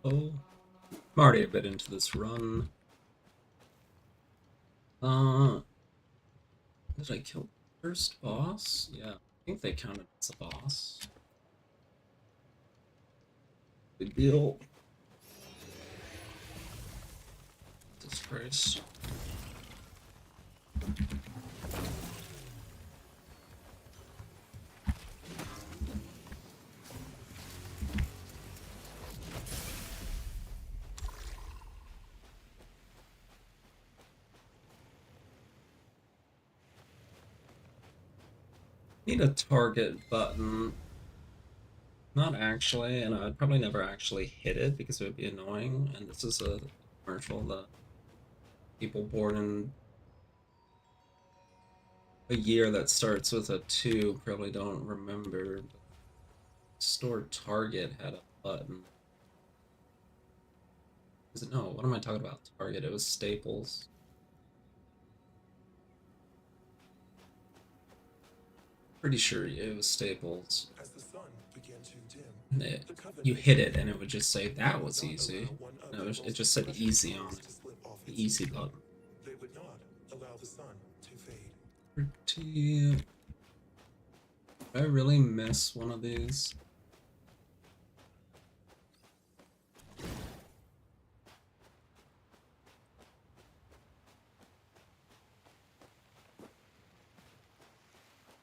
Oh, I'm already a bit into this run. Uh, did I kill the first boss? Yeah, I think they counted as a boss. Big deal. Disgrace. Need a target button. Not actually, and I'd probably never actually hit it because it would be annoying. And this is a commercial that people born in a year that starts with a 2 probably don't remember. But Store Target had a button. Is it no? What am I talking about? Target. It was Staples. Pretty sure it was Staples. As the sun began to dim, And you hit it, and it would just say that was easy. No, it just said easy on it. to slip off The its easy beacon. button. They would not allow the sun to fade. Pretty. Did I really miss one of these?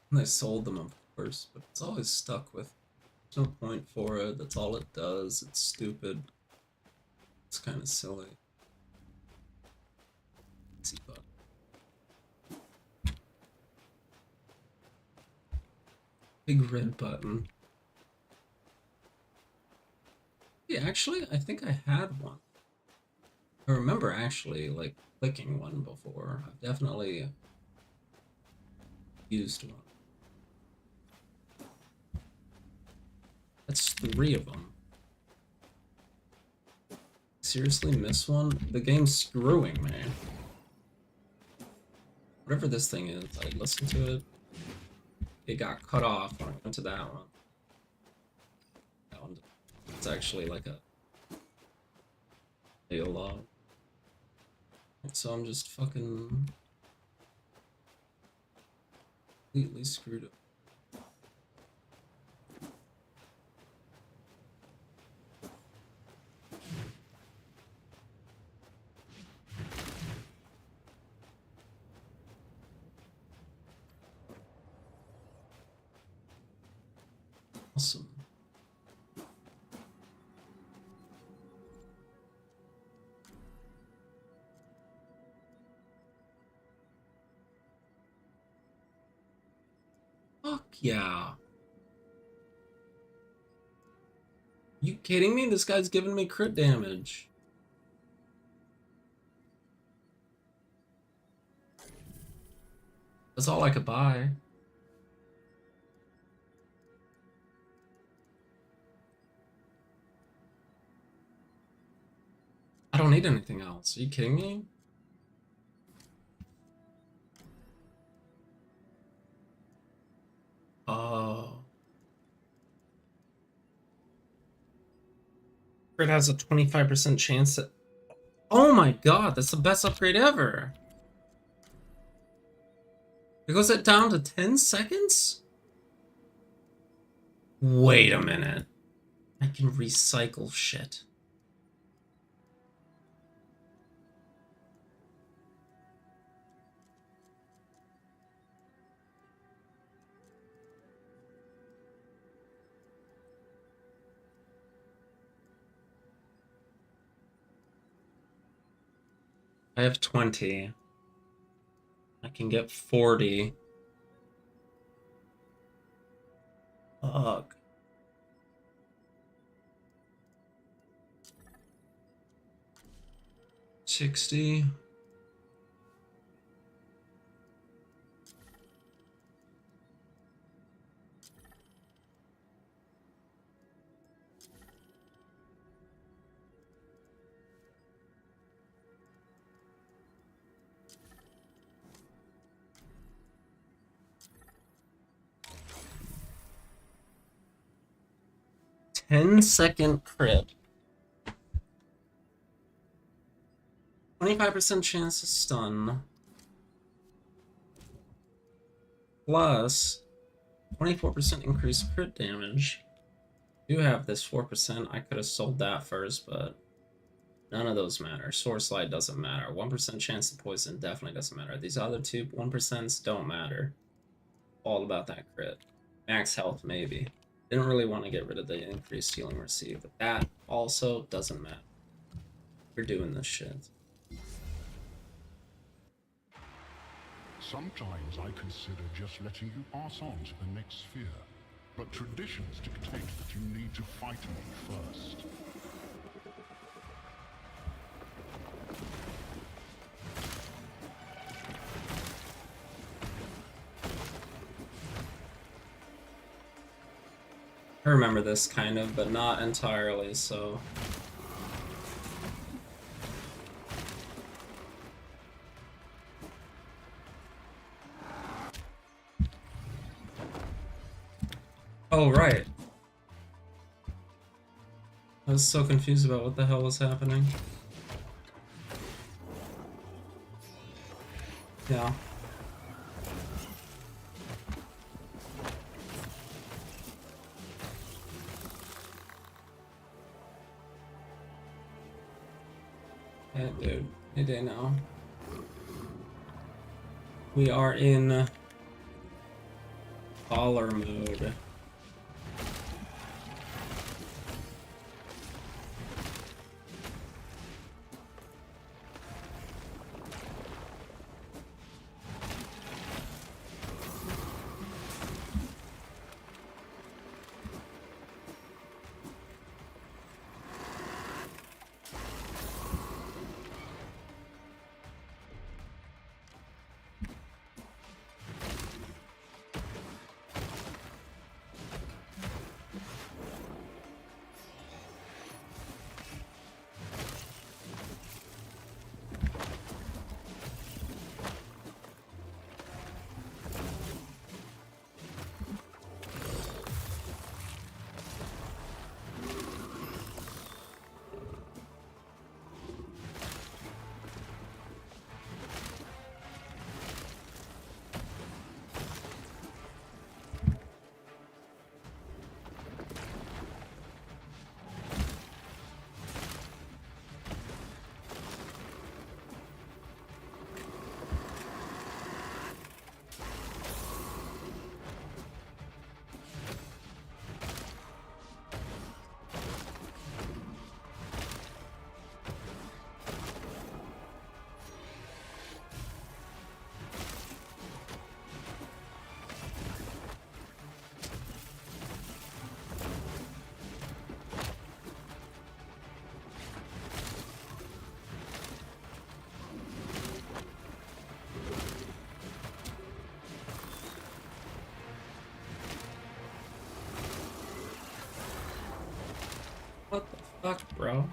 And I sold them, of course, but it's always stuck with. There's no point for it. That's all it does. It's stupid. It's kind of silly. Easy button. Big red button. Yeah, actually, I think I had one. I remember actually like clicking one before. I've definitely used one. That's 3 of them. Seriously, miss one? The game's screwing me. Whatever this thing is, I listened to it. It got cut off when I went to that one. That one. It's actually like a log. So I'm just fucking completely screwed up. Awesome. Fuck yeah. You kidding me? This guy's giving me crit damage. That's all I could buy. I don't need anything else. Are you kidding me? Oh. Crit has a 25% chance that. Oh my god, that's the best upgrade ever. It goes it down to 10 seconds? Wait a minute. I can recycle shit. I have 20. I can get 40. Fuck. 60. Ten-second crit. 25% chance to stun, plus 24% increased crit damage. Do have this 4%. I could have sold that first, but none of those matter. Source light doesn't matter. 1% chance to poison definitely doesn't matter. These other two 1% don't matter. All about that crit. Max health, maybe. Didn't really want to get rid of the increased healing received, but that also doesn't matter. We're doing this shit. Sometimes I consider just letting you pass on to the next sphere. But traditions dictate that you need to fight me first. I remember this kind of, but not entirely, so. Oh, right. I was so confused about what the hell was happening. Yeah. Hey, dude. Hey, day now. We are in baller mode. What the fuck, bro?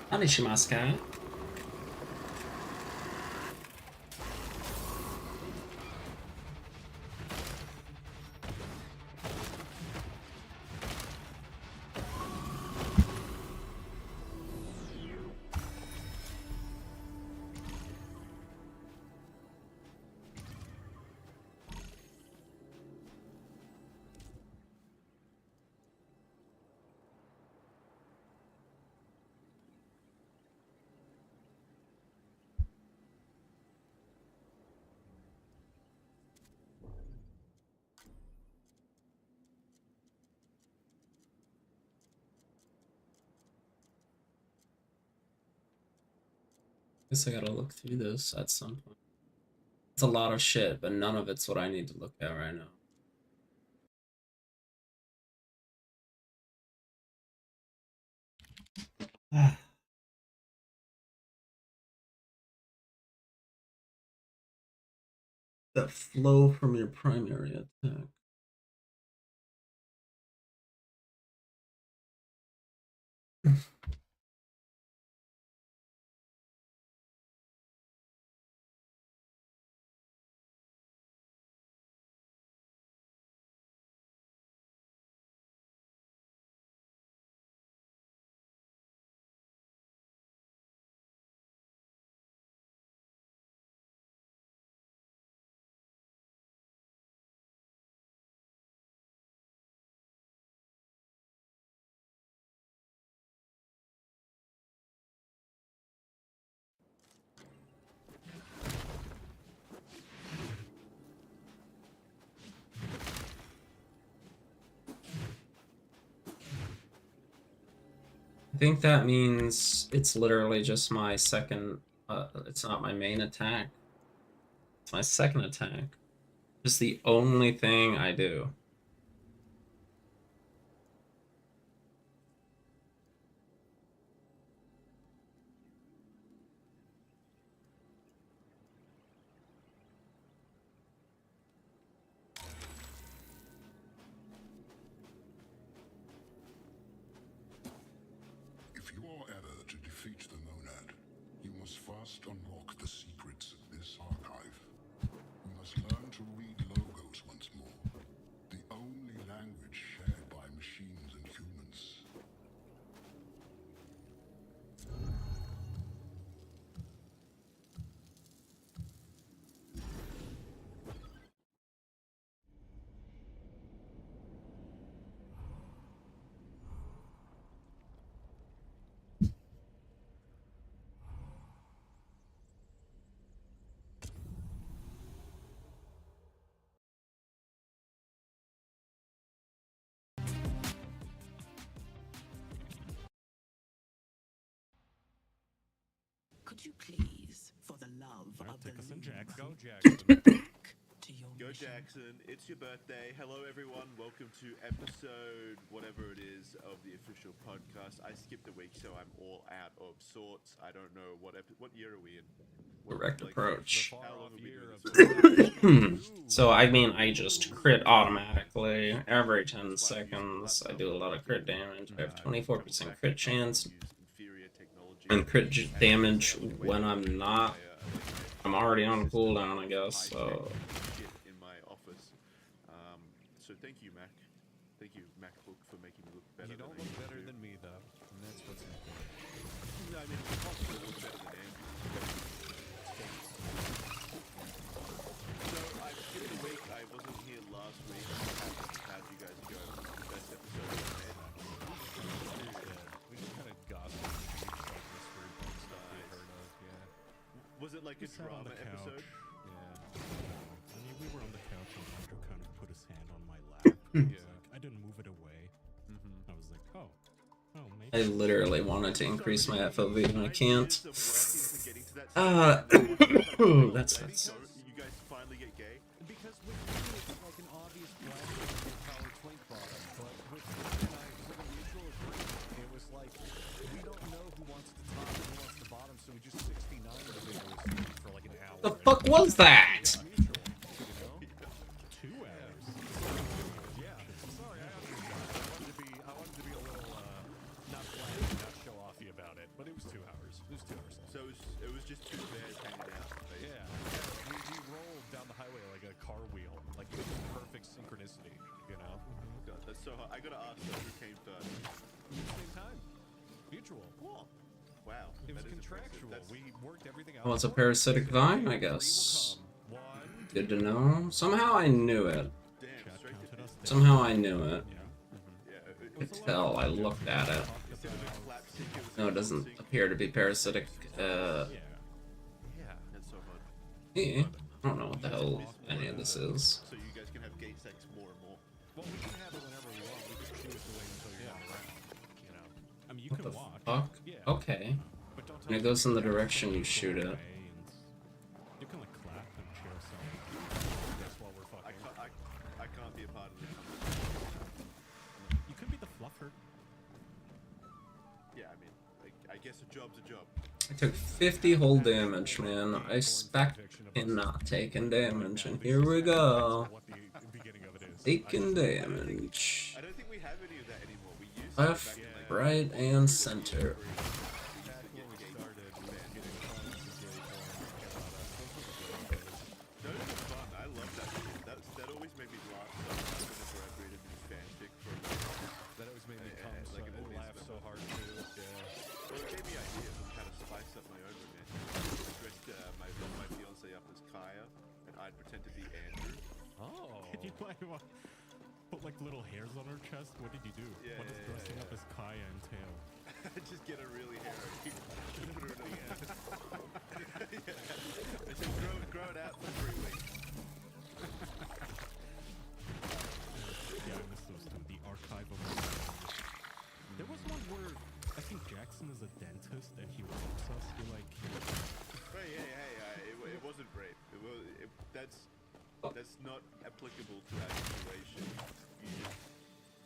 Anishimasu ka? Guess I gotta look through this at some point. It's a lot of shit, but none of it's what I need to look at right now. That flow from your primary attack. I think that means it's literally just my second, it's not my main attack. It's my second attack. Just the only thing I do. If you are ever to defeat the Monad, you must first unlock the secrets of this archive. You must learn to read logos once more, the only language shared by machines and humans. Could you please, for the love of the Take us in, loom, Jackson. Go, get Jackson. back to your Go mission? Jackson, it's your birthday. Hello everyone, welcome to episode whatever it is of the official podcast. I skipped a week so I'm all out of sorts. I don't know what year are we in? Direct approach. How long have we Year doing this? So I mean, I just crit automatically every 10 seconds. I do a lot of crit damage. I have 24% crit chance Use inferior technology. and crit damage when I'm not. I'm already on cooldown, I guess. So Shit in my office. So thank you, Mac. Thank you, MacBook, for making me look better. You don't than I look usually better do. than me, though. And that's what's important. No, I mean, it's possible to look better than Andrew. So I skipped a week. I wasn't here last week. How'd you guys go? Best episode we made. We just kind of gossiped and like mystery book stuff we heard of, yeah. Was it like a We sat on drama the couch. episode? Yeah. I mean, we were on the couch and Andrew kind of put his hand on my lap. Yeah. Like, I didn't move it away. I was like, oh, maybe. I literally wanted to increase my FOV and I can't. That's That's So you guys finally get gay? Because with me, it's like an obvious black and power twink bottom, but with Rick and I, with a mutual agreement, it was like, we don't know who wants the top and who wants the bottom, so we just 69 the videos for like an hour. the fuck was that? Mutual, you know? 2 hours. Yeah, sorry, I wanted to be a little, not flashy, not show offy about it, but it was 2 hours. It was 2 hours. So it was just two bears hanging out. Basically. Yeah, we rolled down the highway like a car wheel, like it was perfect synchronicity, you know? God, that's so hard. I gotta ask, so who came first? Same time, mutual. Whoa. Wow. It was that is contractual. impressive. We worked everything out. Well, it's a parasitic vine, I guess. 1. Good to know. Somehow I knew it. Damn, Chat straight to counted us down. Somehow I knew it. Yeah. Yeah. I could tell. I looked at it. Instead of a clapstick, it was No, a it doesn't sync. appear to be parasitic. Yeah. That's so hard. I don't know what the hell any of this is. So you guys can have gay sex more and more. Well, we can have it whenever we want. We just choose to wait until you're not around. You know. I mean, you What can the watch. fuck? Yeah. Okay. But don't And it tell goes in the me direction you to shoot go it. away and you can like clap and cheer some. That's while we're I fucking. can't, I can't be a part of this. You could be the fluffer. Yeah, I mean, like, I guess a job's a job. I took 50 whole damage, man. I expect him not taking damage, and here we go. What the beginning of it is. Taking damage. I don't think we have any of that anymore. We used to Left, back in, like, right, and center. Back when we started, we were getting tons of gay porn about us. Those were fun. I love that shit. That always made me laugh so much whenever I read a new fanfic from That always made me Yeah, come like so, an laugh advancement. so hard too. Yeah. well, it gave me ideas on how to spice up my own romance. I dressed my fiance up as Kaya, and I'd pretend to be Andrew. Oh. Did you like put like little hairs on her chest? What did you do? Yeah, What does yeah, dressing yeah, up as Kaya entail? I just get a really hairy. Put her in a yeah. I said grow it out for 3 weeks. Yeah, I miss those two. The archive of. There was one where I think that's not applicable to our situation.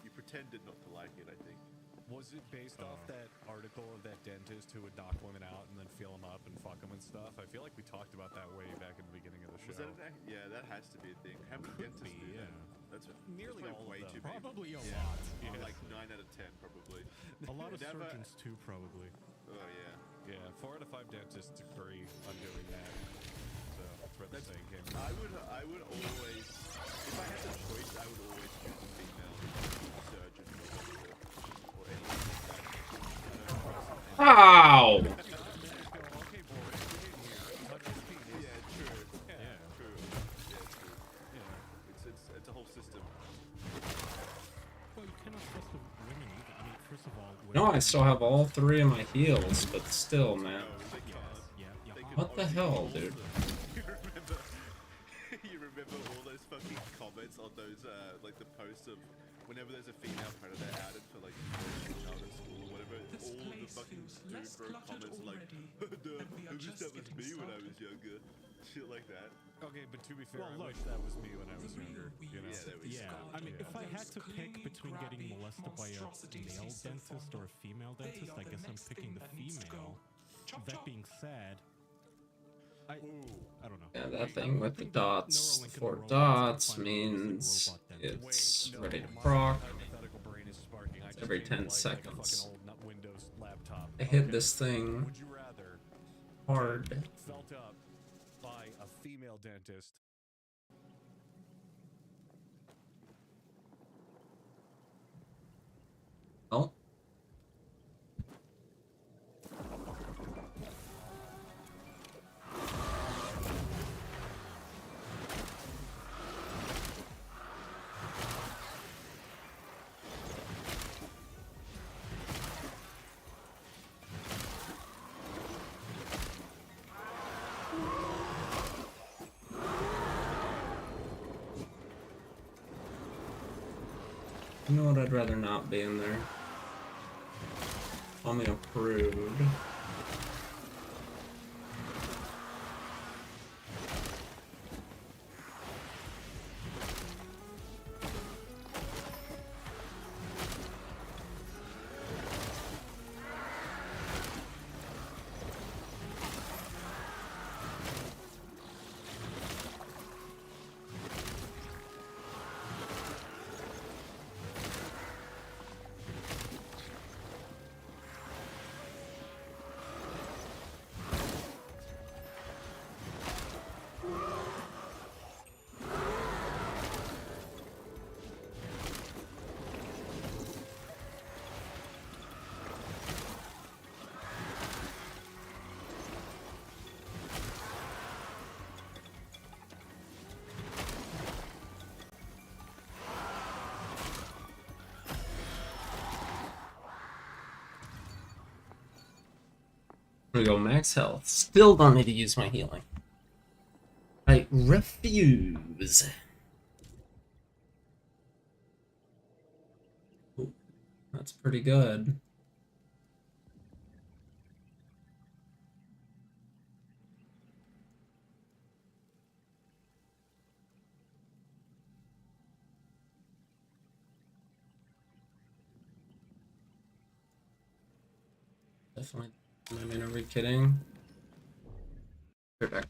You pretended not to like it, I think. Was it based off that article of that dentist who would knock women out and then feel them up and fuck them and stuff? I feel like we talked about that way back in the beginning of the show. Was that yeah, that has to be a thing. How many dentists do be, that? yeah. That's Nearly like all way of them. too many. Probably a Yeah. lot. Oh, Yes. like 9 out of 10, probably. A lot of Never- surgeons too, probably. Oh yeah. Yeah, 4 out of 5 dentists agree on doing that. So that's where the saying came from. I would always, if I had the choice, I would always choose a female surgeon or doctor or anything like that. I don't trust any- Ow! Okay, Boris, we didn't hear. Touch his penis. Yeah, true. Yeah. True. Yeah, true. Yeah. It's a whole system. Well, you cannot trust the women either. I mean, first of all, No, I still have all 3 of my heals, but still, man. No, they can't. yeah. They can What the only hell, use dude? You remember all those fucking comments on those like the posts of whenever there's a female predator outed for like a child at school or whatever, This all the place fucking feels dude less wrote cluttered comments like, already, and we I are wish just that was getting me when I started." was younger. Shit like that. Okay, but to be fair, Well, I look, wish that was me when I was The younger. real You know? Yeah, there we Yeah, go. I mean, if I had Those to pick clingy, between getting grabby molested by a monstrosities male he's so dentist fond or a of, female they dentist, are I the guess I'm next picking thing the that needs to female. go. Chop, That chop. being said, I don't know. Yeah, that thing with the think that dots, Neuralink and 4 robots dots can find a realistic means robot dentist. it's Wait, no, ready to my proc. hypothetical brain is sparking. I just every came to 10 life like a seconds. fucking old Windows laptop. I hit Okay. this thing Would you rather hard. felt up by a female dentist Oh. You know what? I'd rather not be in there. Call me a prude. Here we go, max health. Still don't need to use my healing. I refuse. Ooh, that's pretty good. Definitely. I mean, are we kidding? Right back.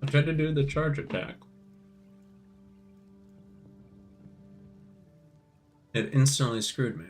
I tried to do the charge attack. It instantly screwed me.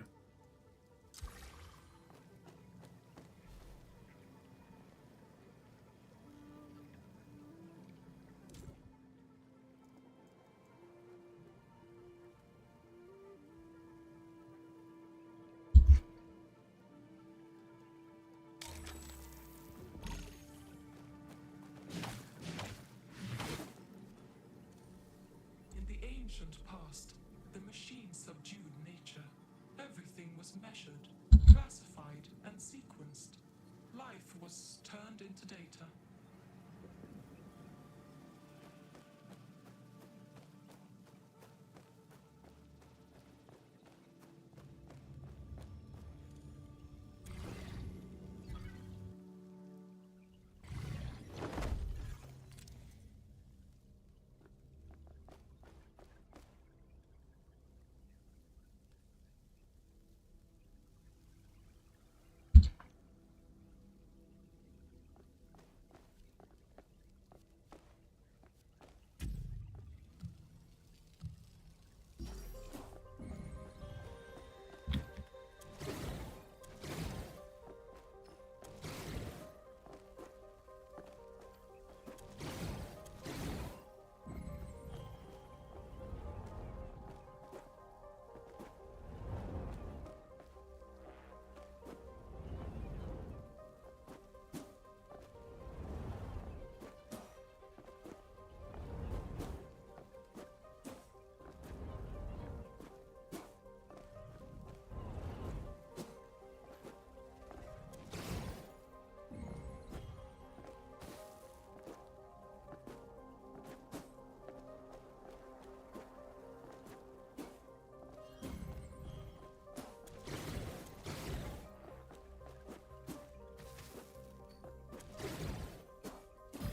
In the ancient past, the machine subdued nature. Everything was measured, classified, and sequenced. Life was turned into data.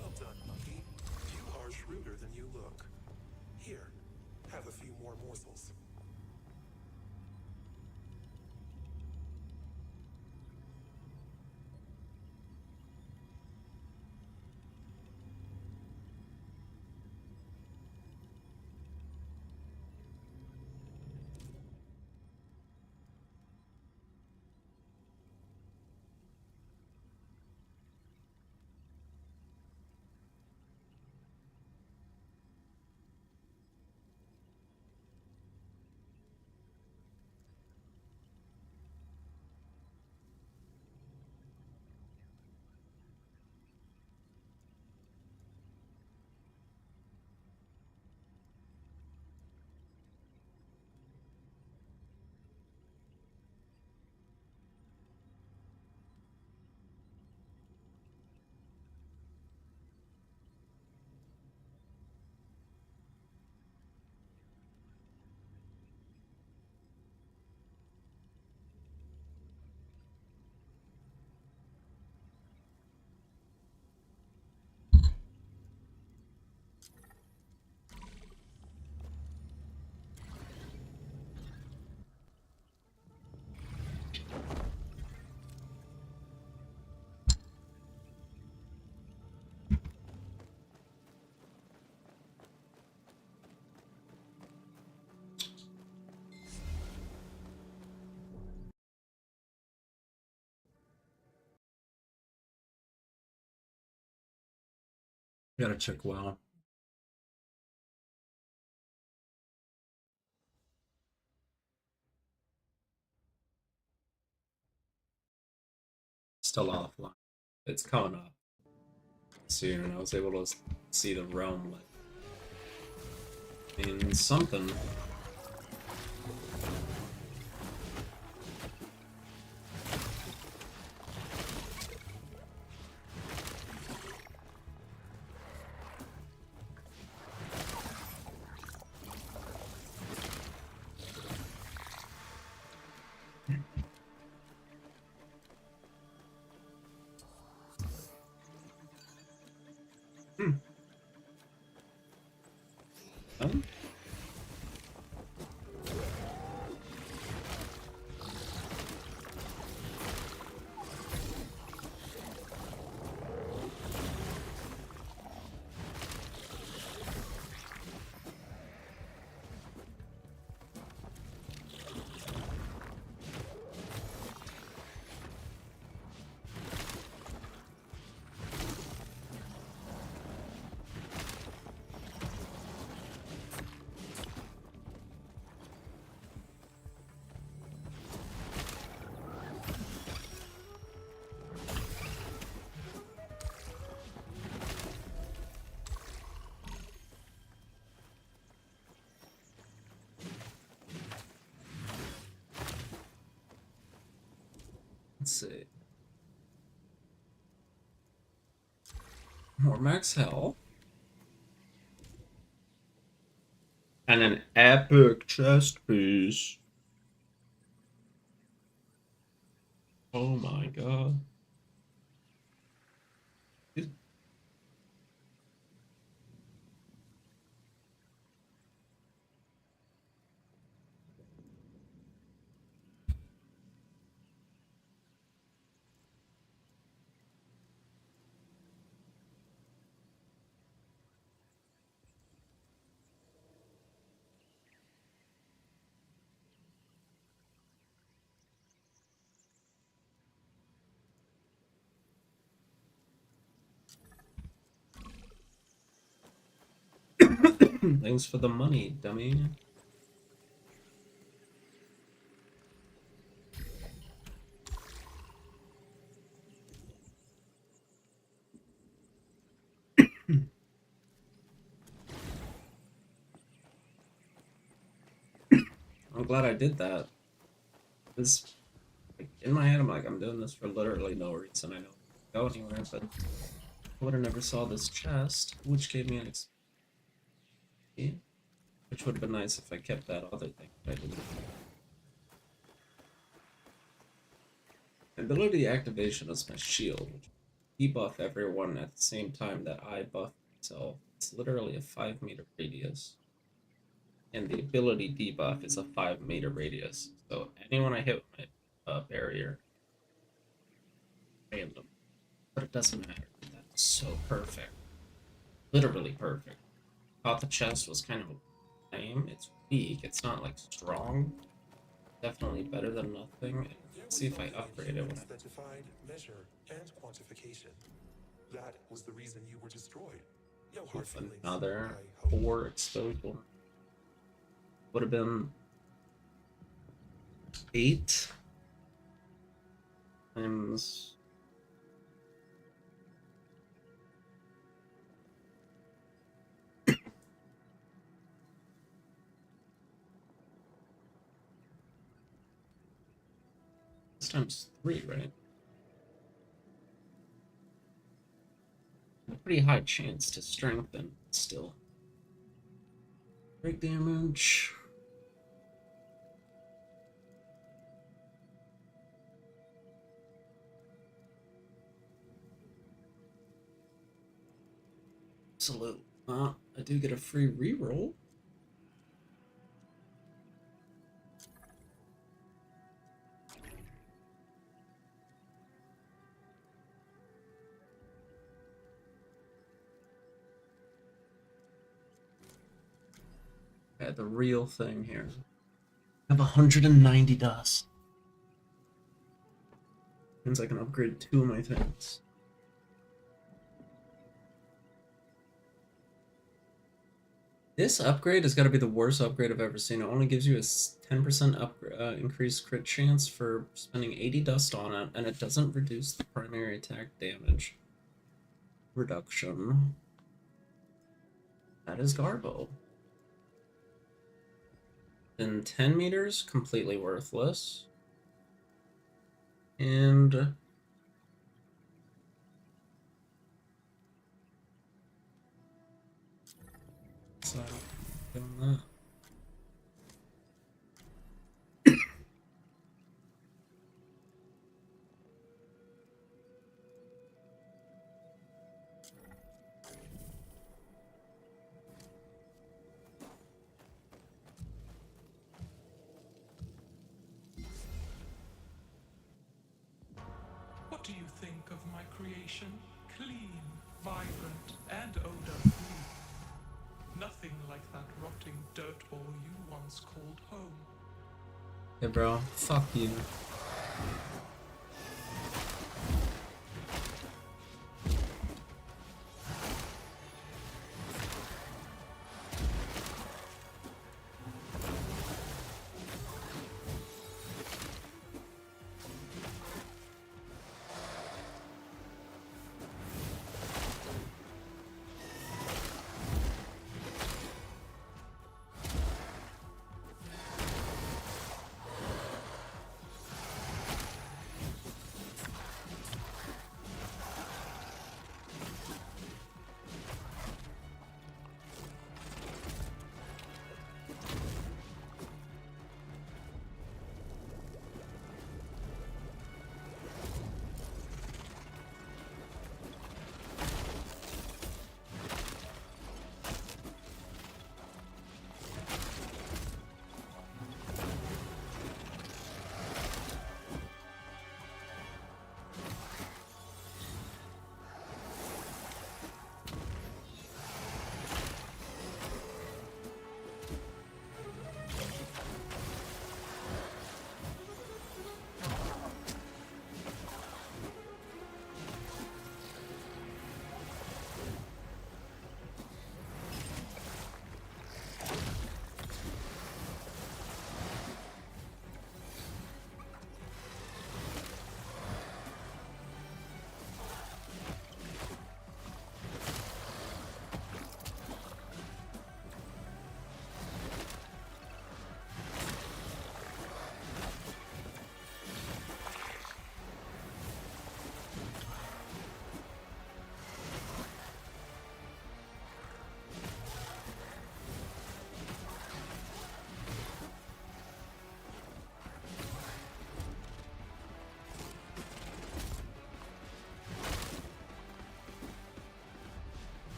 Well done, monkey. You are shrewder than you look. Here, have a few more morsels. Gotta check WoW. Still offline. It's coming up soon, and I was able to see the realm lit in something. Um, see. More max health. And an epic chest piece. Oh my god. Thanks for the money, dummy. I'm glad I did that. This, like, in my head, I'm like, I'm doing this for literally no reason. I don't go anywhere, but I would have never saw this chest, which gave me an XP, which would have been nice if I kept that other thing that I didn't. Ability activation is my shield, which debuff everyone at the same time that I buff myself. It's literally a 5-meter radius. And the ability debuff is a 5-meter radius. So anyone I hit with my barrier, random. But it doesn't matter. That's so perfect. Literally perfect. Thought the chest was kind of lame. It's weak. It's not like strong. Definitely better than nothing. Let's see if I upgrade it. That defied measure and quantification. That was the reason you were destroyed. No hard feelings. Another I hope. 4 exposed one. Would have been 8 times. This times 3, right? A pretty high chance to strengthen still. Break damage. Absolute. I do get a free reroll. The real thing here. I have 190 dust. Means I can upgrade 2 of my things. This upgrade has got to be the worst upgrade I've ever seen. It only gives you a 10% increased crit chance for spending 80 dust on it, and it doesn't reduce the primary attack damage reduction. That is Garbo. Then 10 meters, completely worthless. And so doing that. What do you think of my creation? Clean, vibrant, and odor-free. Nothing like that rotting dirtball you once called home. Hey bro, fuck you.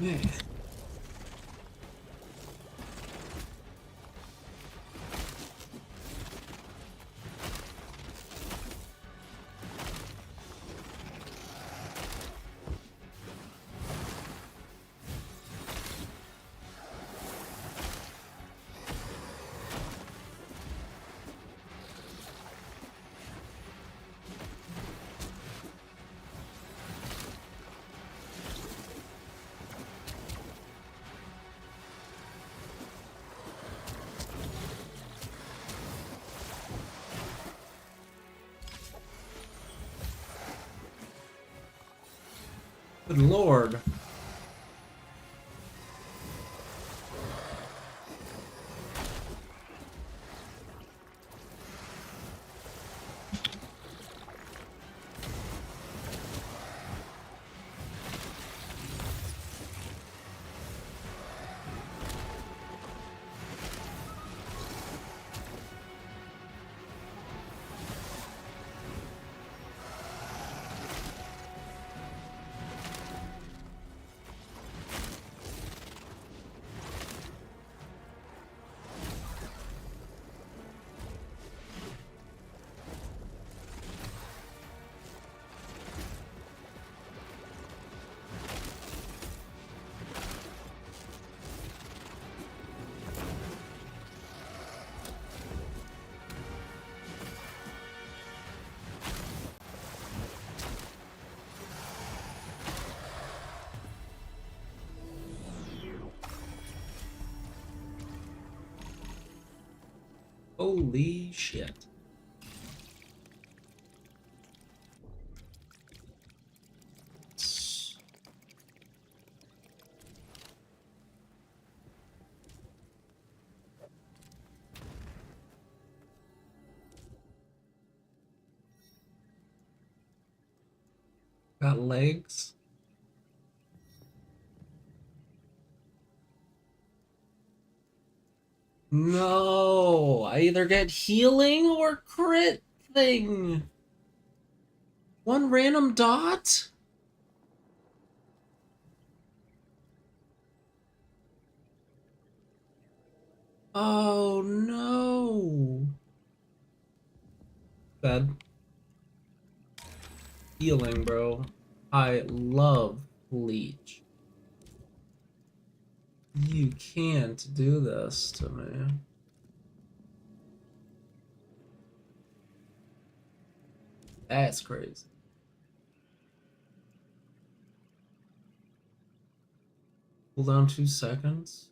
Yeah. Good lord. Holy shit. Got legs. No, I either get healing or crit thing. One random dot? Oh no. Bad. Healing, bro. I love Leech. You can't do this to me. That's crazy. Cool down 2 seconds.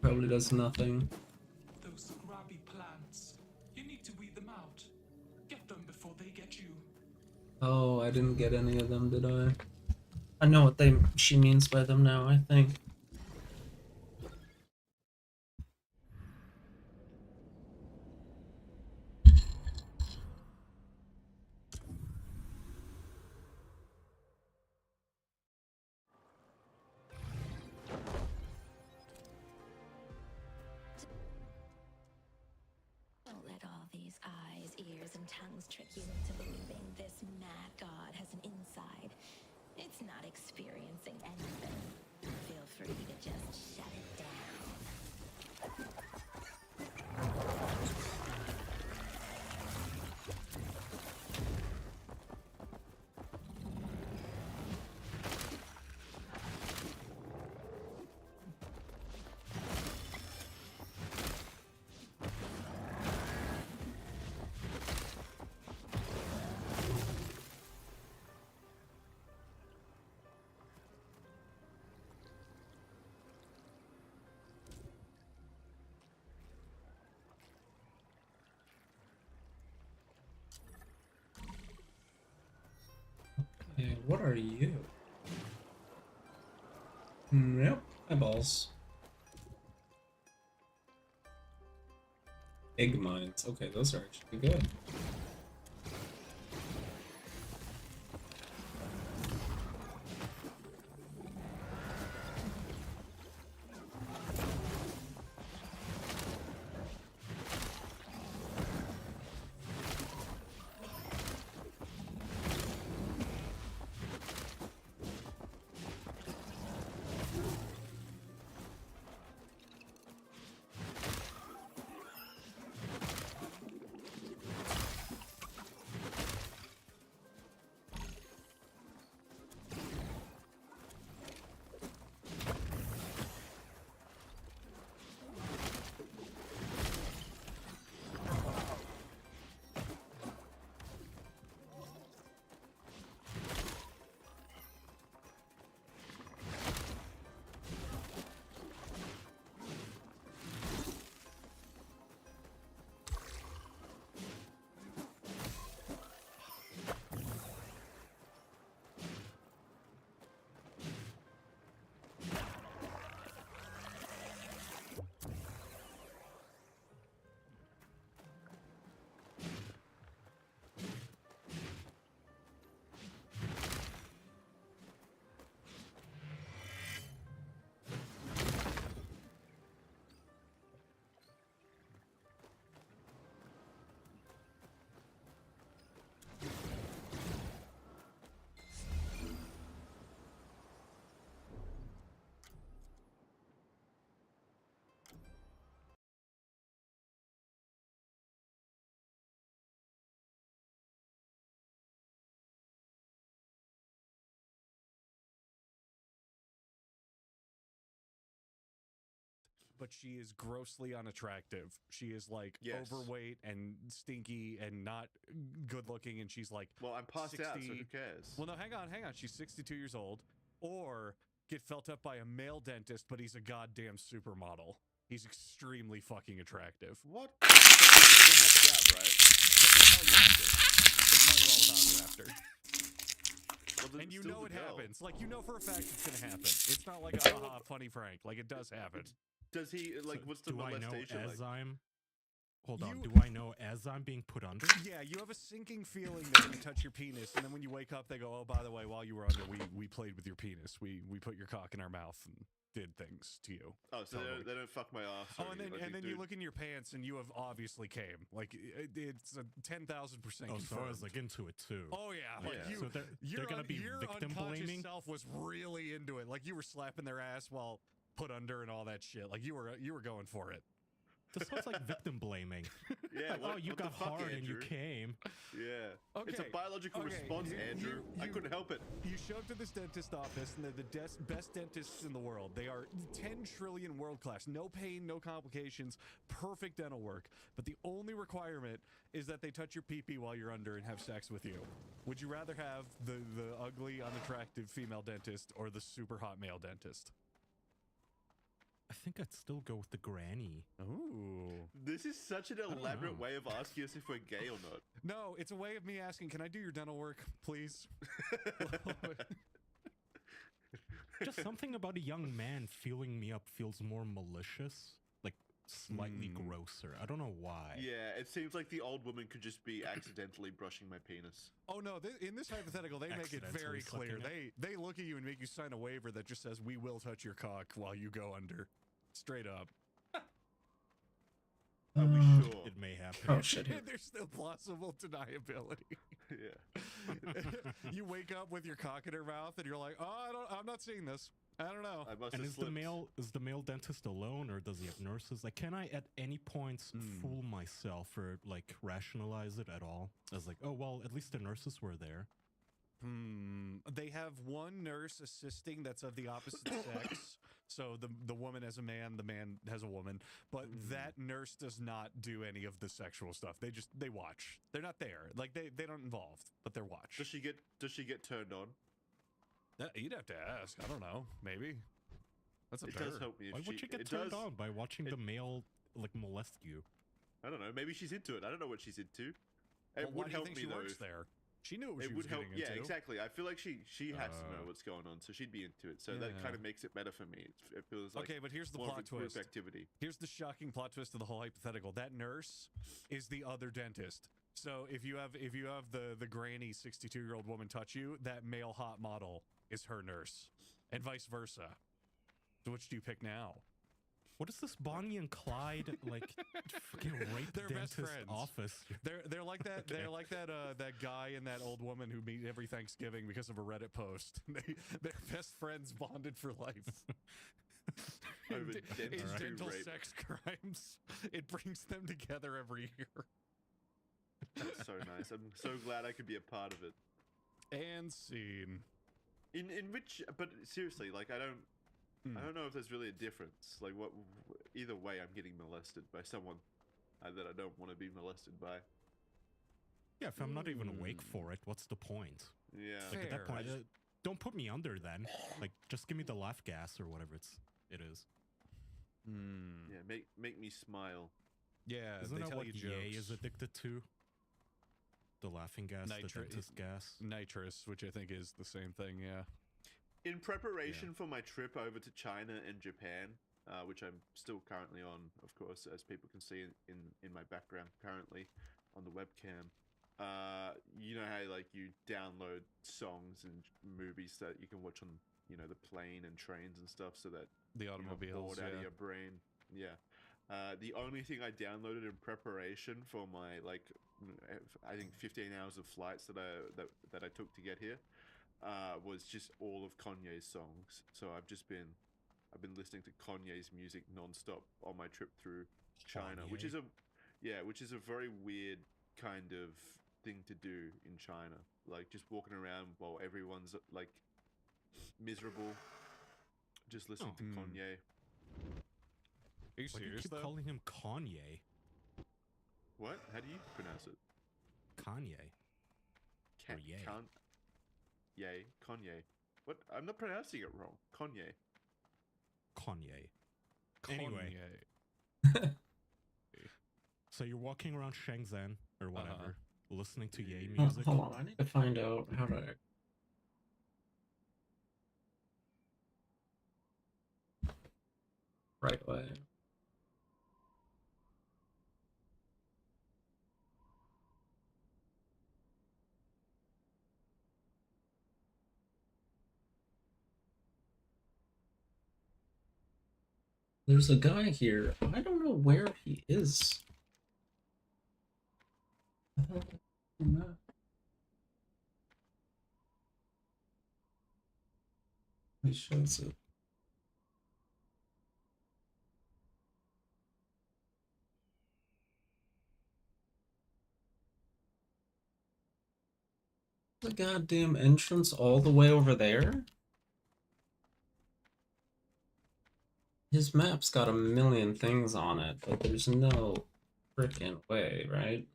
Probably does nothing. Those grabby plants. You need to weed them out. Get them before they get you. Oh, I didn't get any of them, did I? I know what she means by them now, I think. Don't let all these eyes, ears, and tongues trick you into believing this mad god has an inside. It's not experiencing anything. Feel free to just shut it down. Hey, what are you? Nope. Eyeballs. Egg mines. Okay, those are actually good. but she is grossly unattractive. She is like Yes. overweight and stinky and not good looking, and she's like, Well, I'm passed out, so 60 who cares? well, no, hang on. She's 62 years old. Or get felt up by a male dentist, but he's a goddamn supermodel. He's extremely fucking attractive. What? They're knocked out, right? They tell you all about it after. Well, then And you still know the it girl. happens. Like, you know for a fact it's gonna happen. It's not like, haha, funny prank. Like, it does happen. Does he like? So What's the do I know molestation as like? I'm? Hold on. You- Do I know as I'm being put under? Yeah, you have a sinking feeling that you touch your penis, and then when you wake up, they go, "Oh, by the way, while you were under, we played with your penis. We put your cock in our mouth and did things to you." Oh, so Totally. they don't fuck my ass. Oh, or and then anything, like, you dude, look in your pants, and you have obviously came. Like it's a 10,000% Oh, so I confirmed. was like into it too. Oh yeah, like Yeah. you. So they're gonna be your victim unconscious blaming? self was really into it. Like you were slapping their ass while put under and all that shit. Like you were going for it. This sounds like victim blaming. Yeah. Like, oh, you what the got fuck, hard and you Andrew? came. Yeah. It's a Okay, biological okay, response, Andrew. I couldn't help it. You show up to this dentist office, and they're the best dentists in the world. They are 10 trillion world class. No pain, no complications, perfect dental work. But the only requirement is that they touch your pee-pee while you're under and have sex with you. Would you rather have the ugly, unattractive female dentist or the super hot male dentist? I think I'd still go with the granny. Ooh. This is such an don't elaborate know. way of asking us if we're gay or not. No, it's a way of me asking, can I do your dental work, please? Just something about a young man feeling me up feels more malicious, like slightly grosser. I don't know why. Yeah, it seems like the old woman could just be accidentally brushing my penis. Oh no! In this hypothetical, they make it very Accidentally clear. sucking They look at you and make you sign a waiver that just says, "We will touch your cock while you go under." Straight up. Are we sure? It may happen. Oh shit! There's still plausible deniability. Yeah. You wake up with your cock in her mouth, and you're like, "Oh, I'm not seeing this. I don't know." I must And have is slipped. the male dentist alone, or does he have nurses? Like, can I at any points fool myself or like rationalize it at all? As like, oh well, at least the nurses were there. They have one nurse assisting that's of the opposite sex. So the woman has a man, the man has a woman, but that nurse does not do any of the sexual stuff. They watch. They're not there. Like they don't involve, but they're watch. Does she get turned on? You'd have to ask. I don't know. Maybe. That's a It does help me if Why would she you get it turned does, on by watching the male like molest you? I don't know. Maybe she's into it. I don't know what she's into. Well, It why would do you help think me she though. works there? She knew what It she would was help. getting Yeah, into. exactly. I feel like she has to know what's going on, so she'd be into it. So that kind of makes it better for me. It feels like Okay, but here's the more plot of a group twist. activity. Here's the shocking plot twist of the whole hypothetical. That nurse is the other dentist. So if you have the granny 62-year-old woman touch you, that male hot model is her nurse, and vice versa. So which do you pick now? What is this Bonnie and Clyde like fucking rape They're best dentist friends. office? They're like that. Okay. They're like that guy and that old woman who meet every Thanksgiving because of a Reddit post. They're best friends bonded for life. Over in dentistry dental rape. sex crimes, it brings them together every year. That's so nice. I'm so glad I could be a part of it. And scene. In which, but seriously, like I don't know if there's really a difference. Like what, either way, I'm getting molested by someone that I don't want to be molested by. Yeah, if I'm not even awake for it, what's the point? Yeah. Like at that Fair. point, don't put me under then. Like just give me the laugh gas or whatever it is. Yeah, make me smile. Yeah, Isn't they that tell what you EA jokes. is addicted to? The laughing gas, the dentist gas. Nitrous, which I think is the same thing. Yeah. In preparation for my trip over to China and Japan, which I'm still currently on, of course, as people can see in my background currently on the webcam. You know how like you download songs and movies that you can watch on the plane and trains and stuff, so that The you're not automobiles. bored out of your brain. Yeah. The only thing I downloaded in preparation for my I think 15 hours of flights that I took to get here was just all of Kanye's songs. So I've been listening to Kanye's music nonstop on my trip through China, which is a very weird kind of thing to do in China. Like just walking around while everyone's like miserable, just listening to Kanye. you Why do you serious keep though? calling him Kanye? What? How do you pronounce it? Kanye. Or yay. Yay. Kanye. What? I'm not pronouncing it wrong. Kanye. Kanye. Anyway. Kanye. So you're walking around Shenzhen or whatever, listening to Yay Oh, music. hold on, I need to find out how to. Right way. There's a guy here. I don't know where he is. He shows it. The goddamn entrance all the way over there? His map's got a million things on it, but there's no freaking way, right?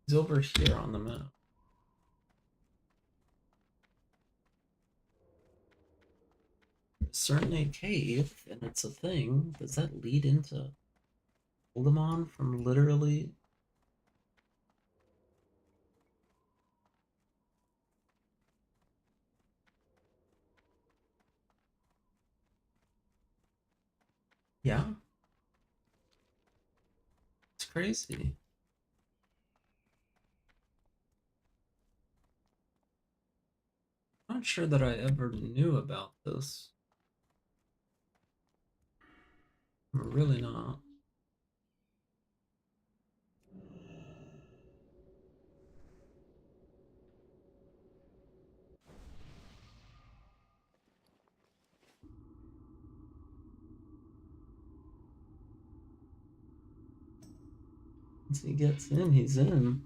He's over here on the map. Certainly a cave, and it's a thing. Does that lead into Ulamon from literally? Yeah. It's crazy. I'm not sure that I ever knew about this. I'm really not. Once he gets in, he's in.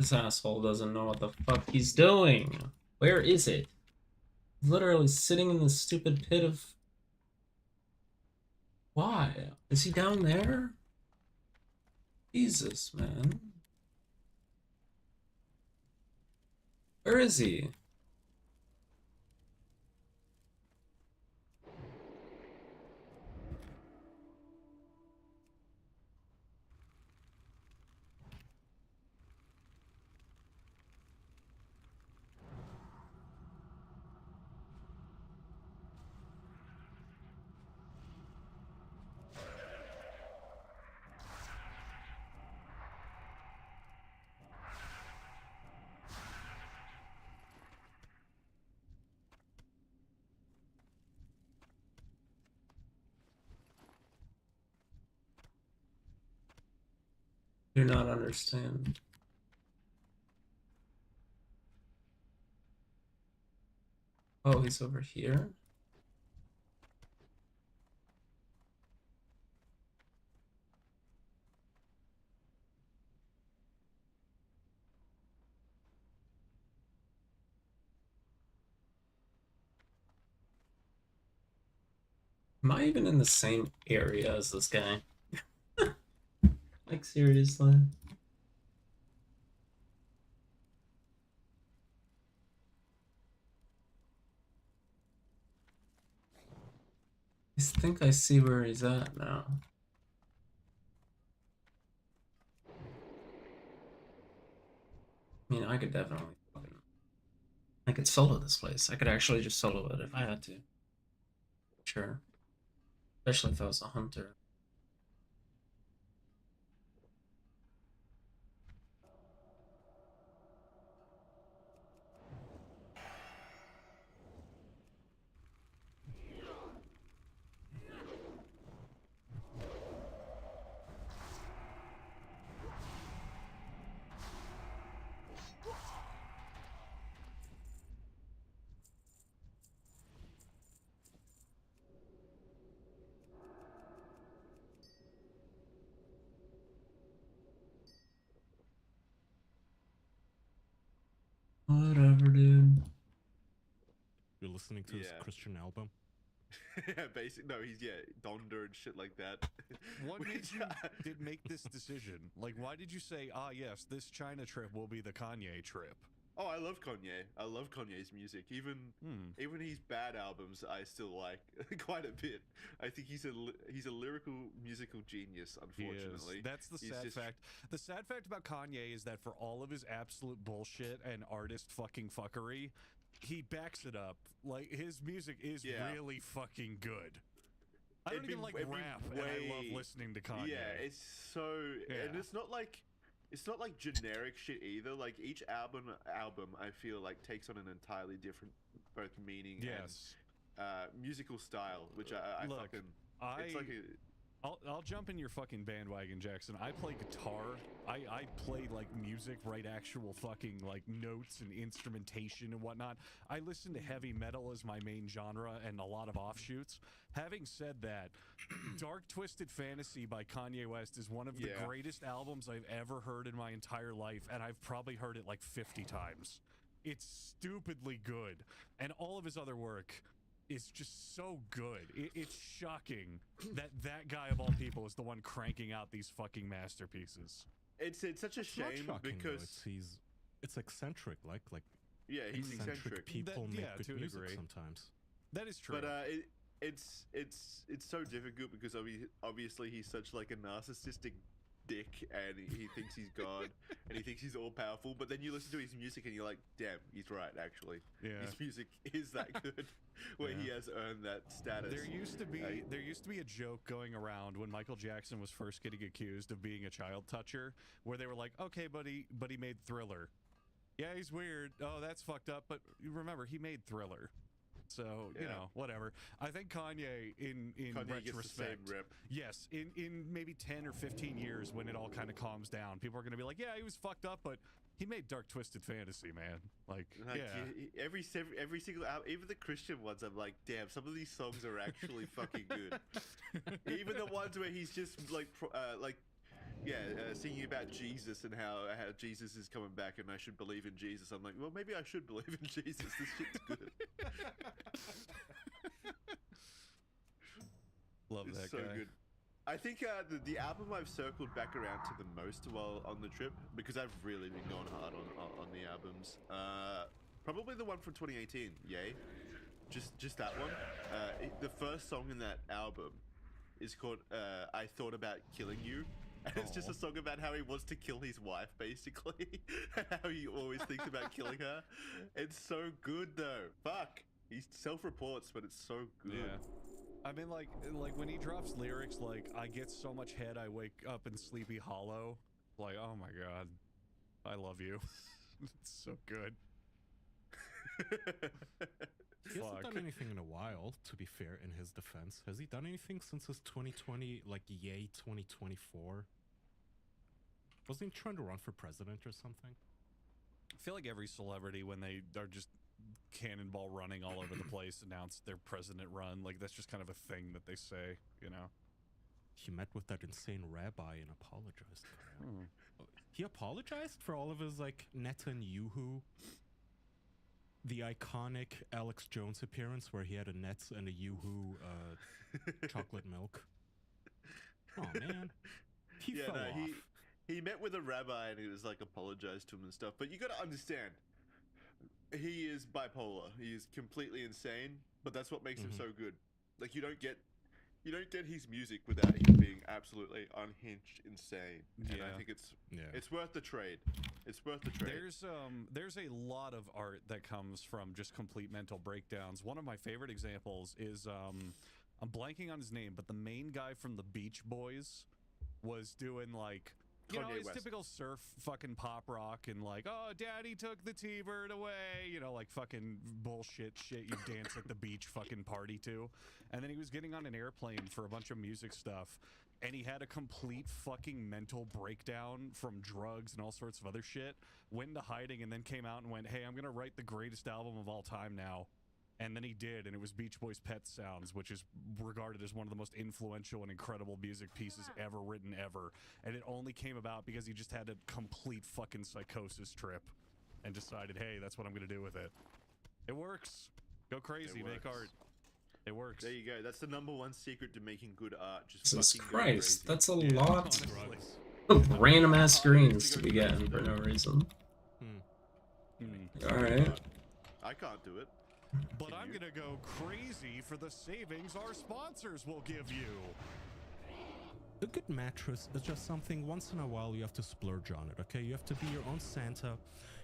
This asshole doesn't know what the fuck he's doing. Where is it? Literally sitting in the stupid pit of... Why? Is he down there? Jesus, man. Where is he? Do not understand. Oh, he's over here? Am I even in the same area as this guy? Like, seriously? I think I see where he's at now. I mean, I could definitely fucking... I could solo this place. I could actually just solo it if I had to. Sure. Especially if I was a hunter. Whatever, dude. You're listening to this Yeah. Christian album? Yeah, basically, no, he's Donder and shit like that. What made Which, you did make this decision? Like, why did you say, ah, yes, this China trip will be the Kanye trip? Oh, I love Kanye. I love Kanye's music. Even his bad albums, I still like quite a bit. I think he's a lyrical musical genius. Unfortunately, that's the sad fact. The sad fact about Kanye is that for all of his absolute bullshit and artist fucking fuckery, he backs it up. Like, his music is really fucking good. I don't even like rap, and I love listening to Kanye. Yeah, it's so, and it's not like generic shit either. Like, each album I feel like takes on an entirely different both meaning and musical style, which I Look, fucking it's like a... I'll jump in your fucking bandwagon, Jackson. I play guitar. I play like music, write actual fucking like notes and instrumentation and whatnot. I listen to heavy metal as my main genre and a lot of offshoots. Having said that, Dark Twisted Fantasy by Kanye West is one of the greatest albums I've ever heard in my entire life, and I've probably heard it like 50 times. It's stupidly good, and all of his other work is just so good. It's shocking that guy of all people is the one cranking out these fucking masterpieces. It's such a shame because it's eccentric, like he's eccentric. People make good music sometimes. That is true. But it's so difficult because obviously he's such like a narcissistic dick, and he thinks he's God, and he thinks he's all powerful. But then you listen to his music, and you're like, damn, he's right. Actually, his music is that good, where he has earned that status. There used to be a joke going around when Michael Jackson was first getting accused of being a child toucher, where they were like, okay, but he made Thriller. Yeah, he's weird. Oh, that's fucked up. But remember, he made Thriller. So, you know, whatever. I think Kanye, in retrospect, yes, in maybe 10 or 15 years when it all kind of calms down, people are going to be like, yeah, he was fucked up, but he made Dark Twisted Fantasy, man. Like every single album, even the Christian ones, I'm like, damn, some of these songs are actually fucking good. Even the ones where he's just like singing about Jesus and how Jesus is coming back and I should believe in Jesus. I'm like, well, maybe I should believe in Jesus. This shit's good. Love It's that so guy. good. I think the album I've circled back around to the most while on the trip, because I've really been going hard on the albums. Probably the one from 2018, Yay. Just that one. The first song in that album is called I Thought About Killing You. And it's just a song about how he wants to kill his wife, basically. How he always thinks about killing her. It's so good, though. Fuck. He self-reports, but it's so good. Yeah. I mean, like when he drops lyrics like, I get so much head I wake up in Sleepy Hollow. Like, oh my god. I love you. It's so good. He hasn't done anything in a while, to be fair, in his defense. Has he done anything since his 2020, like, Yay 2024? Wasn't he trying to run for president or something? I feel like every celebrity, when they are just cannonball running all over the place, announce their president run. Like, that's just kind of a thing that they say, you know? He met with that insane rabbi and apologized for him. He apologized for all of his, like, Netanyahu, the iconic Alex Jones appearance where he had a Nets and a Yoo-hoo chocolate milk. Oh, man. He fell off. He met with a rabbi and he was like apologized to him and stuff. But you got to understand, he is bipolar. He is completely insane. But that's what makes him so good. Like you don't get his music without him being absolutely unhinged insane. And I think it's worth the trade. It's worth the trade. There's a lot of art that comes from just complete mental breakdowns. One of my favorite examples is I'm blanking on his name, but the main guy from the Beach Boys was doing like, you know, his typical surf fucking pop rock and like, oh, daddy took the T-bird away, you know, like fucking bullshit shit you dance at the beach fucking party to. And then he was getting on an airplane for a bunch of music stuff, and he had a complete fucking mental breakdown from drugs and all sorts of other shit, went into hiding, and then came out and went, hey, I'm gonna write the greatest album of all time now. And then he did, and it was Beach Boys' Pet Sounds, which is regarded as one of the most influential and incredible music pieces ever written ever. And it only came about because he just had a complete fucking psychosis trip and decided, hey, that's what I'm going to do with it. It works. Go crazy, make art. It works. There you go. That's the #1 secret to making good art. Just Jesus fucking go Christ, crazy. that's a lot Honestly. of random ass screens to be getting for no reason. Alright. I can't do it. But I'm going to go crazy for the savings our sponsors will give you. A good mattress is just something once in a while you have to splurge on it, okay? You have to be your own Santa.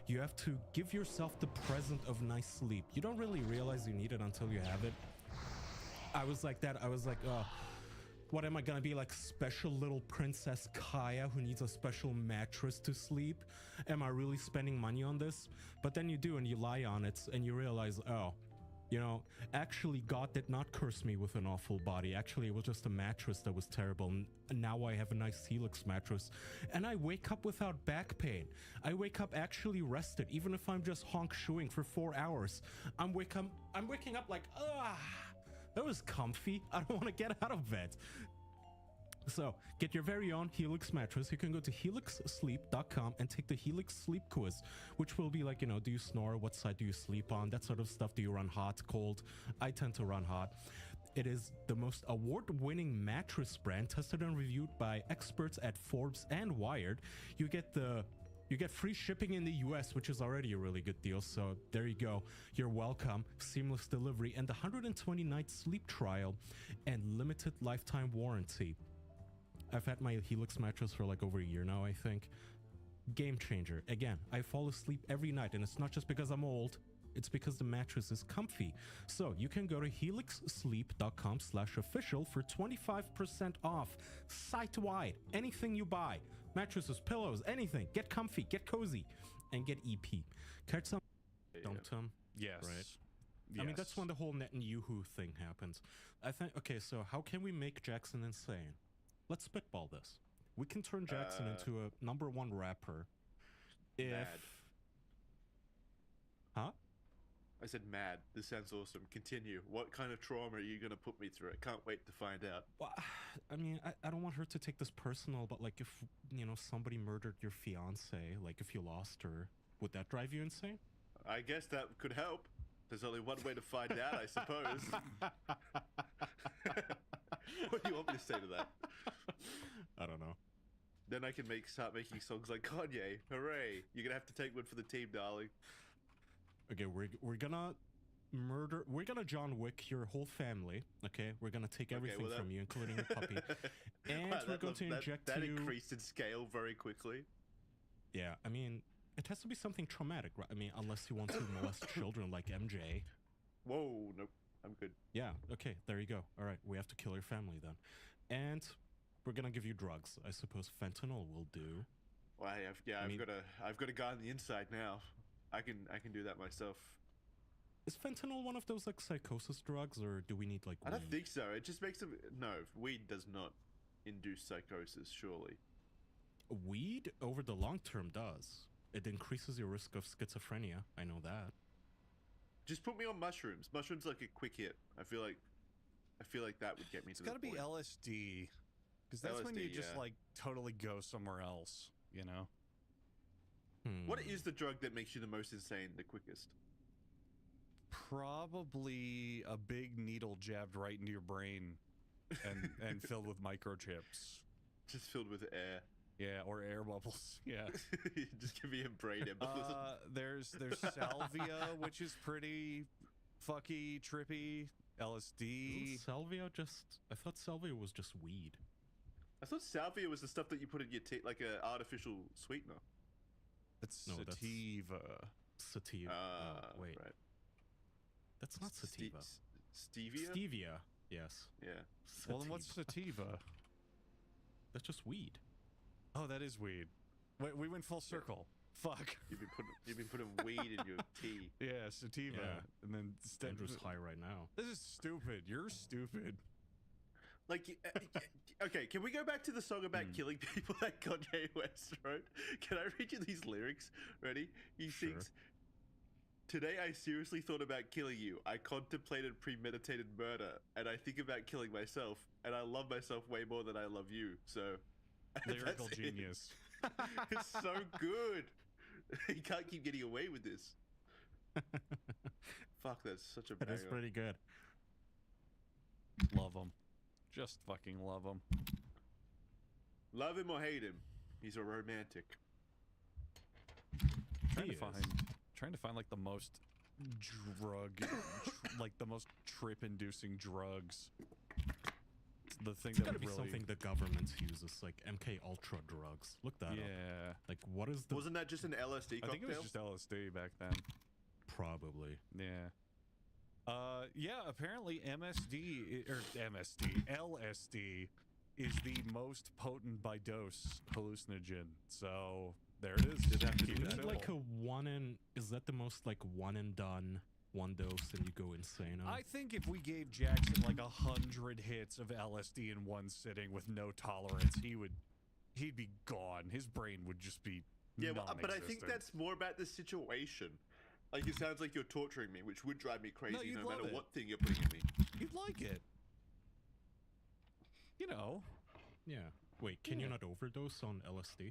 You have to give yourself the present of nice sleep. You don't really realize you need it until you have it. I was like that. I was like, what am I gonna be, like special little Princess Kaya who needs a special mattress to sleep? Am I really spending money on this? But then you do, and you lie on it, and you realize, oh, you know, actually God did not curse me with an awful body. Actually, it was just a mattress that was terrible. And now I have a nice Helix mattress, and I wake up without back pain. I wake up actually rested, even if I'm just honk shooing for 4 hours. I'm waking up like, that was comfy. I don't want to get out of bed. So, get your very own Helix mattress. You can go to helixsleep.com and take the Helix Sleep Quiz, which will be like, you know, do you snore? What side do you sleep on? That sort of stuff. Do you run hot, cold? I tend to run hot. It is the most award-winning mattress brand, tested and reviewed by experts at Forbes and Wired. You get free shipping in the US, which is already a really good deal. So there you go. You're welcome. Seamless delivery and 120-night sleep trial and limited lifetime warranty. I've had my Helix mattress for like over a year now, I think. Game changer. Again, I fall asleep every night, and it's not just because I'm old. It's because the mattress is comfy. So you can go to helixsleep.com/official for 25% off site-wide. Anything you buy. Mattresses, pillows, anything. Get comfy, get cozy, and get EP. Catch some Dumptum. Yes. Right. Yes. I mean, that's when the whole Netanyahu thing happens. I think, okay, so how can we make Jackson insane? Let's spitball this. We can turn Jackson into a #1 rapper if... Mad. Huh? I said mad. This sounds awesome. Continue. What kind of trauma are you gonna put me through? I can't wait to find out. Well, I mean, I don't want her to take this personal, but like if, you know, somebody murdered your fiance, like if you lost her, would that drive you insane? I guess that could help. There's only one way to find out, I suppose. What do you want me to say to that? I don't know. Then I can start making songs like Kanye. Hooray! You're gonna have to take one for the team, darling. Okay, we're gonna John Wick your whole family. Okay, we're gonna take everything from you, including your puppy, and Wow, we're going to inject that you. increased in scale very quickly. Yeah, I mean, it has to be something traumatic, right? I mean, unless you want to molest children like MJ. Whoa, nope, I'm good. Yeah, okay, there you go. All right, we have to kill your family then, and we're gonna give you drugs. I suppose fentanyl will do. Well, I've got a guy on the inside now. I can do that myself. Is fentanyl one of those like psychosis drugs, or do we need like? I don't weed? think so. It just makes them. No, weed does not induce psychosis. Surely. Weed over the long term does. It increases your risk of schizophrenia. I know that. Just put me on mushrooms. Mushrooms like a quick hit. I feel like that would get me to. It's got to be point. LSD, because that's when LSD, you just yeah. like totally go somewhere else. You know. What is the drug that makes you the most insane the quickest? Probably a big needle jabbed right into your brain, and filled with microchips. Just filled with air. Yeah, or air bubbles. Yeah. Just give me a brain embolism. There's salvia, which is pretty fucky trippy. LSD. Salvia I thought salvia was just weed. I thought salvia was the stuff that you put in your tea, like an artificial sweetener. That's No, that's- sativa. Sativa. Wait. Right. That's not sativa. Stevia? Stevia. Yes. Yeah. Well, then what's sativa? That's just weed. Oh, that is weed. Wait, we went full circle. Fuck. You've been putting weed in your tea. Yeah, sativa. Yeah. And then Andrew's high right now. This is stupid. You're stupid. Like, okay, can we go back to the song about killing people that Kanye West wrote? Can I read you these lyrics? Ready? He sings, "Today I seriously thought about killing you. I contemplated premeditated murder, and I think about killing myself, and I love myself way more than I love you, so..." Lyrical That's it. genius. It's so good. He can't keep getting away with this. Fuck, that's such a banger. That is pretty good. Love him. Just fucking love him. Love him or hate him, he's a romantic. Trying to find like the most like the most trip-inducing drugs. The thing It's that gotta would be really... something the government uses, like MK Ultra drugs. Look that up. Yeah. Like, what is the... Wasn't that just an LSD cocktail? I think it was just LSD back then. Probably. Yeah. Yeah, apparently LSD is the most potent by dose hallucinogen. So there it is. Did have to You do need that. like is that the most like one and done, one dose and you go insane on? I think if we gave Jackson like 100 hits of LSD in one sitting with no tolerance, he'd be gone. His brain would just be Yeah, but I think non-existent. that's more about the situation. Like, it sounds like you're torturing me, which would drive me crazy you'd no love matter it. what thing you're putting in me. You'd like it. You know. Yeah. Wait, can you not overdose on LSD?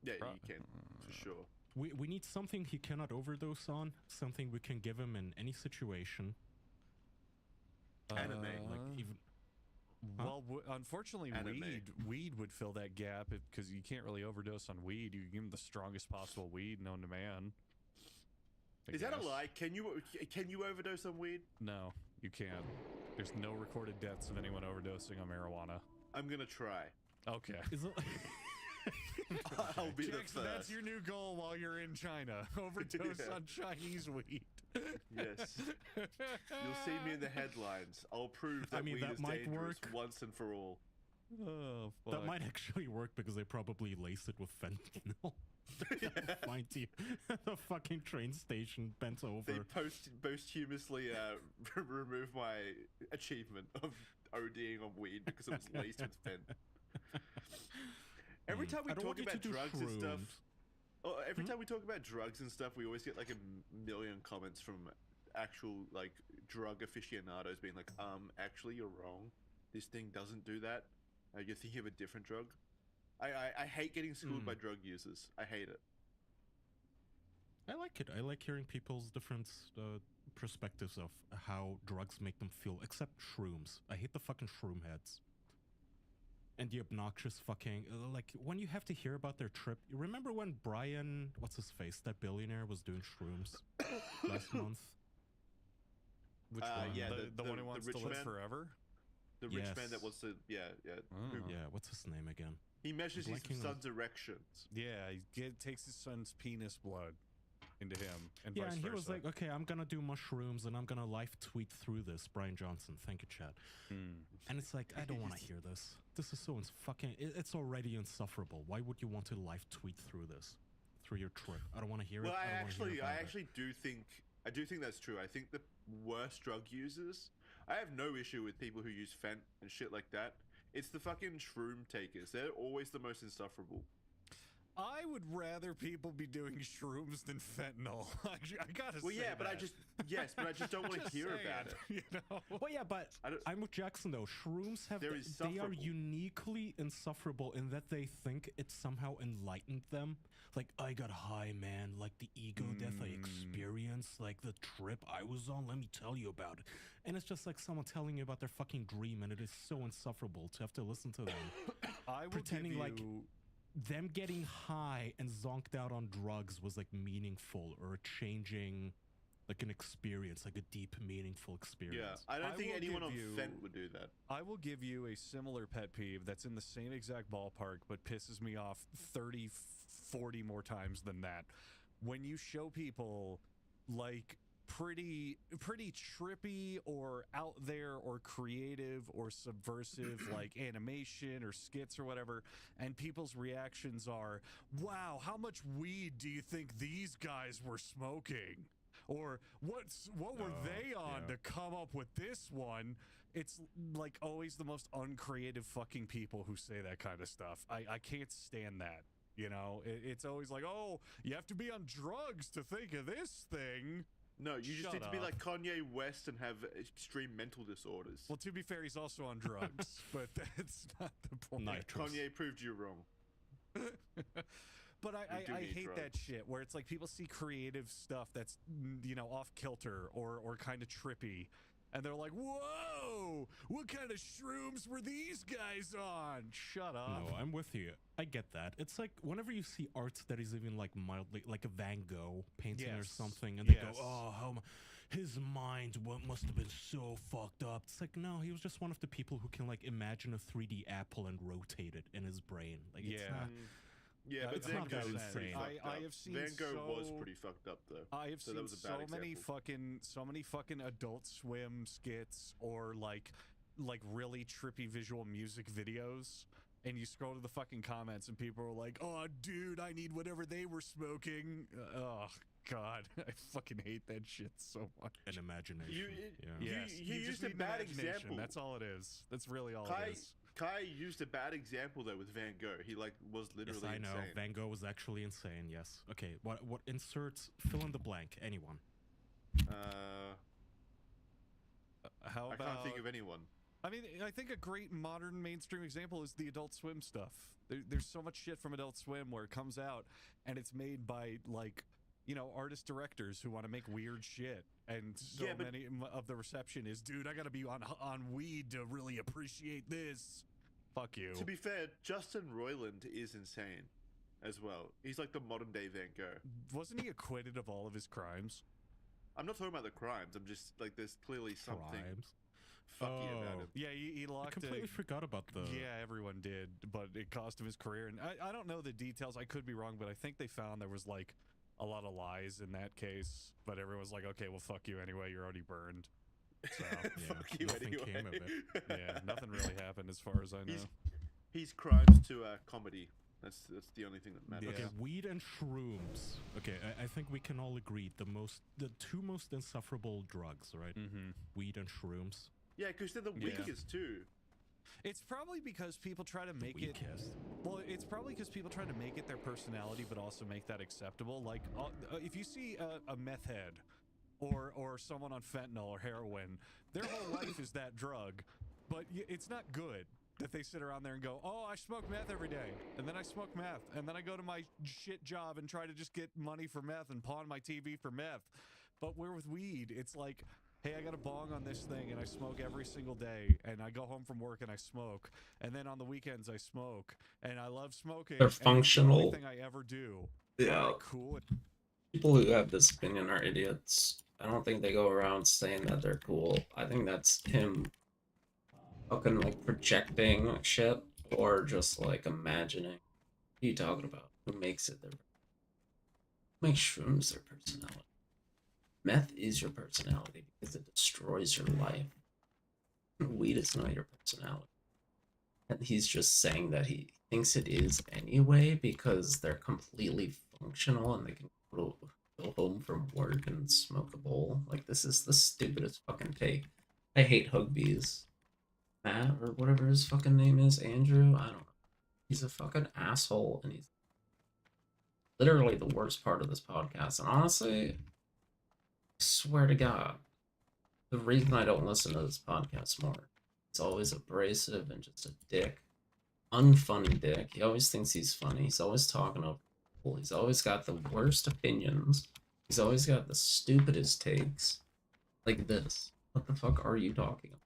Yeah, you can, for sure. We need something he cannot overdose on, something we can give him in any situation. Anime. Like even Well, unfortunately, Anime. weed would fill that gap because you can't really overdose on weed. You give him the strongest possible weed known to man. I Is that a guess. lie? Can you overdose on weed? No, you can't. There's no recorded deaths of anyone overdosing on marijuana. I'm gonna try. Okay. is it I'll be the Jackson, first. that's your new goal while you're in China. Overdose Yeah. on Chinese weed. Yes. You'll see me in the headlines. I'll prove that I mean, weed that is might dangerous work. once and for all. Oh, fuck. that might actually work because they probably lace it with fentanyl. Find you at the fucking train station bent over. They posthumously remove my achievement of ODing on weed because it was laced with fent. Every time we I don't talk want you to about do drugs and stuff, shrooms. Every time we talk about drugs and stuff, we always get like a million comments from actual like drug aficionados being like, actually you're wrong. This thing doesn't do that. You're thinking of a different drug. I hate getting schooled by drug users. I hate it. I like it. I like hearing people's different perspectives of how drugs make them feel, except shrooms. I hate the fucking shroom heads. And the obnoxious fucking, like, when you have to hear about their trip. You remember when Brian, what's his face, that billionaire was doing shrooms last month? Which one? Yeah, the one who wants to live man? forever? The rich man that wants to, yeah. Oh. Yeah, what's his name again? He measures his Blanking on- son's erections. Yeah, takes his son's penis blood into him, and Yeah, vice and he versa. was like, okay, I'm gonna do mushrooms and I'm gonna live tweet through this. Brian Johnson, thank you, Chad. And it's like, I don't want to hear this. This is so it's already insufferable. Why would you want to live tweet through this, through your trip? I don't want to hear Well, it. I don't wanna hear do think that's true. I think the worst drug users. I have no issue with people who use fent and shit like that. It's the fucking shroom takers. They're always the most insufferable. I would rather people be doing shrooms than fentanyl. I gotta Well, say yeah, but I that. just don't want to Just hear saying, about it. You know? Well, yeah, but I'm with Jackson though. Shrooms have They're they are insufferable. uniquely insufferable in that they think it somehow enlightened them. Like, I got high, man. Like the ego death I experienced, like the trip I was on. Let me tell you about it. And it's just like someone telling you about their fucking dream, and it is so insufferable to have to listen to them I will pretending give like you, them getting high and zonked out on drugs was like meaningful or changing like an experience, like a deep, meaningful Yeah, experience. I don't I think will anyone on give you- fent would do that. I will give you a similar pet peeve that's in the same exact ballpark, but pisses me off 30, 40 more times than that. When you show people like pretty trippy or out there or creative or subversive like animation or skits or whatever, and people's reactions are, wow, how much weed do you think these guys were smoking? Or what were they on to come up with this one? It's like always the most uncreative fucking people who say that kind of stuff. I can't stand that. You know, it's always like, oh, you have to be on drugs to think of this thing. No, you just Shut need to be up. like Kanye West and have extreme mental disorders. Well, to be fair, he's also on drugs, but that's not the point. Nitrous. Kanye proved you wrong. But I do need hate that drugs. shit where it's like people see creative stuff that's, you know, off kilter or kind of trippy, and they're like, whoa, what kind of shrooms were these guys on? Shut up. No, I'm with you. I get that. It's like whenever you see art that is even like mildly like a Van Gogh painting or Yes. something, and they Yes. go, "Oh, his mind must have been so fucked up." It's like, no, he was just one of the people who can like imagine a 3D apple and rotate it in his brain. Like, it's Yeah. not. Yeah, but it's Van not Gogh that was pretty insane. fucked up. I have seen Van Gogh was so- pretty fucked up though. I have So that seen was a bad so many example. fucking Adult Swim skits or like really trippy visual music videos, and you scroll to the fucking comments and people are like, "Oh, dude, I need whatever they were smoking." Oh God, I fucking hate that shit so much. An imagination. yeah. Yes, you you used just a need bad imagination. example. That's all it is. That's really all Kai, it is. Kai used a bad example though with Van Gogh. He like was literally Yes, I know. insane. Van Gogh was actually insane. Yes. Okay. What inserts? Fill in the blank. Anyone. How I about? can't think of anyone. I mean, I think a great modern mainstream example is the Adult Swim stuff. There's so much shit from Adult Swim where it comes out and it's made by, like, you know, artist directors who want to make weird shit. And so Yeah, but- many of the reception is, dude, I got to be on weed to really appreciate this. Fuck you. To be fair, Justin Roiland is insane as well. He's like the modern day Van Gogh. Wasn't he acquitted of all of his crimes? I'm not talking about the crimes. I'm just like there's clearly something Crimes. fucky about Oh. him. Yeah, he I locked completely it. forgot about the. Yeah, everyone did, but it cost him his career. And I don't know the details. I could be wrong, but I think they found there was like a lot of lies in that case. But everyone was like, okay, well, fuck you anyway. You're already burned. So, Fuck you nothing anyway. came of it. yeah, nothing really happened as far as I know. He's crimes to comedy. That's the only thing that matters. Okay, weed and shrooms. Okay, I think we can all agree the two most insufferable drugs, right? Mm-hmm. Weed and shrooms. Yeah, because they're the Yeah. weakest too. It's probably because people try to make it. Weakest. Well, it's probably because people try to make it their personality, but also make that acceptable. Like, if you see a meth head or someone on fentanyl or heroin, their whole life is that drug, but it's not good that they sit around there and go, oh, I smoke meth every day, and then I smoke meth, and then I go to my shit job and try to just get money for meth and pawn my TV for meth. But where with weed, it's like, hey, I got a bong on this thing and I smoke every single day, and I go home from work and I smoke, and then on the weekends I smoke, and I love smoking. They're and it's the functional. only thing I ever do. Yeah. All right, cool. People who have this opinion are idiots. I don't think they go around saying that they're cool. I think that's him fucking like projecting shit or just like imagining. What are you talking about? Who makes it their makes shrooms their personality? Meth is your personality because it destroys your life. Weed is not your personality. And he's just saying that he thinks it is anyway because they're completely functional and they can go home from work and smoke a bowl. Like, this is the stupidest fucking take. I hate Hugbees. Matt, or whatever his fucking name is, Andrew? I don't know. He's a fucking asshole, and he's literally the worst part of this podcast. And honestly, I swear to God, the reason I don't listen to this podcast more, it's always abrasive and just a dick. Unfunny dick. He always thinks he's funny. He's always talking over people. He's always got the worst opinions. He's always got the stupidest takes. Like this. What the fuck are you talking about?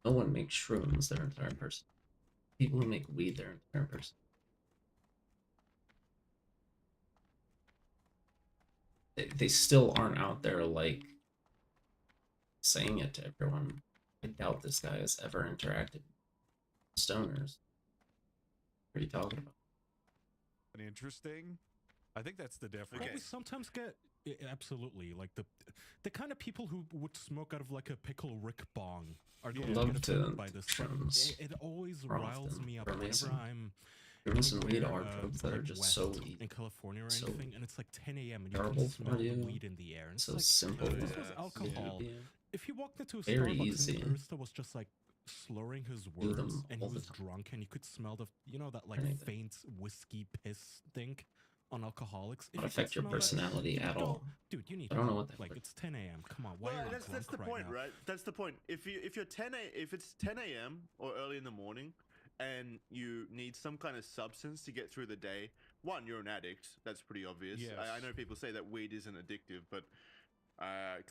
No one makes shrooms their entire person. People who make weed their entire person. They still aren't out there, like, saying it to everyone. I doubt this guy has ever interacted with stoners. What are you talking about? Interesting. I think that's the difference. Well, we sometimes get absolutely like the kind of people who would smoke out of like a pickle Rick bong are the ones Love get to offended by this. shrooms. It always Are riles often me up are whenever amazing. I'm Shrooms and weed anywhere, are drugs that are like just west so easy. in California or so anything, and it's like 10 a.m. and you terrible can for smell the you. weed in the air. And it's So like, simple. if this Yeah, was alcohol, Yeah. if you walked into a Very Starbucks easy. and the barista was just like slurring his Do them words and he all the was time. drunk and you could smell the, you know, that like Anything. faint whiskey piss stink on alcoholics. If Not you could affect your smell that, personality at don't- all. Dude, you need I don't know help. what that Like, word- it's 10 a.m. Come on, why Well, are you that's drunk the right point, now? right? That's the point. If you're if it's 10 a.m. or early in the morning, and you need some kind of substance to get through the day, one, you're an addict. That's pretty obvious. Yes. I know people say that weed isn't addictive, but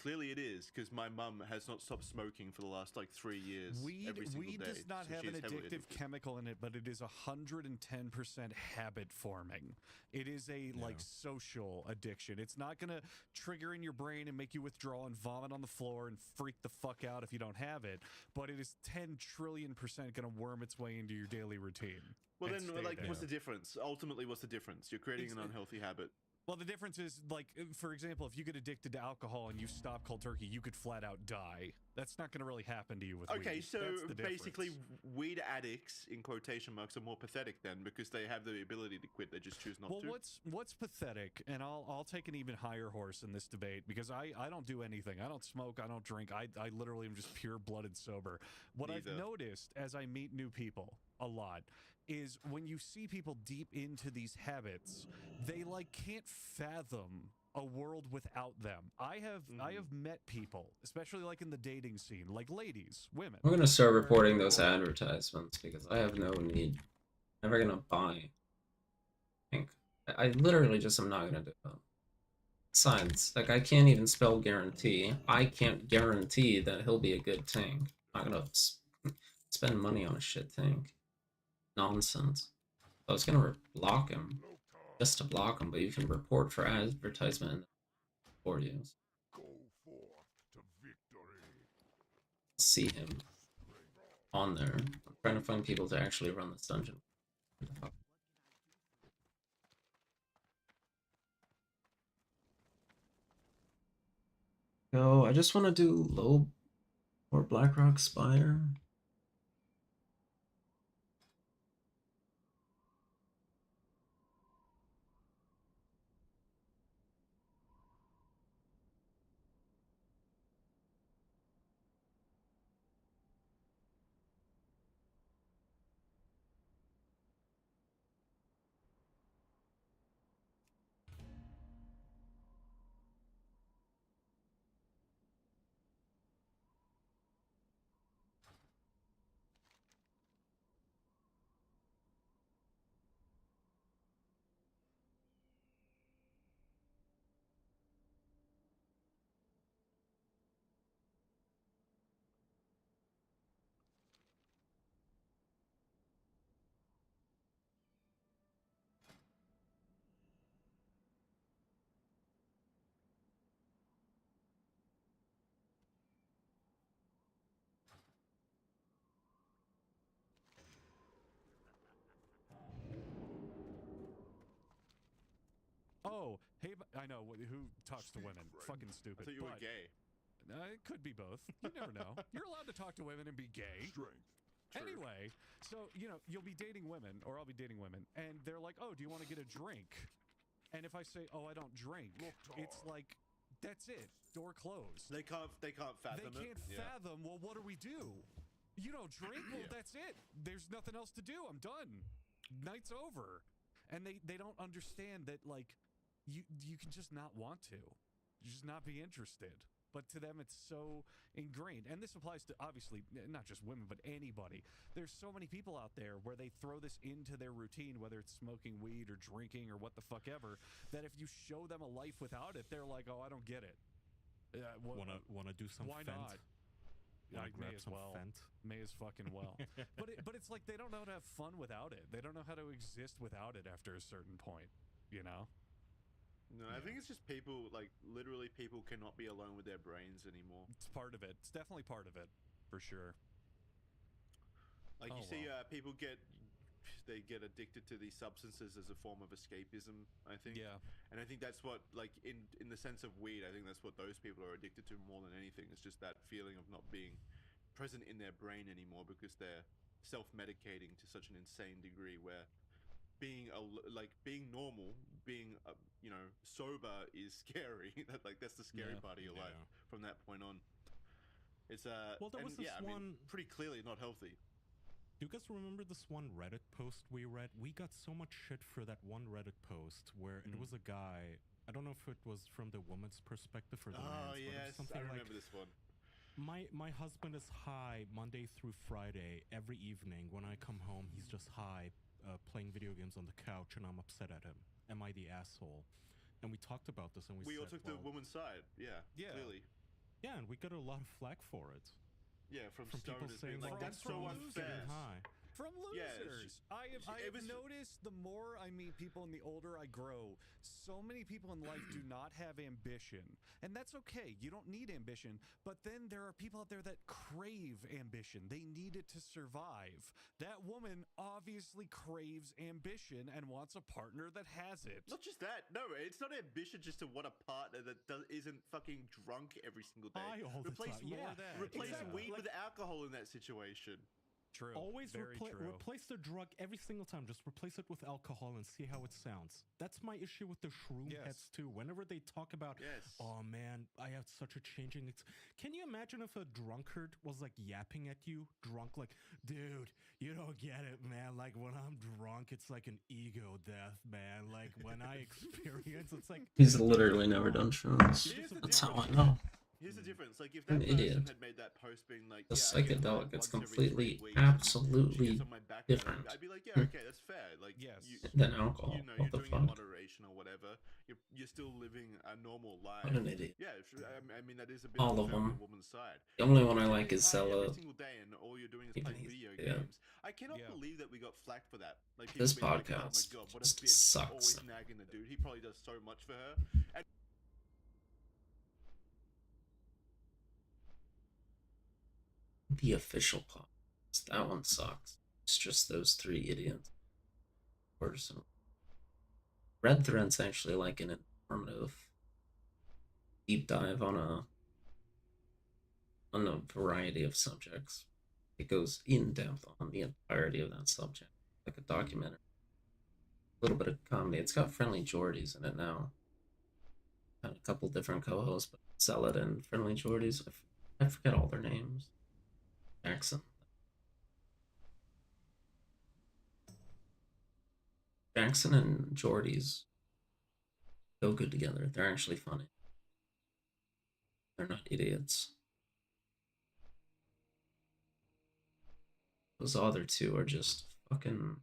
clearly it is, because my mum has not stopped smoking for the last like 3 years. Every single Weed day, does not so have she an is heavily addictive addicted. chemical in it, but it is 110% habit forming. It is a like social addiction. It's not gonna trigger in your brain and make you withdraw and vomit on the floor and freak the fuck out if you don't have it. But it is 10 trillion% gonna worm its way into your daily routine. Well, and then, stay like, there. what's the difference? Ultimately, what's the difference? You're creating an It's- unhealthy habit. Well, the difference is, like, for example, if you get addicted to alcohol and you stop cold turkey, you could flat out die. That's not going to really happen to you with Okay, weed. so That's the basically, difference. weed addicts, in quotation marks, are more pathetic then, because they have the ability to quit. They just choose not Well, to. what's pathetic, and I'll take an even higher horse in this debate because I don't do anything. I don't smoke. I don't drink. I literally am just pure blooded sober. What I've Neither. noticed as I meet new people a lot is when you see people deep into these habits, they like can't fathom a world without them. I have met people, especially like in the dating scene, like ladies, women. I'm gonna start reporting those advertisements because I have no need. Never gonna buy. I literally just am not gonna do them. Signs like I can't even spell guarantee. I can't guarantee that he'll be a good tank. I'm not gonna spend money on a shit tank. Nonsense. I was gonna block him just to block him, but you can report for advertisement for you. Go forth to victory. See him on there. I'm trying to find people to actually run this dungeon. What the fuck? Go. I just want to do low or Blackrock Spire. oh, hey, I know who talks to women. Fucking I stupid. thought you were but, gay. It could be both. You never know. You're allowed to talk to women and be gay. Strength. Anyway, so, you know, you'll be dating women, or I'll be dating women, and they're like, oh, do you want to get a drink? And if I say, oh, I don't drink, it's like, that's it. Door closed. They can't fathom They can't it. Yeah. fathom, well, what do we do? You don't drink? Well, that's it. There's nothing else to do. I'm done. Night's over. And they don't understand that, like, you can just not want to. You just not be interested. But to them, it's so ingrained. And this applies to, obviously, not just women, but anybody. There's so many people out there where they throw this into their routine, whether it's smoking weed or drinking or what the fuck ever, that if you show them a life without it, they're like, oh, I don't get it. Wanna do some Why Fent? not? Wanna I grab may as some well. Fent? May as fucking well. But it's like they don't know how to have fun without it. They don't know how to exist without it after a certain point, you know? No, I think it's just people, like, literally people cannot be alone with their brains anymore. It's part of it. It's definitely part of it, for sure. Like, Oh, you see well. people get addicted to these substances as a form of escapism, I think. Yeah. And I think that's what, like, in the sense of weed, I think that's what those people are addicted to more than anything. It's just that feeling of not being present in their brain anymore because they're self-medicating to such an insane degree where being normal, being you know, sober is scary. That's the scary part of your life from that point on. It's Well, there was this I mean, one- pretty clearly not healthy. Do you guys remember this one Reddit post we read? We got so much shit for that one Reddit post where it was a guy. I don't know if it was from the woman's perspective or the man's. Oh but it was yes, something I remember like, this one. My husband is high Monday through Friday every evening. When I come home, he's just high, playing video games on the couch, and I'm upset at him. Am I the asshole? And we talked about this, and we all said, took the well, woman's side. Yeah, clearly. yeah, and we got a lot of flack for it. Yeah, from people stoners saying, being like, "Oh, that's I'm so from losers unfair. getting high." From Yeah, losers. I have noticed the more I meet people and the older I grow, so many people in life do not have ambition. And that's okay. You don't need ambition. But then there are people out there that crave ambition. They need it to survive. That woman obviously craves ambition and wants a partner that has it. Not just that. No, it's not ambition just to want a partner that isn't fucking drunk every single day. High all the Replace time. Yeah, replace exactly. weed with alcohol in that situation. True. Always Very true. replace the drug every single time. Just replace it with alcohol and see how it sounds. That's my issue with the shroom heads too. Whenever they talk about, oh man, I have such a changing. Can you imagine if a drunkard was like yapping at you, drunk, like, dude, you don't get it, man. Like when I'm drunk, it's like an ego death, man. Like when I experience, it's like He's literally never done shrooms. That's how I know. Here's the difference. Like if An that person idiot. had made that post being like, The yeah, I get high psychedelic, it's once every 3 completely, weeks, absolutely she gets on my back, different. I'd be like, yeah, okay, that's fair. Like, Than alcohol. You know, What you're the doing it in fuck? moderation or whatever. You're still living a normal life. What an idiot. Yeah, I mean that is a bit All of unfair on them. the woman's side. The only one I If you're like getting is high Zella. every single day, and all you're doing is Even playing he's- video yeah. games. I cannot believe that we got flack for that. Like people This being like, oh podcast my god, what a just bitch! sucks. Always nagging the dude. He probably does so much for her. And The official podcast. That one sucks. It's just those 3 idiots. Personally. Red Thread's actually like an informative deep dive on a variety of subjects. It goes in depth on the entirety of that subject, like a documentary. A little bit of comedy. It's got Friendly Jordies in it now. Got a couple different co-hosts, but Zealot and Friendly Jordies. I forget all their names. Jackson. Jackson and Jordies go good together. They're actually funny. They're not idiots. Those other 2 are just fucking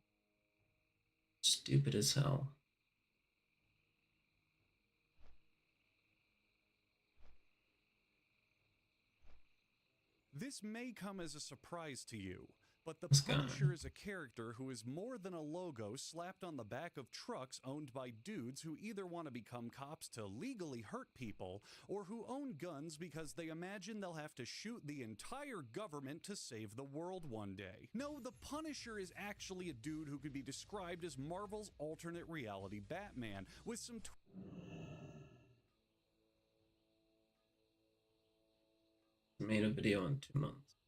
stupid as hell. This may come as a surprise to you, but the This guy. Punisher is a character who is more than a logo slapped on the back of trucks owned by dudes who either want to become cops to legally hurt people or who own guns because they imagine they'll have to shoot the entire government to save the world one day. No, the Punisher is actually a dude who could be described as Marvel's alternate reality Batman with some Made a video in 2 months.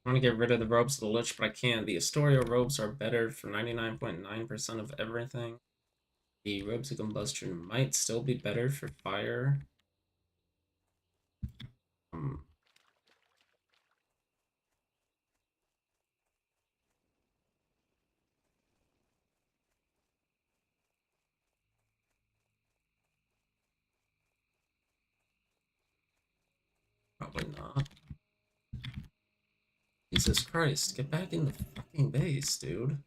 I want to get rid of the robes of the Lich, but I can't. The Astoria robes are better for 99.9% of everything. The robes of combustion might still be better for fire. Um, Probably not. Jesus Christ, get back in the fucking base, dude.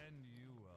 And you,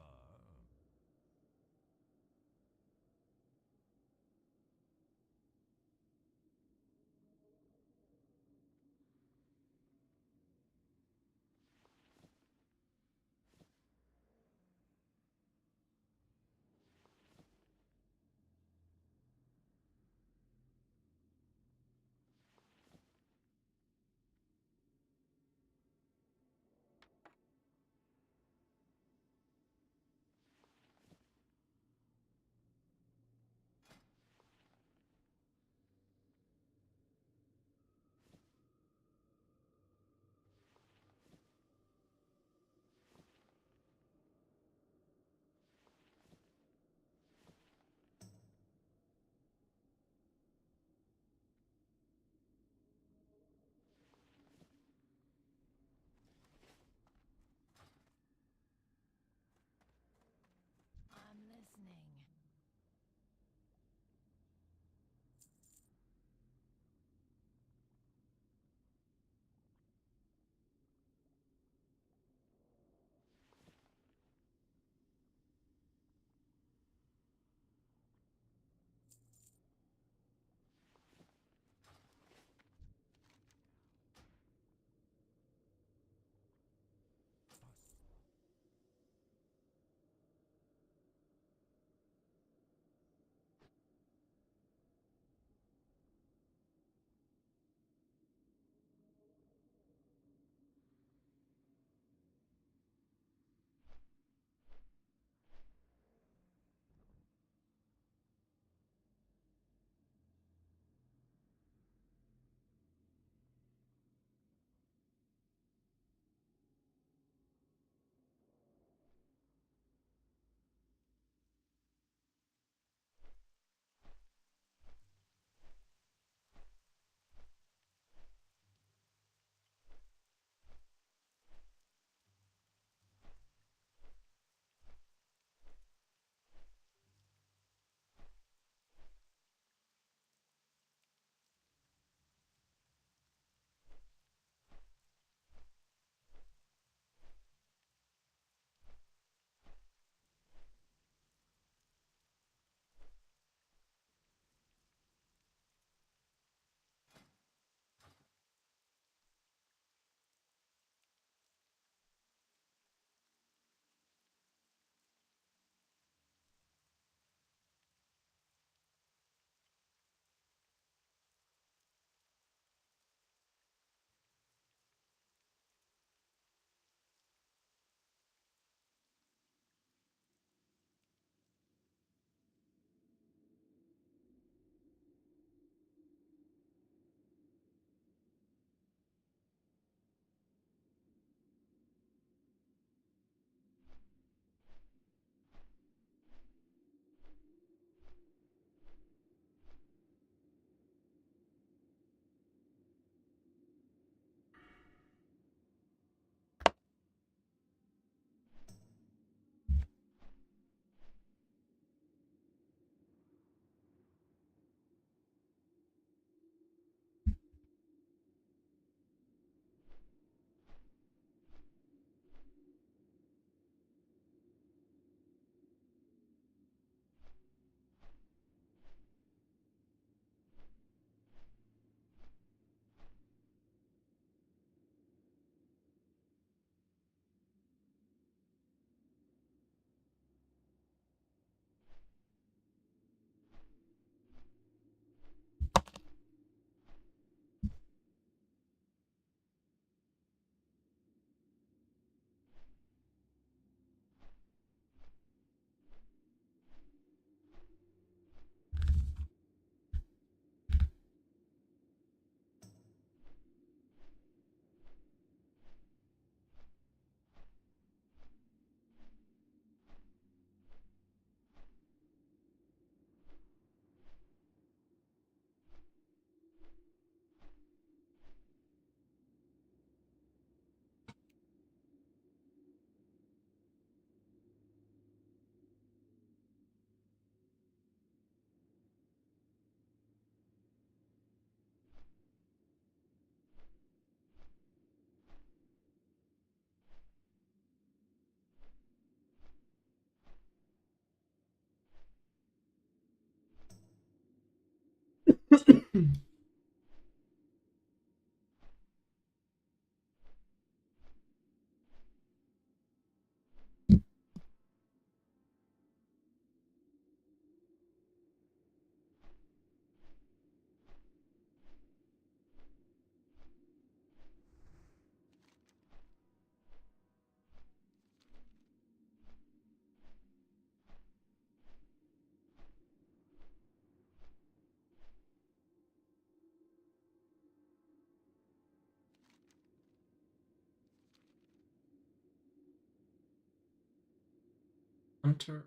Hunter,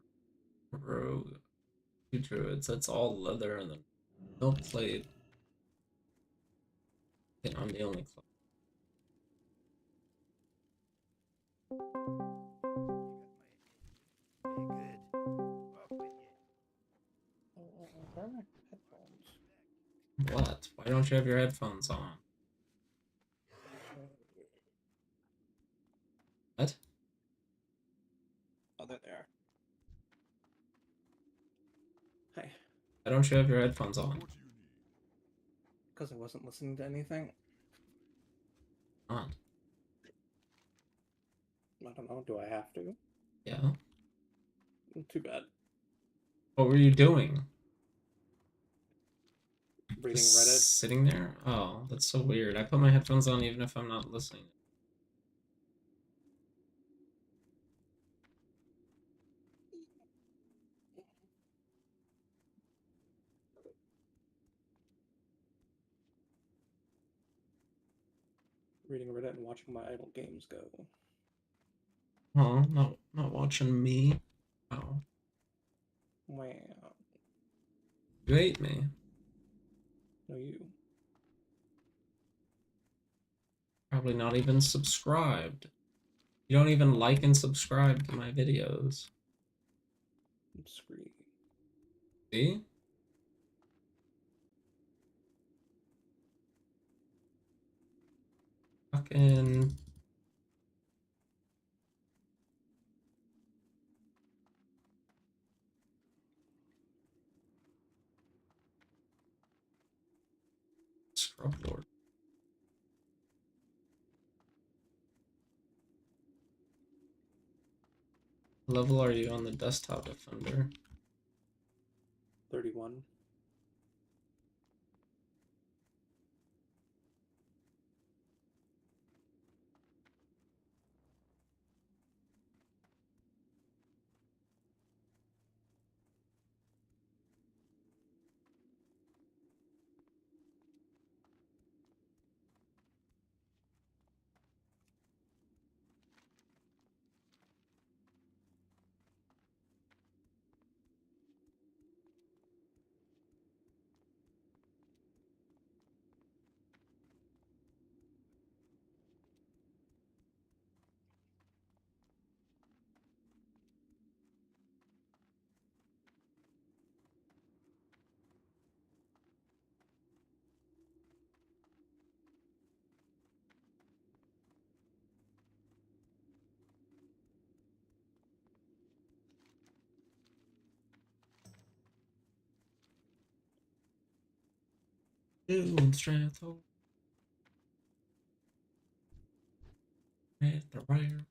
rogue, two druids. That's all leather and then no plate. Okay, I'm the only club. Where are my headphones? What? Why don't you have your headphones on? What? Oh, there they are. Hey, Why don't you have your headphones on? What do you need? because I wasn't listening to anything. Not. I don't know. Do I have to? Yeah. Too bad. What were you doing? Reading Just Reddit. sitting there? Oh, that's so weird. I put my headphones on even if I'm not listening. Reading Reddit and watching my idle games go. Oh, not watching me. Oh, Wow. you hate me. No, you. Probably not even subscribed. You don't even like and subscribe to my videos. Screen. See? Fucking. Scrub lord. Level are you on the desktop defender? 31. Doing strength. At the rare.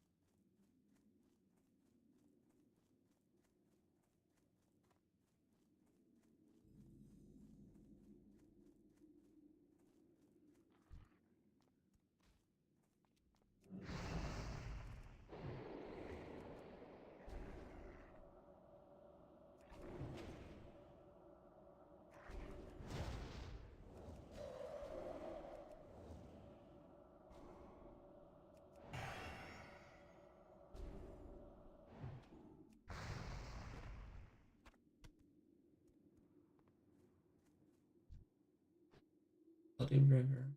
Bloody river.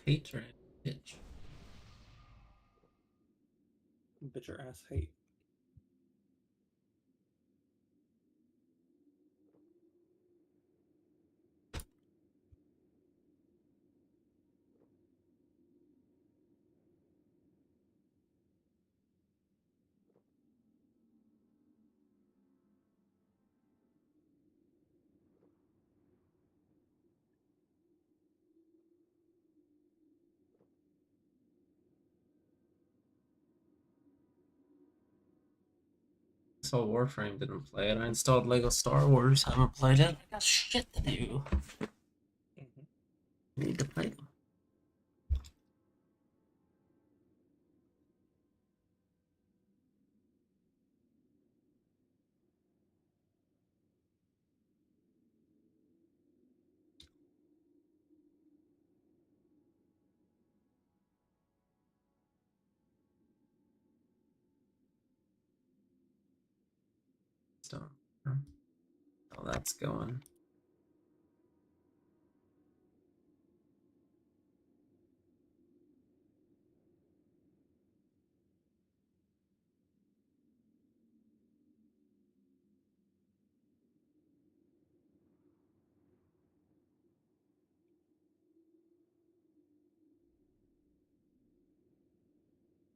hater, bitch. Bitch your ass hate. So Warframe didn't play it. I installed Lego Star Wars. Haven't played it. I got shit to do. Mm-hmm. Need to play them. So, how that's going.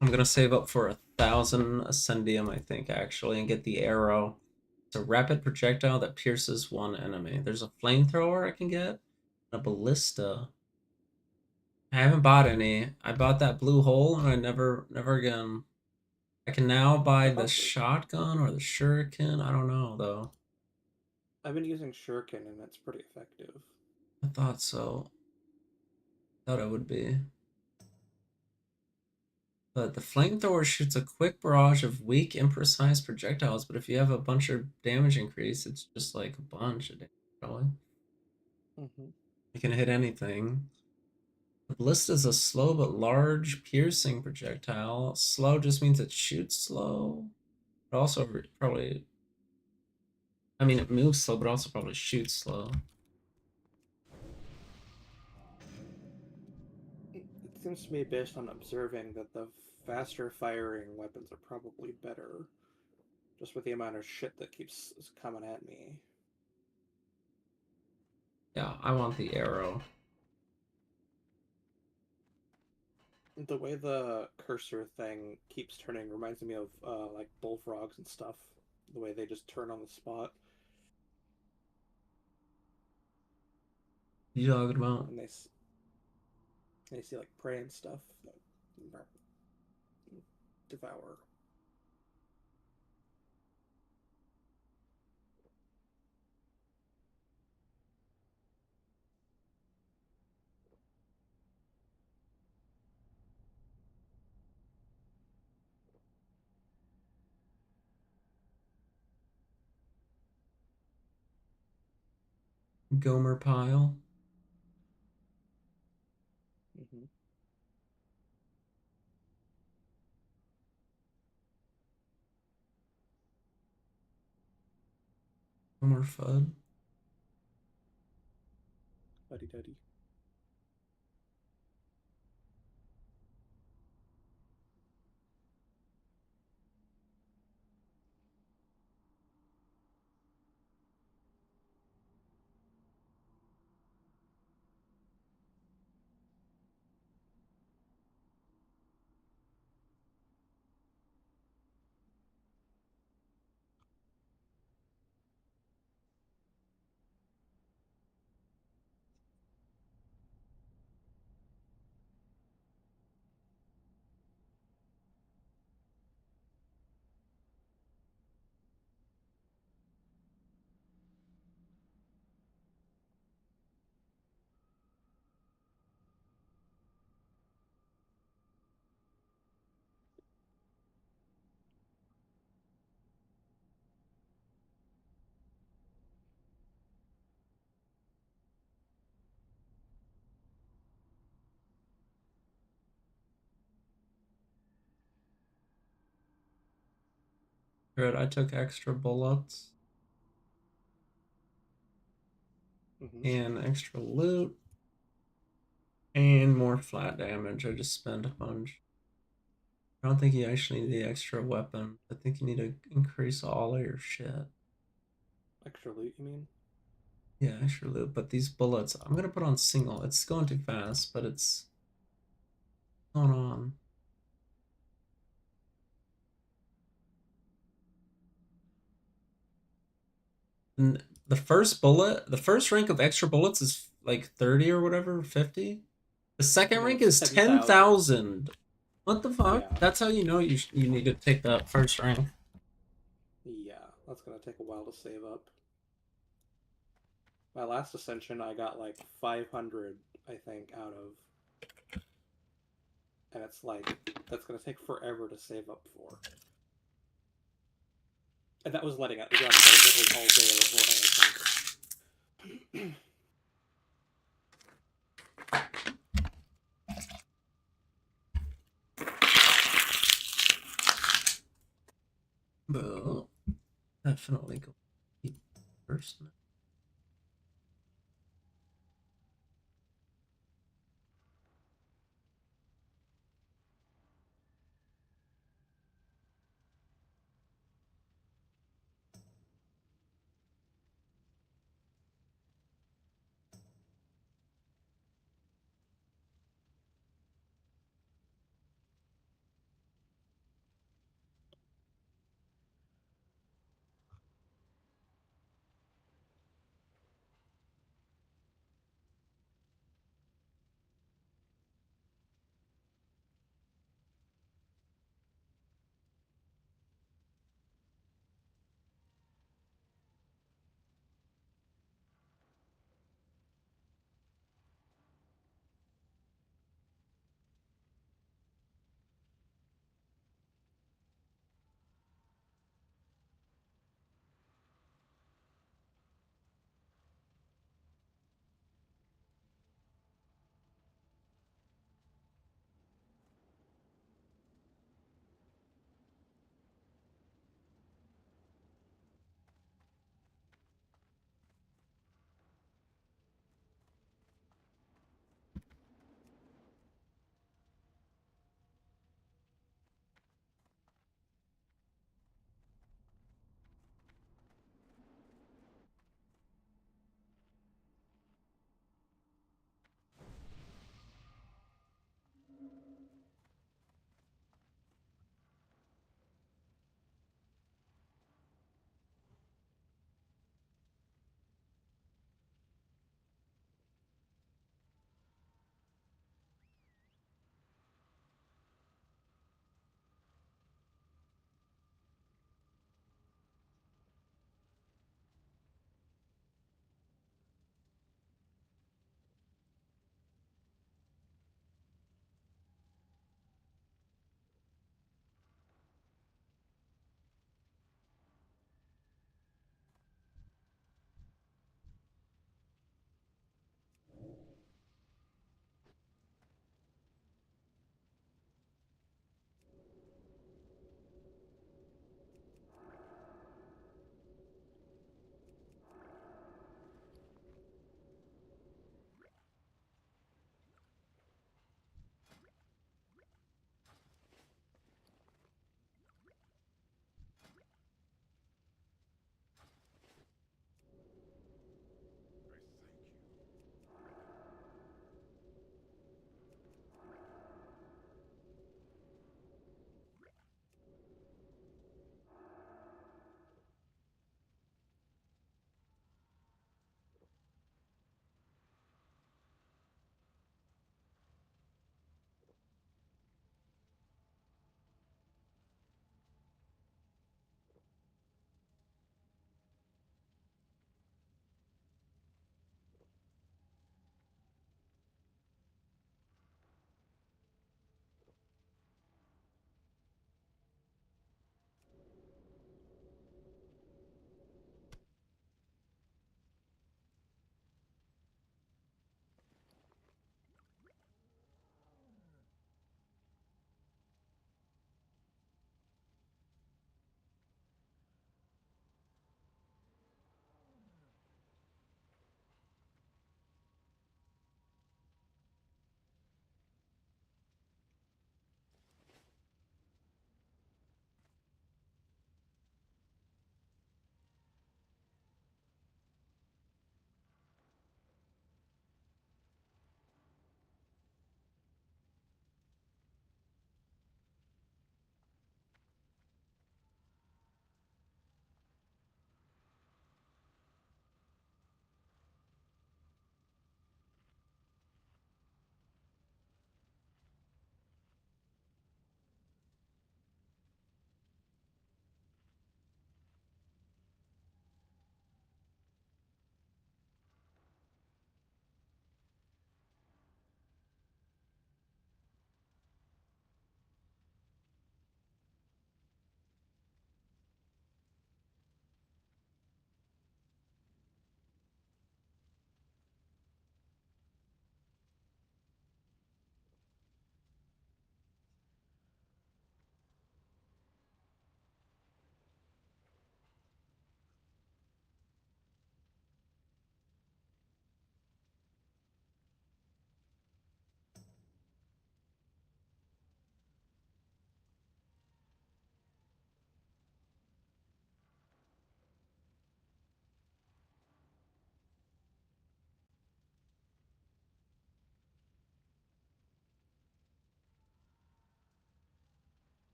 I'm gonna save up for 1,000 Ascendium, I think, actually, and get the arrow. It's a rapid projectile that pierces one enemy. There's a flamethrower I can get, a ballista. I haven't bought any. I bought that blue hole, and I never again. I can now buy the shotgun or the shuriken. I don't know though. I've been using Shuriken and it's pretty effective. I thought so. Thought it would be. But the flamethrower shoots a quick barrage of weak, imprecise projectiles, but if you have a bunch of damage increase, it's just like a bunch of damage, probably. Mm-hmm. You can hit anything. The ballista is a slow but large, piercing projectile. Slow just means it shoots slow. But also probably... I mean, it moves slow, but also probably shoots slow. It seems to me, based on observing, that the faster firing weapons are probably better. Just with the amount of shit that keeps coming at me. Yeah, I want the arrow. The way the cursor thing keeps turning reminds me of like bullfrogs and stuff. The way they just turn on the spot. You talking about? And they see like prey and stuff that devour. Gomer pile. Mm-hmm. Gomer fud. Buddy duddy. Good, I took extra bullets. Mm-hmm. And extra loot. And more more flat damage. I just spent a bunch. I don't think you actually need the extra weapon. I think you need to increase all of your shit. Extra loot, you mean? Yeah, extra loot. But these bullets, I'm gonna put on single. It's going too fast, but it's going on. And the first bullet, the first rank of extra bullets is like 30 or whatever, 50. The second And then rank it's is 10,000. 10,000. What the fuck? Yeah. That's how you know you need to take that first rank. Yeah, that's gonna take a while to save up. My last ascension, I got like 500, I think, out of. And it's like, that's gonna take forever to save up for. And that was letting it run basically all day before I think. But definitely go keep first.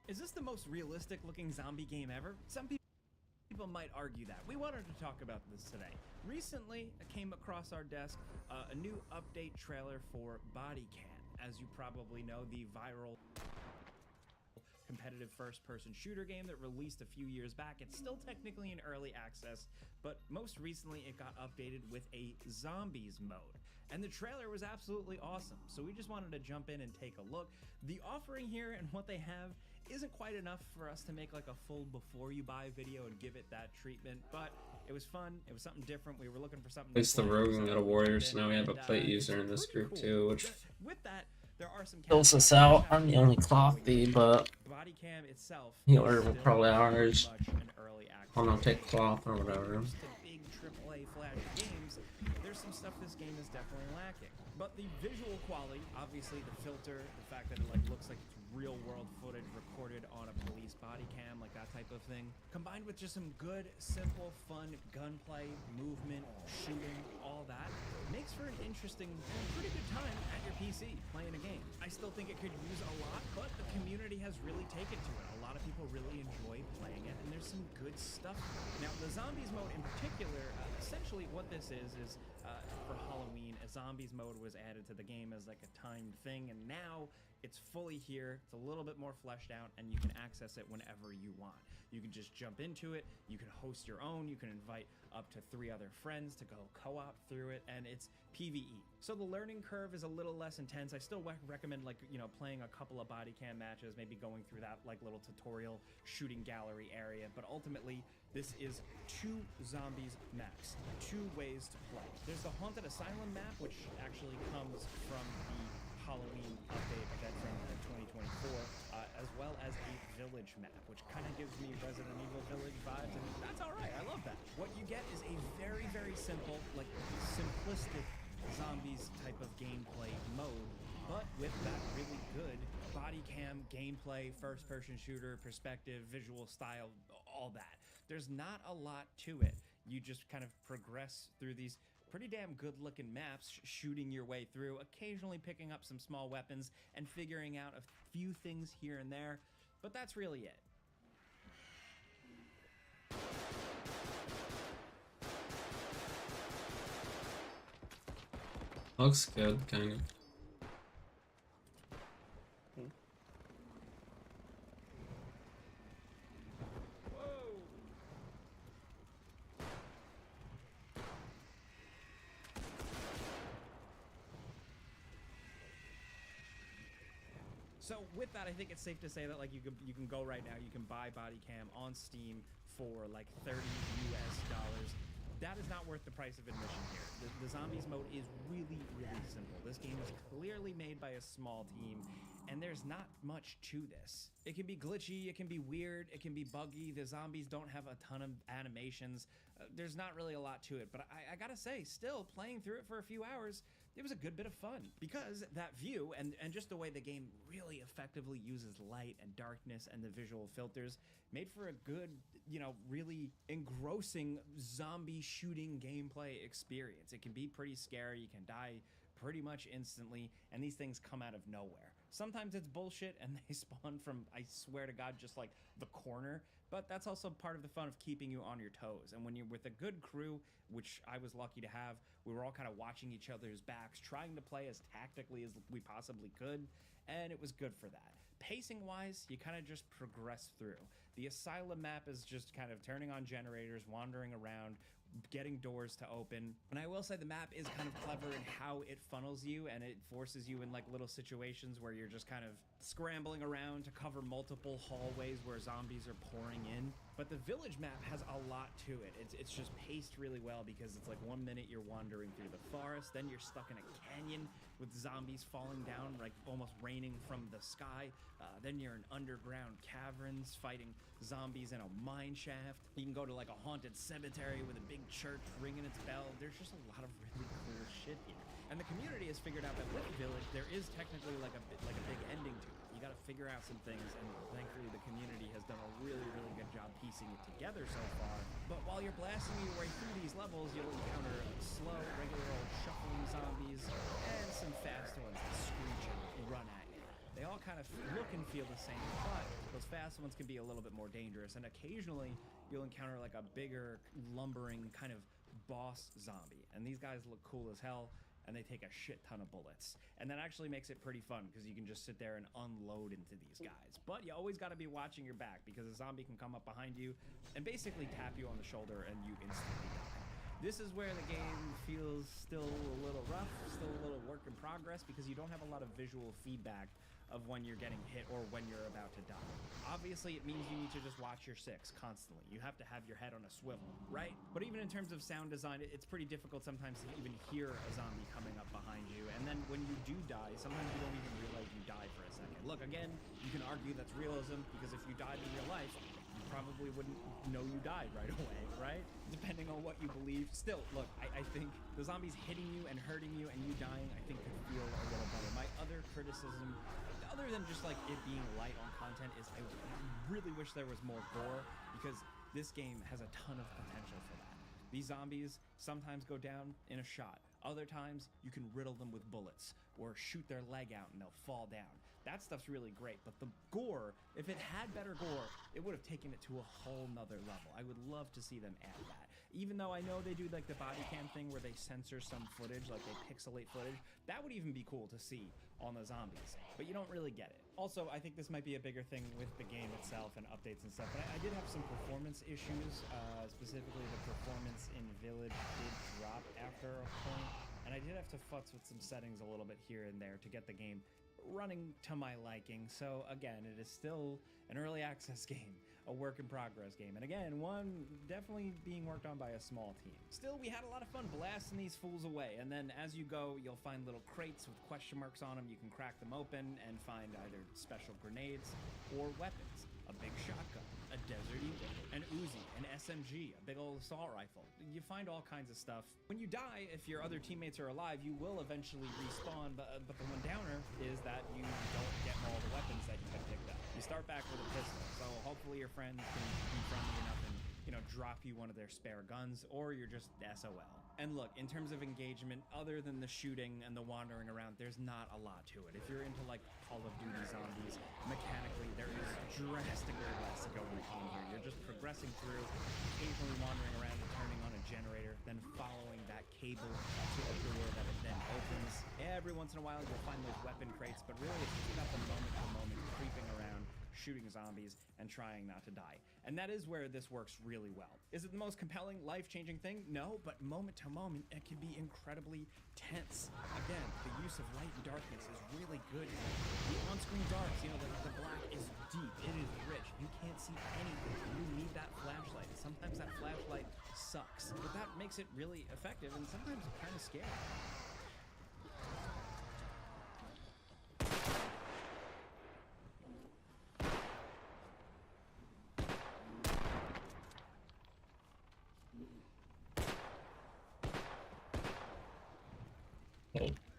Is this the most realistic looking zombie game ever? Some people might argue that. We wanted to talk about this today. Recently, I came across our desk a new update trailer for Body Cam. As you probably know, the viral competitive first-person shooter game that released a few years back. It's still technically in early access, but most recently it got updated with a zombies mode. And the trailer was absolutely awesome, so we just wanted to jump in and take a look. The offering here and what they have isn't quite enough for us to make like a full before you buy video and give it that treatment, but it was fun. It was something different. We were looking for something. At least the rogue and got a warrior, so now we have a plate user in this pretty group cool. too, which With that, there are some fills us caveats. out. I'm the only clothy, but Body cam itself healer is will still probably very ours. much an early access I'll not take game. cloth or whatever. When it comes to big AAA flash games, there's some stuff this game is definitely lacking. But the visual quality, obviously the filter, the fact that it like looks like it's real world footage recorded on a police body cam, like that type of thing, combined with just some good, simple, fun gunplay, movement, shooting, all that, makes for an interesting and pretty good time at your PC playing a game. I still think it could use a lot, but the community has really taken to it. A lot of people really enjoy playing it, and there's some good stuff. Now, the zombies mode in particular, essentially what this is for Halloween, a zombies mode was added to the game as like a timed thing, and now it's fully here. It's a little bit more fleshed out, and you can access it whenever you want. You can just jump into it. You can host your own. You can invite up to 3 other friends to go co-op through it, and it's PvE. So the learning curve is a little less intense. I still recommend, like, you know, playing a couple of body cam matches, maybe going through that like little tutorial shooting gallery area, but ultimately this is 2 zombies maps, 2 ways to play. There's the Haunted Asylum map, which actually comes from the Halloween update that's from 2024, as well as a village map, which kind of gives me Resident Evil Village vibes, and that's all right. I love that. What you get is a very, very simple, like simplistic zombies type of gameplay mode, but with that really good body cam gameplay, first-person shooter, perspective, visual style, all that. There's not a lot to it. You just kind of progress through these pretty damn good looking maps, shooting your way through, occasionally picking up some small weapons and figuring out a few things here and there, but that's really it. Looks good, kind of. So with that, I think it's safe to say that like you can go right now, you can buy body cam on Steam for like $30 US. That is not worth the price of admission here. The zombies mode is really, really simple. This game is clearly made by a small team, and there's not much to this. It can be glitchy, it can be weird, it can be buggy. The zombies don't have a ton of animations. There's not really a lot to it, but I gotta say, still playing through it for a few hours, it was a good bit of fun, because that view and just the way the game really effectively uses light and darkness and the visual filters made for a good, you know, really engrossing zombie shooting gameplay experience. It can be pretty scary, you can die pretty much instantly, and these things come out of nowhere. Sometimes it's bullshit and they spawn from, I swear to God, just like the corner, but that's also part of the fun of keeping you on your toes. And when you're with a good crew, which I was lucky to have, we were all kind of watching each other's backs, trying to play as tactically as we possibly could, and it was good for that. Pacing wise, you kind of just progress through. The asylum map is just kind of turning on generators, wandering around, getting doors to open. And I will say the map is kind of clever in how it funnels you, and it forces you in like little situations where you're just kind of scrambling around to cover multiple hallways where zombies are pouring in. But the village map has a lot to it. It's just paced really well, because it's like 1 minute you're wandering through the forest, then you're stuck in a canyon with zombies falling down, like almost raining from the sky. Then you're in underground caverns fighting zombies in a mine shaft. You can go to like a haunted cemetery with a big church ringing its bell. There's just a lot of really cool shit here. And the community has figured out that with Village, there is technically like a big ending to it. You got to figure out some things, and thankfully the community has done a really, really good job piecing it together so far. But while you're blasting your way through these levels, you'll encounter slow, regular old shuffling zombies and some fast ones that screech and run at you. They all kind of look and feel the same, but those fast ones can be a little bit more dangerous. And occasionally you'll encounter like a bigger, lumbering kind of boss zombie. And these guys look cool as hell, and they take a shit ton of bullets. And that actually makes it pretty fun because you can just sit there and unload into these guys. But you always got to be watching your back because a zombie can come up behind you and basically tap you on the shoulder and you instantly die. This is where the game feels still a little rough, still a little work in progress because you don't have a lot of visual feedback of when you're getting hit or when you're about to die. Obviously, it means you need to just watch your six constantly. You have to have your head on a swivel, right? But even in terms of sound design, it's pretty difficult sometimes to even hear a zombie coming up behind you. And then when you do die, sometimes you don't even realize you died for a second. Look, again, you can argue that's realism because if you died in real life, you probably wouldn't know you died right away, right? Depending on what you believe. Still, look, I think the zombies hitting you and hurting you and you dying, I think could feel a little better. My other criticism, other than just like it being light on content, is I really wish there was more gore because this game has a ton of potential for that. These zombies sometimes go down in a shot. Other times you can riddle them with bullets or shoot their leg out and they'll fall down. That stuff's really great, but the gore, if it had better gore, it would have taken it to a whole nother level. I would love to see them add that. Even though I know they do like the body cam thing where they censor some footage, like they pixelate footage, that would even be cool to see on the zombies, but you don't really get it. Also, I think this might be a bigger thing with the game itself and updates and stuff, but I did have some performance issues, specifically the performance in Village did drop after a point, and I did have to futz with some settings a little bit here and there to get the game running to my liking. So again, it is still an early access game, a work in progress game, and again, one definitely being worked on by a small team. Still, we had a lot of fun blasting these fools away, and then as you go, you'll find little crates with question marks on them. You can crack them open and find either special grenades or weapons. A big shotgun, a Desert Eagle, an Uzi, an SMG, a big old assault rifle. You find all kinds of stuff. When you die, if your other teammates are alive, you will eventually respawn, but the one downer is that you don't get all the weapons that you had picked up. You start back with a pistol, so hopefully your friends can be friendly enough and, you know, drop you one of their spare guns, or you're just SOL. And look, in terms of engagement, other than the shooting and the wandering around, there's not a lot to it. If you're into like Call of Duty zombies, mechanically there is drastically less going on here. You're just progressing through, occasionally wandering around and turning on a generator, then following that cable to a door that it then opens. Every once in a while you'll find those weapon crates, but really it's just about the moment creeping around, shooting zombies, and trying not to die. And that is where this works really well. Is it the most compelling, life-changing thing? No, but moment to moment, it can be incredibly tense. Again, the use of light and darkness is really good. The on-screen darks, you know, the black is deep, it is rich. You can't see anything. You need that flashlight. Sometimes that flashlight sucks, but that makes it really effective and sometimes kind of scary.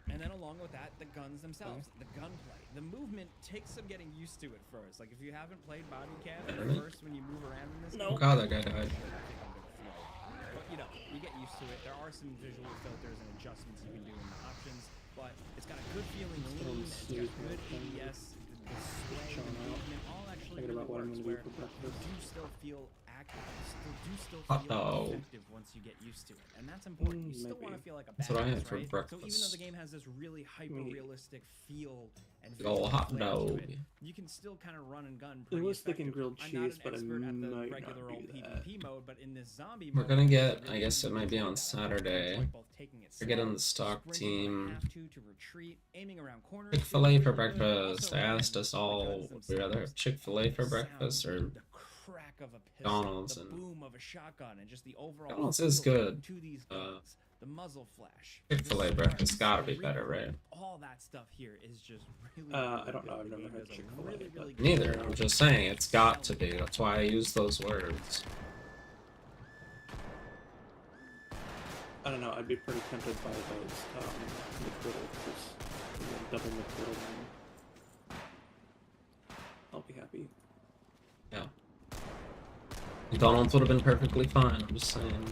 And then along with that, the guns themselves, the gunplay. The movement takes some getting used to at first. Like if you haven't played body cam at first when you move around in this game, Oh god, that guy died. but you know, you get used to it. There are some visual filters and adjustments you can do in the options, but it's got a good feeling lean, it's got good ADS, the sway, the movement, all actually really works where you do still feel accurate, you do still feel effective once you get used to it, and that's important. You still want to feel like a badass, That's what I had for right? breakfast. So even though the game has this really hyper-realistic feel and Big ol' hot flair to dog. it, you can still kind of run and gun It pretty was thick and effective. grilled I'm cheese, not but an I expert at the might regular not old do that. PvP mode, but in this zombie We're mode, gonna get, it's I guess it might be on Saturday. enjoy both taking it We're getting slow, the stock sprinting when I team. have to retreat, aiming around corners. Chick-fil-A feels for really good. breakfast. Also, I again, asked us the all, guns would we rather have themselves, Chick-fil-A for the breakfast sound, or the crack of a pistol, McDonald's? the And boom of a shotgun, and just the overall McDonald's is feel good. to these guns. The muzzle flash. Chick-fil-A the breakfast spreads, gotta the be better, recoil, right? All that stuff here is just really. I don't know. good. I've The never game had does a Chick-fil-A, really, but- really good Neither. job I'm just saying it's got to be. That's why I use those words. I don't know. I'd be pretty tempted by those McGriddles. Double McGriddle. I'll be happy. Yeah. McDonald's would have been perfectly fine. I'm just saying.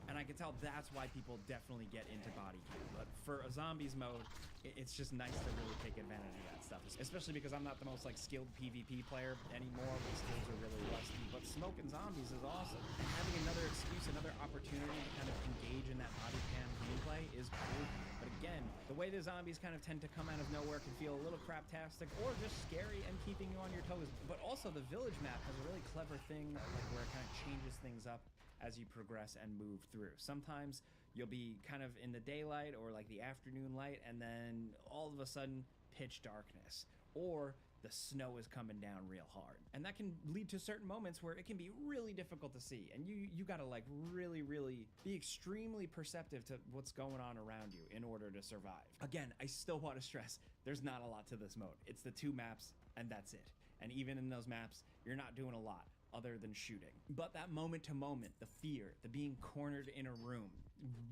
And I can tell that's why people definitely get into body cam. But for a zombies mode, it's just nice to really take advantage of that stuff, especially because I'm not the most like skilled PvP player anymore. My skills are really rusty, but smoking zombies is awesome. And having another excuse, another opportunity to kind of engage in that body cam gameplay is cool. But again, the way the zombies kind of tend to come out of nowhere can feel a little craptastic or just scary and keeping you on your toes. But also the village map has a really clever thing like where it kind of changes things up as you progress and move through. Sometimes you'll be kind of in the daylight or like the afternoon light, and then all of a sudden pitch darkness, or the snow is coming down real hard. And that can lead to certain moments where it can be really difficult to see, and you gotta like really be extremely perceptive to what's going on around you in order to survive. Again, I still want to stress, there's not a lot to this mode. It's the 2 maps and that's it. And even in those maps, you're not doing a lot other than shooting. But that moment to moment, the fear, the being cornered in a room,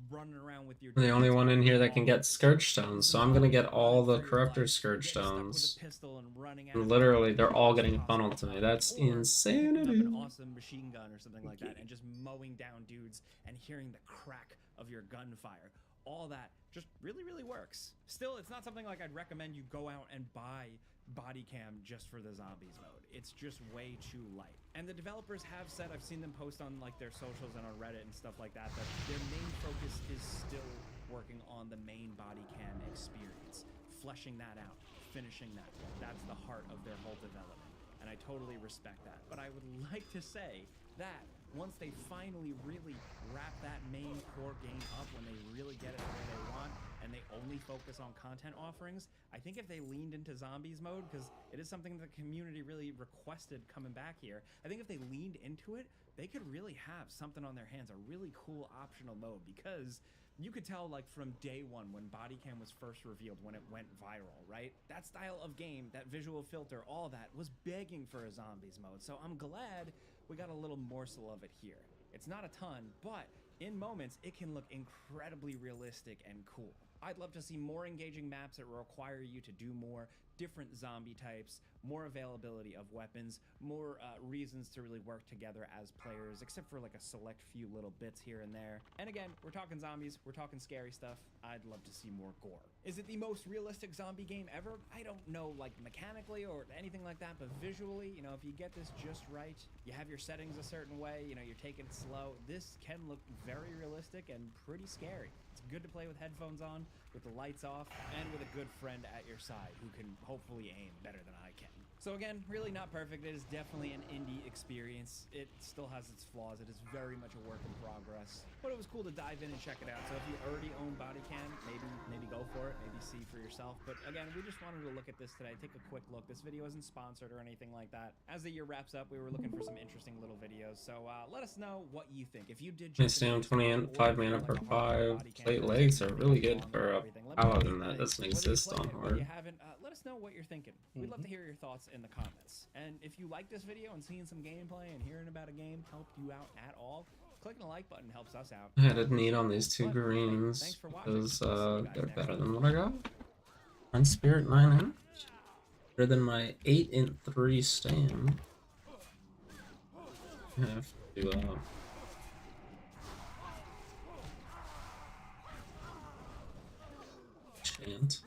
running around with your... I'm the only one in here that can get Scourge Stones, so I'm gonna get all the Corruptor Scourge Stones. And literally, they're all getting funneled to me. That's insanity. An awesome machine gun or something like that, and just mowing down dudes and hearing the crack of your gunfire. All that just really works. Still, it's not something like I'd recommend you go out and buy body cam just for the zombies mode. It's just way too light. And the developers have said, I've seen them post on like their socials and on Reddit and stuff like that, that their main focus is still working on the main body cam experience, fleshing that out, finishing that. That's the heart of their whole development, and I totally respect that. But I would like to say that once they finally really wrap that main core game up, when they really get it the way they want, and they only focus on content offerings, I think if they leaned into zombies mode, because it is something the community really requested coming back here, I think if they leaned into it, they could really have something on their hands, a really cool optional mode, because you could tell like from day one when body cam was first revealed, when it went viral, right? That style of game, that visual filter, all that was begging for a zombies mode. So I'm glad we got a little morsel of it here. It's not a ton, but in moments it can look incredibly realistic and cool. I'd love to see more engaging maps that require you to do more, different zombie types, more availability of weapons, more reasons to really work together as players, except for like a select few little bits here and there. And again, we're talking zombies, we're talking scary stuff. I'd love to see more gore. Is it the most realistic zombie game ever? I don't know, like mechanically or anything like that, but visually, you know, if you get this just right, you have your settings a certain way, you know, you're taking it slow, this can look very realistic and pretty scary. It's good to play with headphones on, with the lights off, and with a good friend at your side who can hopefully aim better than I can. So again, really not perfect. It is definitely an indie experience. It still has its flaws. It is very much a work in progress. But it was cool to dive in and check it out. So if you already own body cam, maybe go for it. Maybe see for yourself. But again, we just wanted to look at this today, take a quick look. This video isn't sponsored or anything like that. As the year wraps up, we were looking for some interesting little videos. So let us know what you think. If you did Nice down 25 mana per 5. Plate legs are really good for a paladin that doesn't exist on hard. You haven't, let us know what you're thinking. We'd love to hear your thoughts in the comments. And if you like this video and seeing some gameplay and hearing about a game helped you out at all, clicking the like button helps us out. I had a need on these 2 greens because they're better than what I got. One spirit 9 inch. Better than my 8 int 3 stand. I have to chant.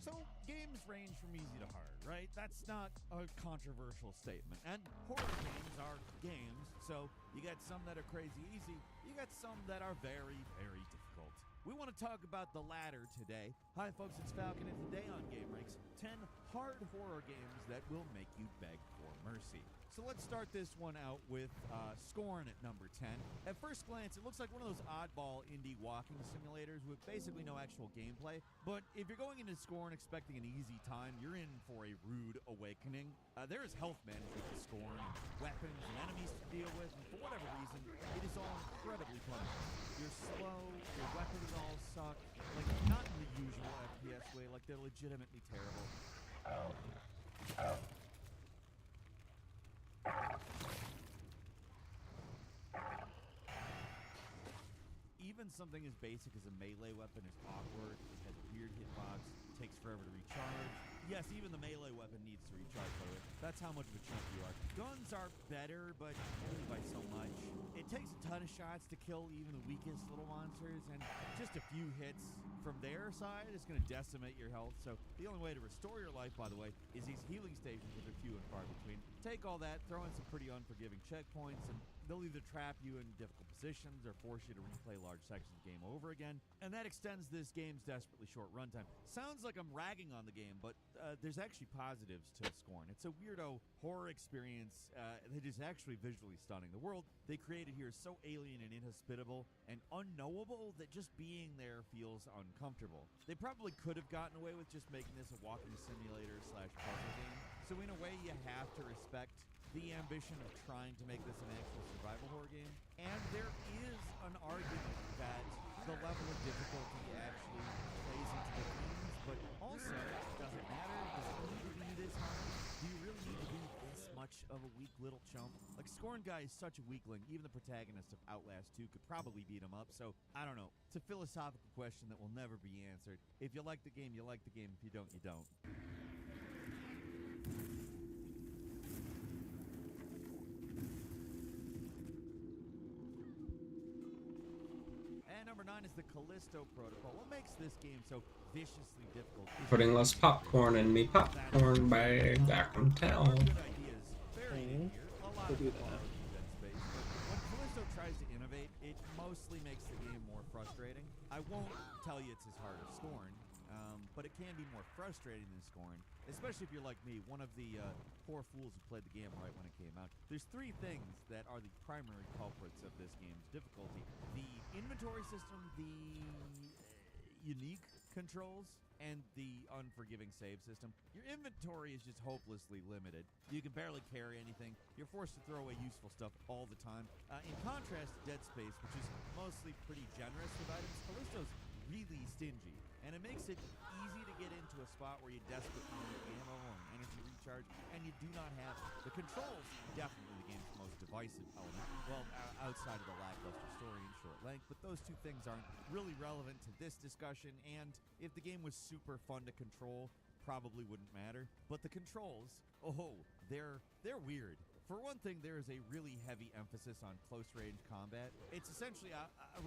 So, games range from easy to hard, right? That's not a controversial statement. And horror games are games, so you got some that are crazy easy, you got some that are very difficult. We want to talk about the latter today. Hi folks, it's Falcon, and today on Game Ranks, 10 hard horror games that will make you beg for mercy. So let's start this one out with Scorn at number 10. At first glance, it looks like one of those oddball indie walking simulators with basically no actual gameplay. But if you're going into Scorn expecting an easy time, you're in for a rude awakening. There is health management to Scorn, weapons and enemies to deal with, and for whatever reason, it is all incredibly punishing. You're slow, your weapons all suck, like not in the usual FPS way, like they're legitimately terrible. Even something as basic as a melee weapon is awkward. It has a weird hitbox. Takes forever to recharge. Yes, even the melee weapon needs to recharge, by the way. That's how much of a chump you are. Guns are better, but only by so much. It takes a ton of shots to kill even the weakest little monsters, and just a few hits from their side is going to decimate your health. So the only way to restore your life, by the way, is these healing stations, which are few and far between. Take all that, throw in some pretty unforgiving checkpoints, and they'll either trap you in difficult positions or force you to replay large sections of the game over again, and that extends this game's desperately short runtime. Sounds like I'm ragging on the game, but there's actually positives to Scorn. It's a weirdo horror experience that is actually visually stunning. The world they created here is so alien and inhospitable and unknowable that just being there feels uncomfortable. They probably could have gotten away with just making this a walking simulator / puzzle game. So in a way, you have to respect the ambition of trying to make this an actual survival horror game. And there is an argument that the level of difficulty actually plays into the themes, but also, does it matter? Does it need to be this hard? Do you really need to be this much of a weak little chump? Like, Scorn Guy is such a weakling, even the protagonist of Outlast 2 could probably beat him up, so I don't know. It's a philosophical question that will never be answered. If you like the game, you like the game. If you don't, you don't. Number 9 is the Callisto Protocol. What makes this game so viciously difficult? Putting less popcorn in me popcorn bag. I can tell. Good ideas buried in here. A lot of do them that. are in Dead Space, but when Callisto tries to innovate, it mostly makes the game more frustrating. I won't tell you it's as hard as Scorn, but it can be more frustrating than Scorn, especially if you're like me, one of the poor fools who played the game right when it came out. There's 3 things that are the primary culprits of this game's difficulty. The inventory system, the unique controls, and the unforgiving save system. Your inventory is just hopelessly limited. You can barely carry anything. You're forced to throw away useful stuff all the time. In contrast to Dead Space, which is mostly pretty generous with items, Callisto's really stingy, and it makes it easy to get into a spot where you desperately need ammo or energy recharge, and you do not have it. The controls, definitely the game's most divisive element, well, outside of the lackluster story and short length, but those 2 things aren't really relevant to this discussion, and if the game was super fun to control, probably wouldn't matter. But the controls, they're weird. For one thing, there is a really heavy emphasis on close-range combat. It's essentially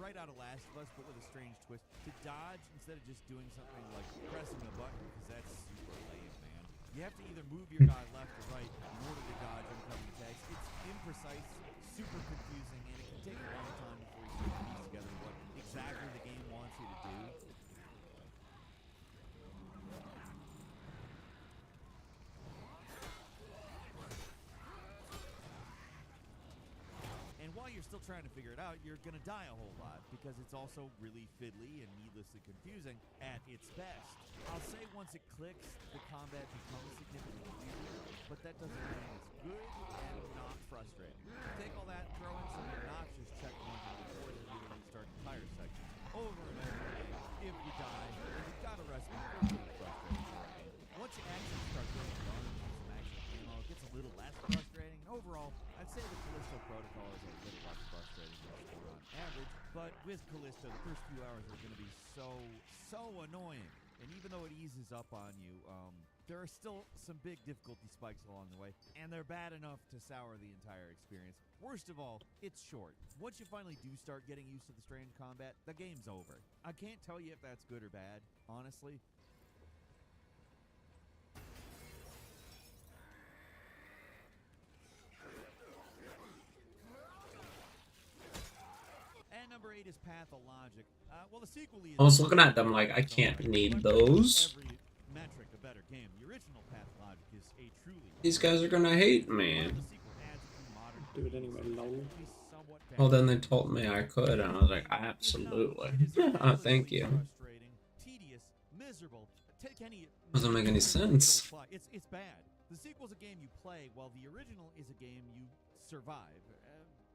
right out of Last of Us, but with a strange twist. To dodge instead of just doing something like pressing a button, because that's super lame, man. You have to either move your guy left or right in order to dodge incoming attacks. It's imprecise, super confusing, and it can take a long time before you start to piece together what exactly the game wants you to do. And while you're still trying to figure it out, you're going to die a whole lot because it's also really fiddly and needlessly confusing at its best. I'll say once it clicks, the combat becomes significantly easier, but that doesn't mean it's good and not frustrating. Take all that, throw in some obnoxious checkpoints and force you to restart entire sections over and over again. If you die, then you've got to rescue. It's really frustrating. Once you actually start getting guns and some actual ammo, it gets a little less frustrating. Overall, I'd say the Callisto Protocol is a little less frustrating than Scorn on average, but with Callisto, the first few hours are going to be so annoying. And even though it eases up on you, there are still some big difficulty spikes along the way, and they're bad enough to sour the entire experience. Worst of all, it's short. Once you finally do start getting used to the strange combat, the game's over. I can't tell you if that's good or bad, honestly. And number 8 is Pathologic. Well, the sequel is... I was looking at them like, I can't need those. Every metric a better game. The original Pathologic is a truly... These guys are gonna hate me. Do it anyway, lol. Well, then they told me I could, and I was like, absolutely. Thank you. Tedious, miserable. Take any... Doesn't make any sense. It's bad. The sequel's a game you play, while the original is a game you survive.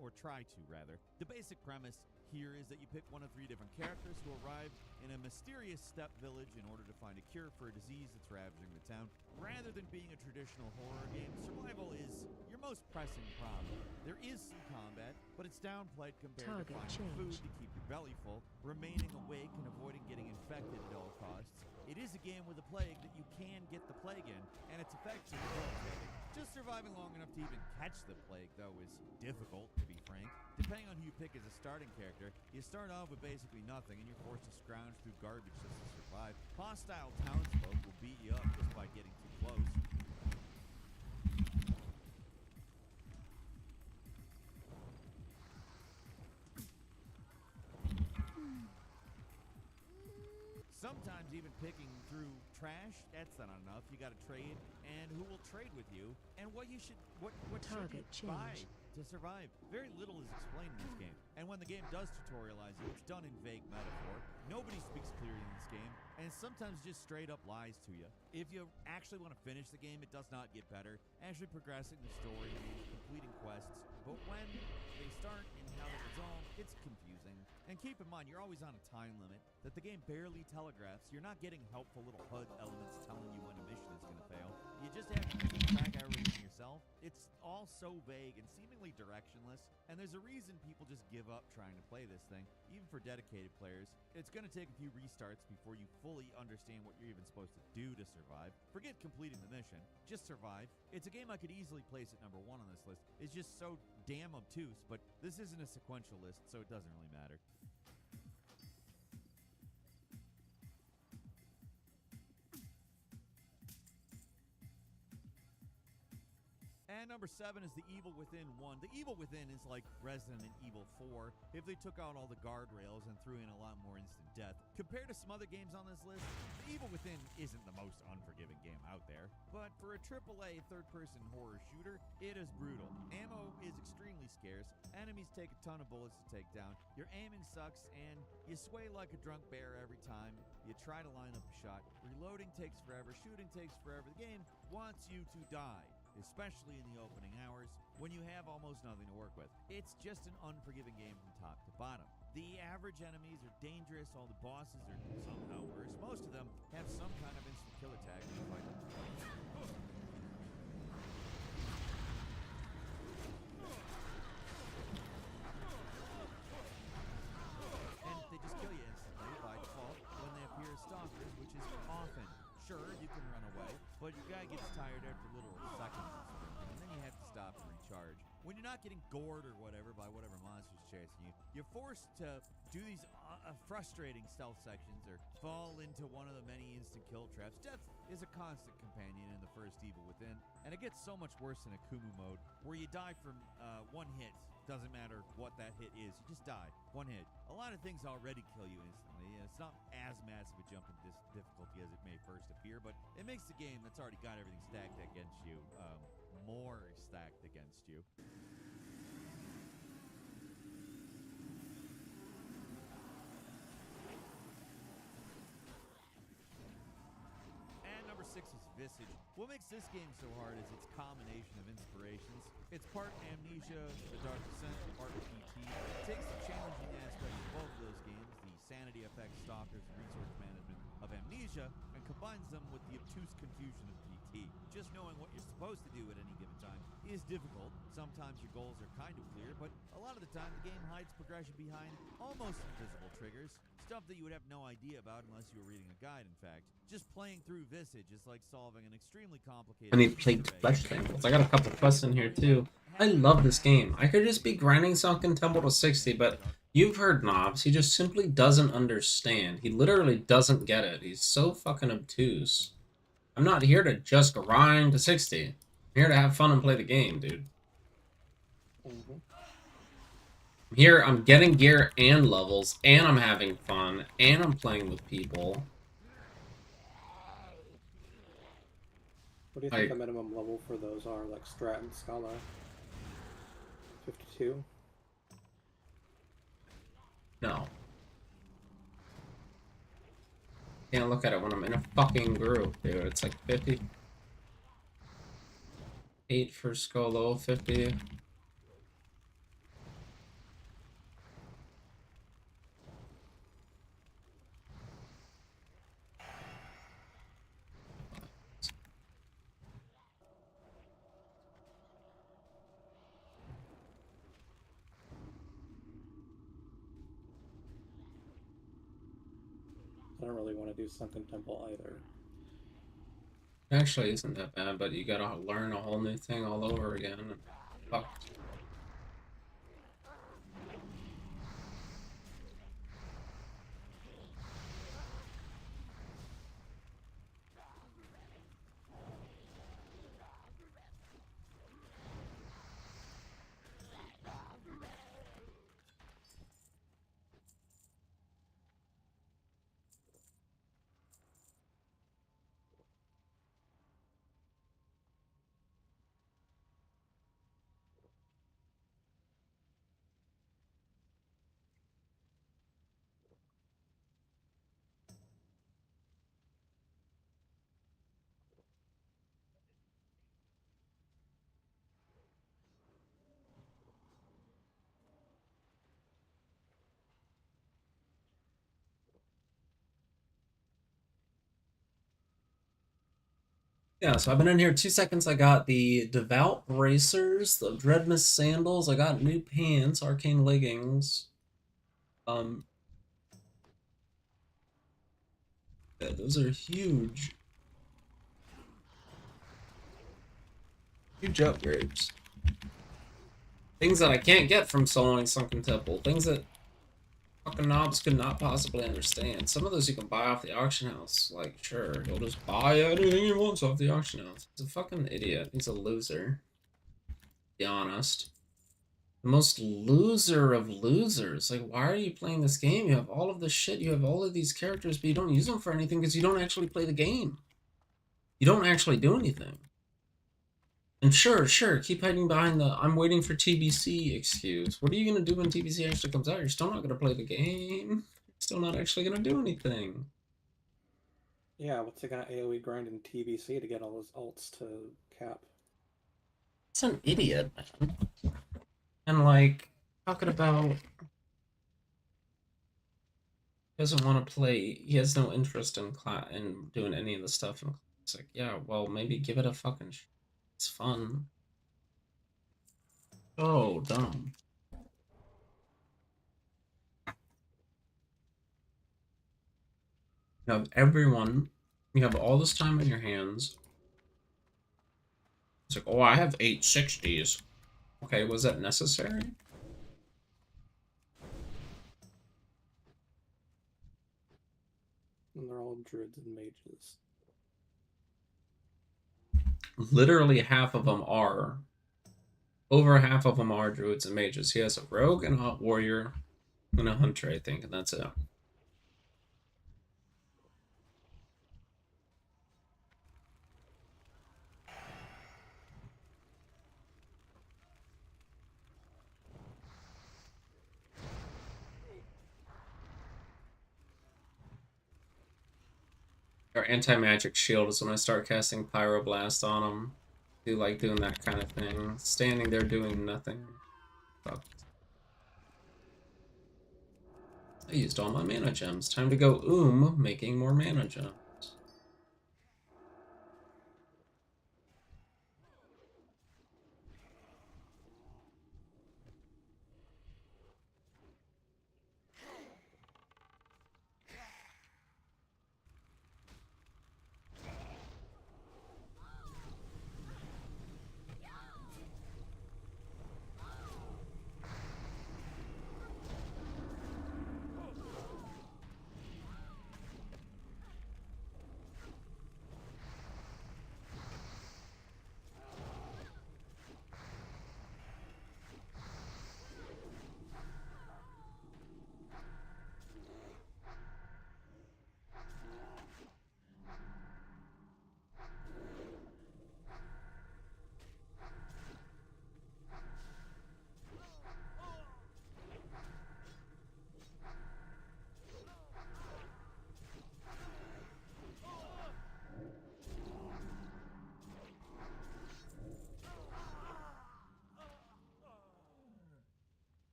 or try to, rather. The basic premise here is that you pick one of 3 different characters who arrived in a mysterious steppe village in order to find a cure for a disease that's ravaging the town. Rather than being a traditional horror game, survival is your most pressing problem. There is some combat, but it's downplayed compared to finding food to keep your belly full, remaining awake and avoiding getting infected at all costs. It is a game with a plague that you can get the plague in, and its effects are debilitating. Just surviving long enough to even catch the plague, though, is difficult, to be frank. Depending on who you pick as a starting character, you start off with basically nothing, and you're forced to scrounge through garbage just to survive. Hostile townsfolk will beat you up just by getting too close. Sometimes even picking through trash, that's not enough. You gotta trade, and who will trade with you, and what you should buy to survive. Very little is explained in this game, and when the game does tutorialize you, it's done in vague metaphor. Nobody speaks clearly in this game, and sometimes just straight up lies to you. If you actually want to finish the game, it does not get better, actually progressing the story, completing quests, but when they start and how they resolve, it's confusing. And keep in mind, you're always on a time limit that the game barely telegraphs. You're not getting helpful little HUD elements telling you when a mission is going to fail. You just have to keep track of everything yourself. It's all so vague and seemingly directionless, and there's a reason people just give up trying to play this thing, even for dedicated players. It's going to take a few restarts before you fully understand what you're even supposed to do to survive. Forget completing the mission, just survive. It's a game I could easily place at number 1 on this list. It's just so damn obtuse, but this isn't a sequential list, so it doesn't really matter. And number 7 is The Evil Within 1. The Evil Within is like Resident Evil 4 if they took out all the guardrails and threw in a lot more instant death. Compared to some other games on this list, The Evil Within isn't the most unforgiving game out there, but for a AAA third-person horror shooter, it is brutal. Ammo is extremely scarce, enemies take a ton of bullets to take down, your aiming sucks, and you sway like a drunk bear every time you try to line up a shot. Reloading takes forever, shooting takes forever. The game wants you to die, especially in the opening hours when you have almost nothing to work with. It's just an unforgiving game from top to bottom. The average enemies are dangerous, all the bosses are somehow worse. Most of them have some kind of instant kill attack when you fight them. And they just kill you instantly by default when they appear as stalkers, which is often. Sure, you can run away, but your guy gets tired after literal seconds, and then you have to stop and recharge. When you're not getting gored or whatever by whatever monster's chasing you, you're forced to do these frustrating stealth sections or fall into one of the many instant kill traps. Death is a constant companion in the first Evil Within, and it gets so much worse in Akumu mode, where you die from one hit. Doesn't matter what that hit is, you just die. One hit. A lot of things already kill you instantly. It's not as massive a jump in difficulty as it may first appear, but it makes the game that's already got everything stacked against you more stacked against you. And number 6 is Visage. What makes this game so hard is its combination of inspirations. It's part Amnesia, The Dark Descent, part PT. It takes the challenging aspects of both of those games, the sanity effects, stalkers, and resource management of Amnesia, and combines them with the obtuse confusion of PT. Just knowing what you're supposed to do at any given time is difficult. Sometimes your goals are kind of clear, but a lot of the time the game hides progression behind almost invisible triggers. Stuff that you would have no idea about unless you were reading a guide, in fact. Just playing through Visage is like solving an extremely complicated... I need plagued flesh samples. I got a couple quests in here too. I love this game. I could just be grinding Sunken Temple to 60, but you've heard Knobs. He just simply doesn't understand. He literally doesn't get it. He's so fucking obtuse. I'm not here to just grind to 60. I'm here to have fun and play the game, dude. I'm here, I'm getting gear and levels, and I'm having fun, and I'm playing with people. What do you think the minimum level for those are, like Strat and Scala? 52? No. Can't look at it when I'm in a fucking group, dude. It's like 50. 8 for Scolo, 50. I don't really want to do Sunken Temple either. Actually isn't that bad, but you gotta learn a whole new thing all over again. Fuck. Yeah, so I've been in here 2 seconds. I got the Devout Bracers, the Dreadmist Sandals, I got new pants, Arcane Leggings. Yeah, those are huge. Huge upgrades. Things that I can't get from soloing Sunken Temple. Things that fucking knobs could not possibly understand. Some of those you can buy off the auction house. Like, sure, he'll just buy anything he wants off the auction house. He's a fucking idiot. He's a loser. To be honest. The most loser of losers. Like, why are you playing this game? You have all of this shit. You have all of these characters, but you don't use them for anything because you don't actually play the game. You don't actually do anything. And sure, keep hiding behind the I'm waiting for TBC excuse. What are you going to do when TBC actually comes out? You're still not going to play the game. You're still not actually going to do anything. Yeah, what's it gonna AoE grind in TBC to get all those ults to cap? It's an idiot, man. And like, talking about doesn't want to play, he has no interest in doing any of the stuff. And it's like, yeah, well, maybe give it a fucking it's fun. Oh, dumb. You have everyone, you have all this time on your hands. It's like, oh, I have 860s. Okay, was that necessary? And they're all druids and mages. Literally half of them are. Over half of them are druids and mages. He has a rogue and a warrior and a hunter, I think, and that's it. Our anti-magic shield is when I start casting Pyroblast on them. Do like doing that kind of thing. Standing there doing nothing. Fuck. I used all my mana gems. Time to go making more mana gems.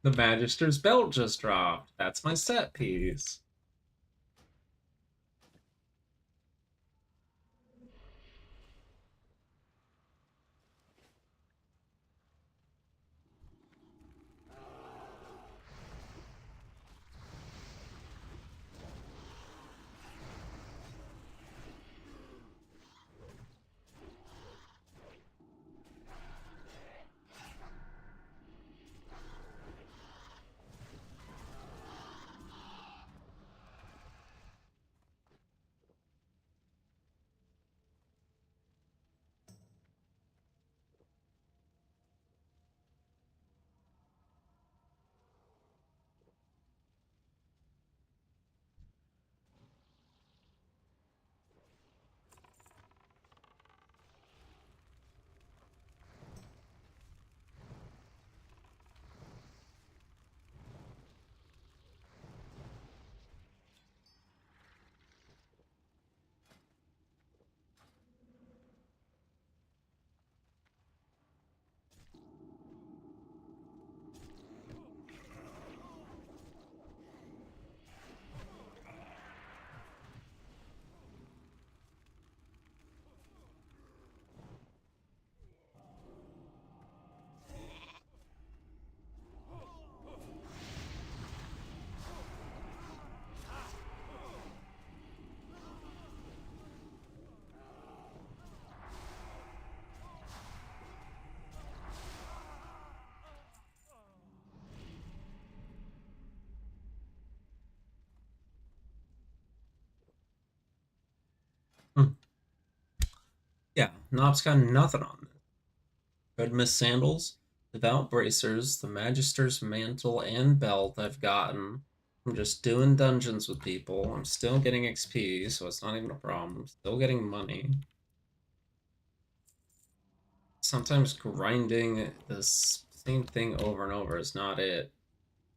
The Magister's belt just dropped. That's my set piece. Nob's got nothing on it. Red Mist Sandals, Devout Bracers, the Magister's Mantle and Belt I've gotten. I'm just doing dungeons with people. I'm still getting XP, so it's not even a problem. I'm still getting money. Sometimes grinding this same thing over and over is not it.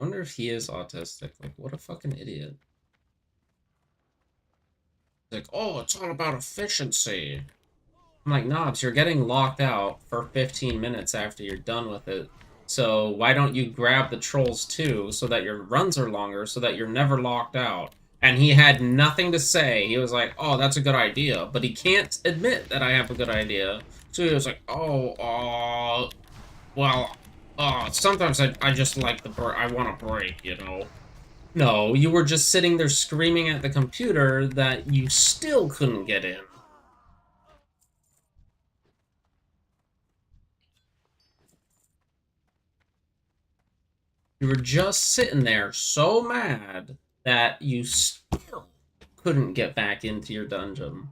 I wonder if he is autistic. Like, what a fucking idiot. Like, oh, it's all about efficiency. I'm like, Knobs, you're getting locked out for 15 minutes after you're done with it. So why don't you grab the trolls too, so that your runs are longer, so that you're never locked out? And he had nothing to say. He was like, oh, that's a good idea. But he can't admit that I have a good idea. So he was like, oh, well, sometimes I just like I want a break, you know? No, you were just sitting there screaming at the computer that you still couldn't get in. You were just sitting there so mad that you still couldn't get back into your dungeon.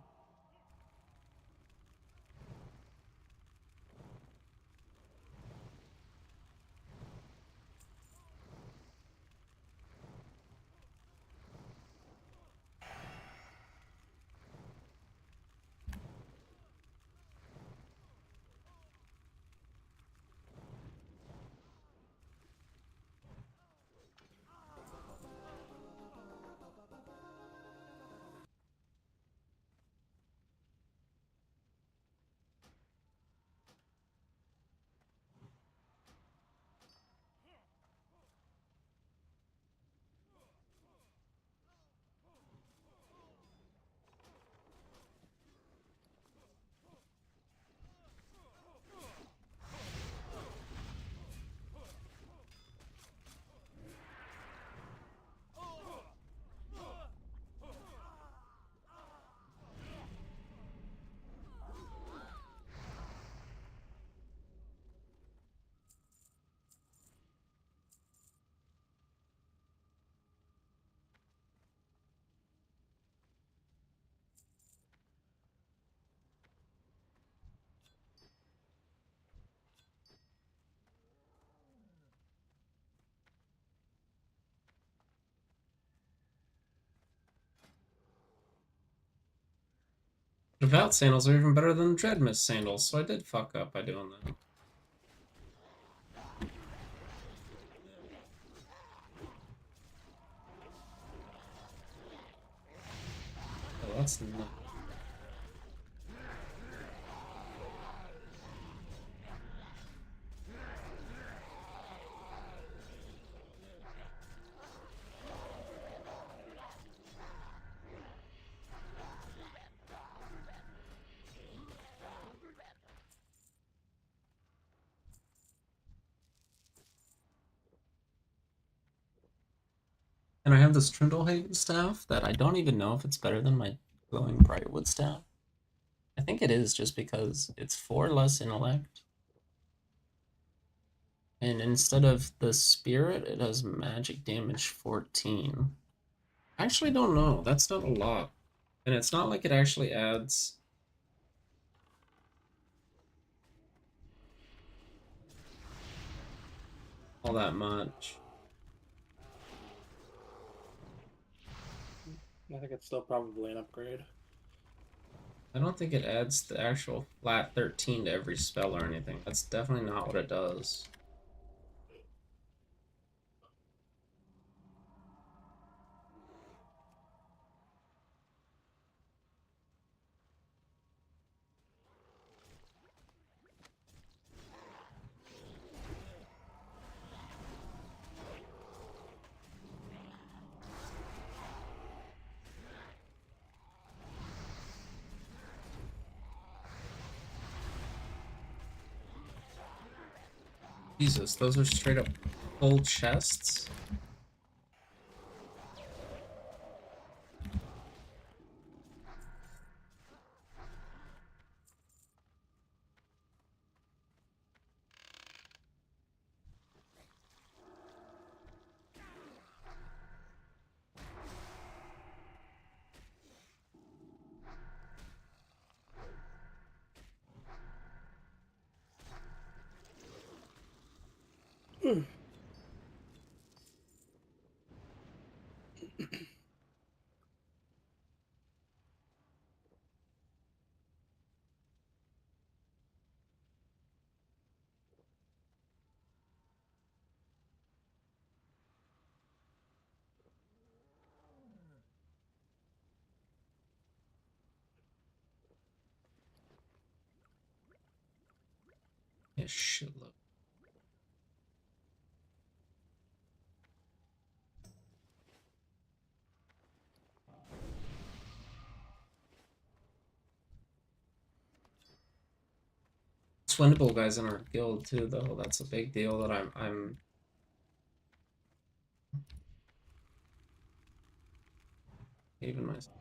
Devout sandals are even better than Dread Mist sandals, so I did fuck up by doing that. Oh, that's not. And I have this Trindlehaven staff that I don't even know if it's better than my glowing Brightwood staff. I think it is, just because it's 4 less intellect. And instead of the spirit, it has magic damage 14. I actually don't know. That's not a lot. And it's not like it actually adds all that much. I think it's still probably an upgrade. I don't think it adds the actual flat 13 to every spell or anything. That's definitely not what it does. Jesus, those are straight up full chests? Yeah, shitload. Swindle guys in our guild too, though. That's a big deal that I'm even myself.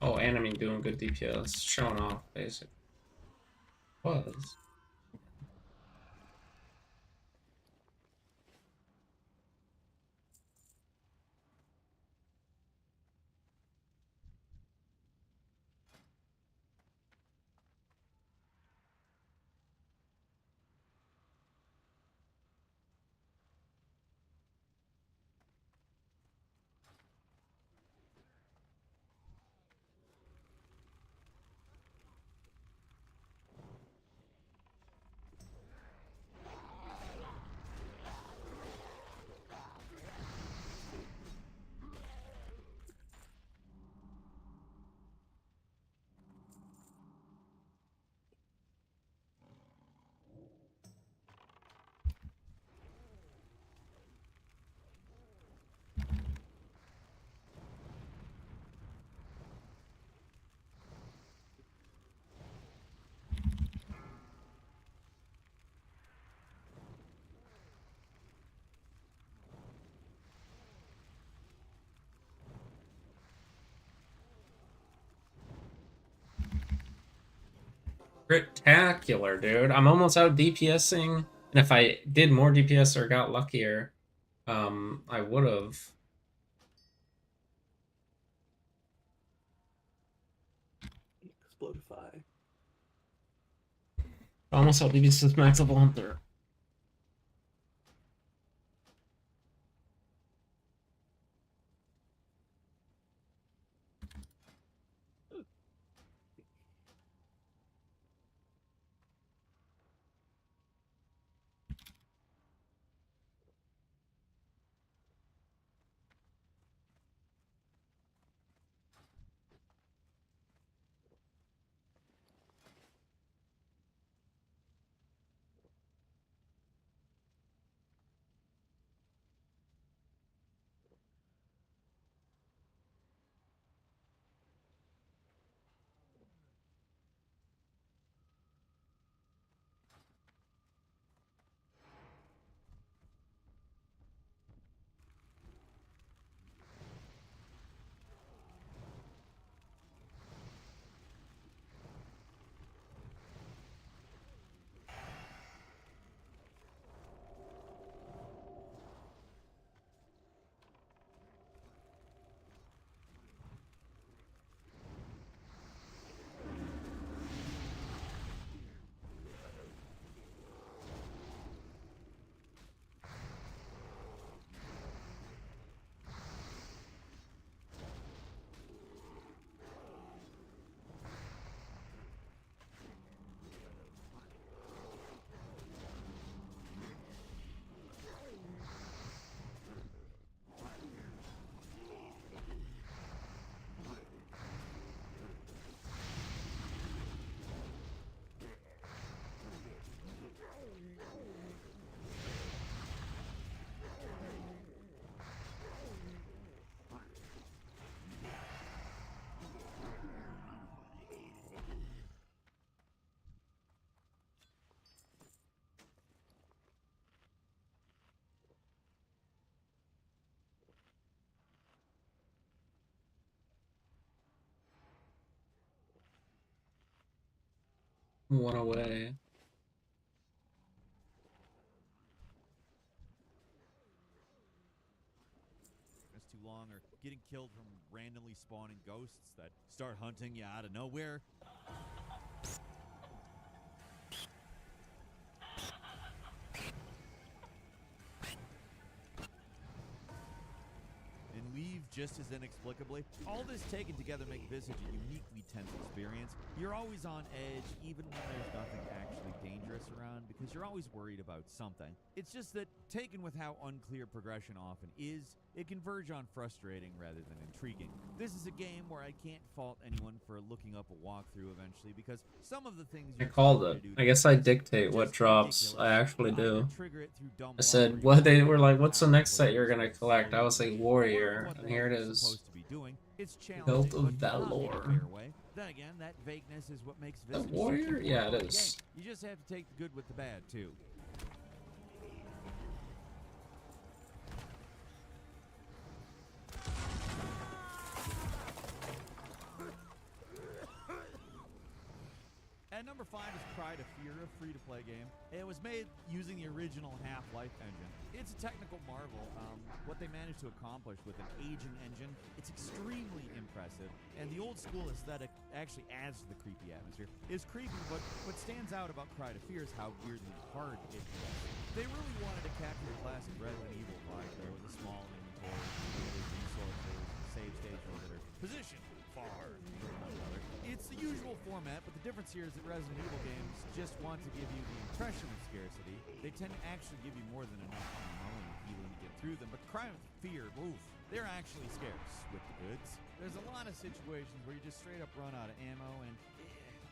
Oh, enemy doing good DPS, showing off basically. Was. Spectacular, dude. I'm almost out DPSing. And if I did more DPS or got luckier, I would have. Explodify. Almost out DPS with Max level Hunter. One away. getting killed from randomly spawning ghosts that start hunting you out of nowhere. And leave just as inexplicably. All this taken together make Visage a uniquely tense experience. You're always on edge, even when there's nothing actually dangerous around, because you're always worried about something. It's just that, taken with how unclear progression often is, it can verge on frustrating rather than intriguing. This is a game where I can't fault anyone for looking up a walkthrough eventually, because some of the things I you're called expected it. to do to I guess I progress dictate are what just drops ridiculous. I actually You either do. trigger it through dumb I luck, said, or you what they fall were into like, what's the power next set where you're you're gonna supposed to collect? slowly I was like, lose. Warrior, What and here it Warrior's is. supposed to be doing. It's Belt challenging, of but not in a Valor. fair way. Then again, that vagueness is what makes The Visage such a Warrior? Yeah, it worthwhile is. game. You just have to take the good with the bad, too. At number 5 is Pride of Fear, a free-to-play game. It was made using the original Half-Life engine. It's a technical marvel. What they managed to accomplish with an aging engine, it's extremely impressive. And the old-school aesthetic actually adds to the creepy atmosphere. It's creepy, but what stands out about Pride of Fear is how weirdly hard it is. They really wanted to capture the classic Resident Evil vibe there with a small inventory, limited resources, save stations that are positioned far from one another. It's the usual format, but the difference here is that Resident Evil games just want to give you the impression of scarcity. They tend to actually give you more than enough ammo and healing to get through them, but Cry of Fear, oof, they're actually scarce with the goods. There's a lot of situations where you just straight up run out of ammo, and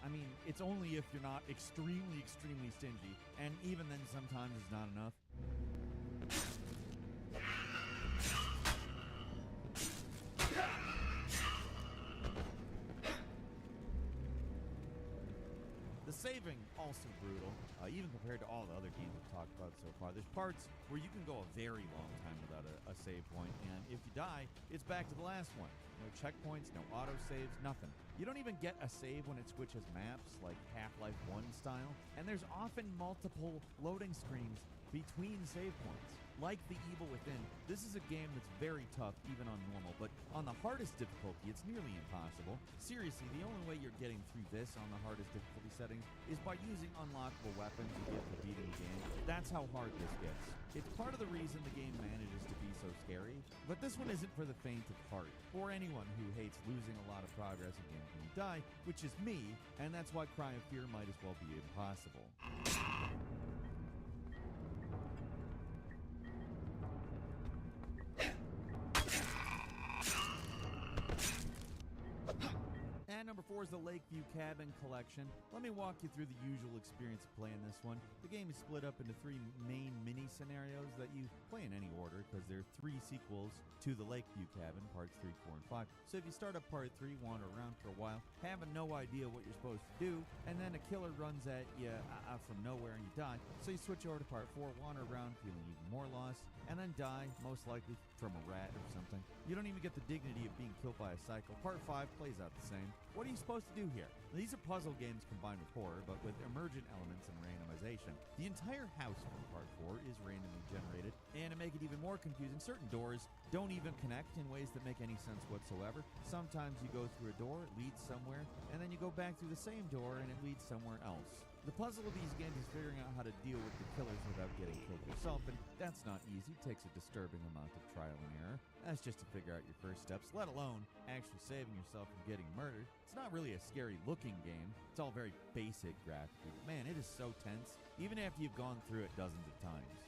I mean, it's only if you're not extremely, extremely stingy, and even then sometimes it's not enough. The saving, also brutal, even compared to all the other games we've talked about so far. There's parts where you can go a very long time without a save point, and if you die, it's back to the last one. No checkpoints, no auto-saves, nothing. You don't even get a save when it switches maps, like Half-Life 1 style, and there's often multiple loading screens between save points. Like The Evil Within, this is a game that's very tough even on normal, but on the hardest difficulty, it's nearly impossible. Seriously, the only way you're getting through this on the hardest difficulty settings is by using unlockable weapons to get to beating the game. That's how hard this gets. It's part of the reason the game manages to be so scary, but this one isn't for the faint of heart, or anyone who hates losing a lot of progress in games when you die, which is me, and that's why Cry of Fear might as well be impossible. And number 4 is the Lakeview Cabin Collection. Let me walk you through the usual experience of playing this one. The game is split up into 3 main mini scenarios that you play in any order, because there are 3 sequels to the Lakeview Cabin, parts 3, 4, and 5. So if you start up part 3, wander around for a while, having no idea what you're supposed to do, and then a killer runs at you out from nowhere and you die, so you switch over to part 4, wander around feeling even more lost, and then die, most likely from a rat or something. You don't even get the dignity of being killed by a cycle. Part 5 plays out the same. What are you supposed to do here? These are puzzle games combined with horror, but with emergent elements and randomization. The entire house from Part 4 is randomly generated, and to make it even more confusing, certain doors don't even connect in ways that make any sense whatsoever. Sometimes you go through a door, it leads somewhere, and then you go back through the same door and it leads somewhere else. The puzzle of these games is figuring out how to deal with the killers without getting killed yourself, and that's not easy. It takes a disturbing amount of trial and error. That's just to figure out your first steps, let alone actually saving yourself from getting murdered. It's not really a scary-looking game. It's all very basic graphically. Man, it is so tense, even after you've gone through it dozens of times.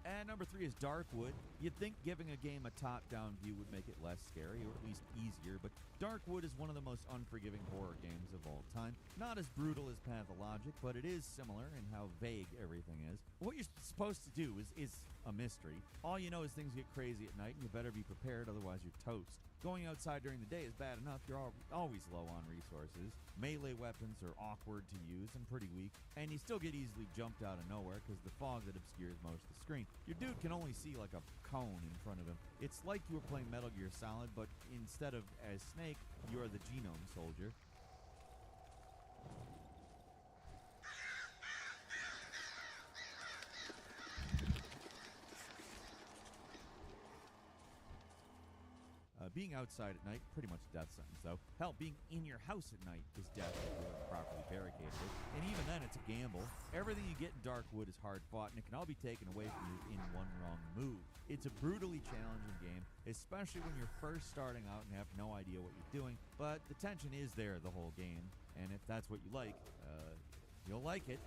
And number 3 is Darkwood. You'd think giving a game a top-down view would make it less scary, or at least easier, but Darkwood is one of the most unforgiving horror games of all time. Not as brutal as Pathologic, but it is similar in how vague everything is. What you're supposed to do is a mystery. All you know is things get crazy at night, and you better be prepared, otherwise you're toast. Going outside during the day is bad enough. You're always low on resources. Melee weapons are awkward to use and pretty weak, and you still get easily jumped out of nowhere because the fog that obscures most of the screen. Your dude can only see like a cone in front of him. It's like you were playing Metal Gear Solid, but instead of as Snake, you are the Genome Soldier. Being outside at night, pretty much a death sentence, though. Hell, being in your house at night is death if you haven't properly barricaded it. And even then, it's a gamble. Everything you get in Darkwood is hard fought, and it can all be taken away from you in one wrong move. It's a brutally challenging game, especially when you're first starting out and have no idea what you're doing. But the tension is there the whole game, and if that's what you like, you'll like it.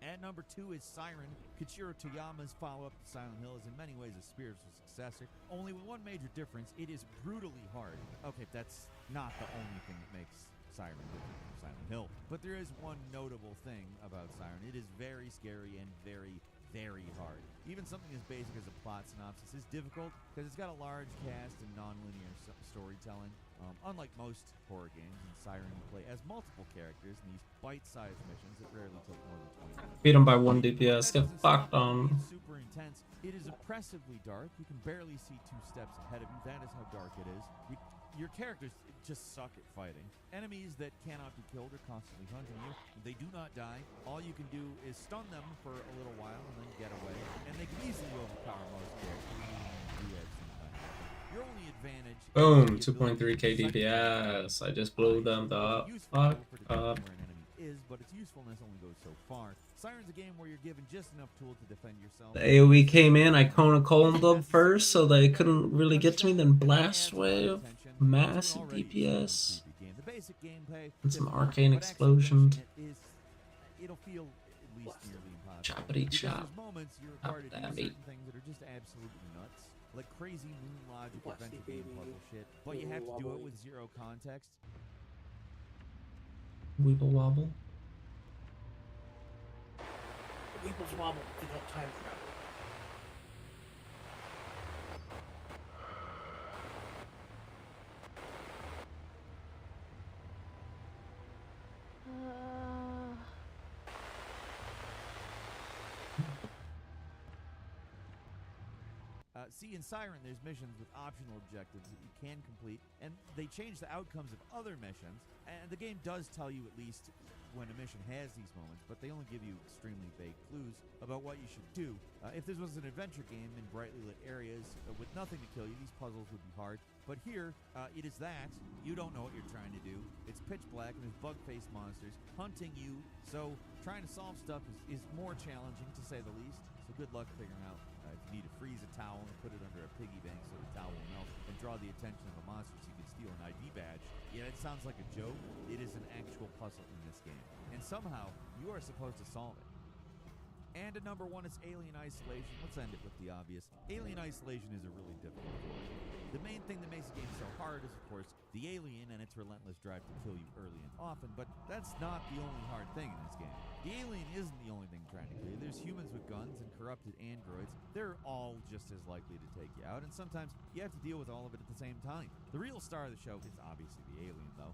At number 2 is Siren. Kichiro Toyama's follow-up to Silent Hill is in many ways a spiritual successor, only with one major difference: it is brutally hard. Okay, that's not the only thing that makes Siren different from Silent Hill, but there is one notable thing about Siren. It is very scary and very, very hard. Even something as basic as a plot synopsis is difficult because it's got a large cast and non-linear storytelling. Unlike most horror games, in Siren you play as multiple characters in these bite-sized missions that rarely take more than 20 minutes. Beat him by 1 DPS. Get fucked on. It's super intense. It is oppressively dark. You can barely see 2 steps ahead of you. That is how dark it is. Your characters just suck at fighting. Enemies that cannot be killed are constantly hunting you. They do not die. All you can do is stun them for a little while and then get away. And they can easily overpower most characters. Your only advantage... Boom, 2.3k DPS. I just blew them the fuck up. But its usefulness only goes so far. Siren's a game where you're given just enough tool to defend yourself. The AoE came in, I Kona-Cold them first, so they couldn't really get to me, then Blast Wave, massive DPS, and some Arcane Explosion. It'll feel at least nearly impossible. Choppity chop. There's moments you're Up required to that do meat. certain things that are just absolutely nuts. Like crazy moon logic adventure game puzzle shit. But you have to do it with zero context. Weeble wobble. Weebles wobble. They don't time travel. See, in Siren, there's missions with optional objectives that you can complete, and they change the outcomes of other missions, and the game does tell you at least when a mission has these moments, but they only give you extremely vague clues about what you should do. If this was an adventure game in brightly lit areas with nothing to kill you, these puzzles would be hard. But here, it is that. You don't know what you're trying to do. It's pitch black, and there's bug-faced monsters hunting you, so trying to solve stuff is more challenging, to say the least. So good luck figuring out if you need to freeze a towel and put it under a piggy bank so the towel will melt, and draw the attention of a monster so you can steal an ID badge. Yeah, it sounds like a joke. It is an actual puzzle in this game, and somehow you are supposed to solve it. And at number 1 is Alien Isolation. Let's end it with the obvious. Alien Isolation is a really difficult game. The main thing that makes the game so hard is, of course, the alien and its relentless drive to kill you early and often, but that's not the only hard thing in this game. The alien isn't the only thing trying to kill you. There's humans with guns and corrupted androids. They're all just as likely to take you out, and sometimes you have to deal with all of it at the same time. The real star of the show is obviously the alien, though.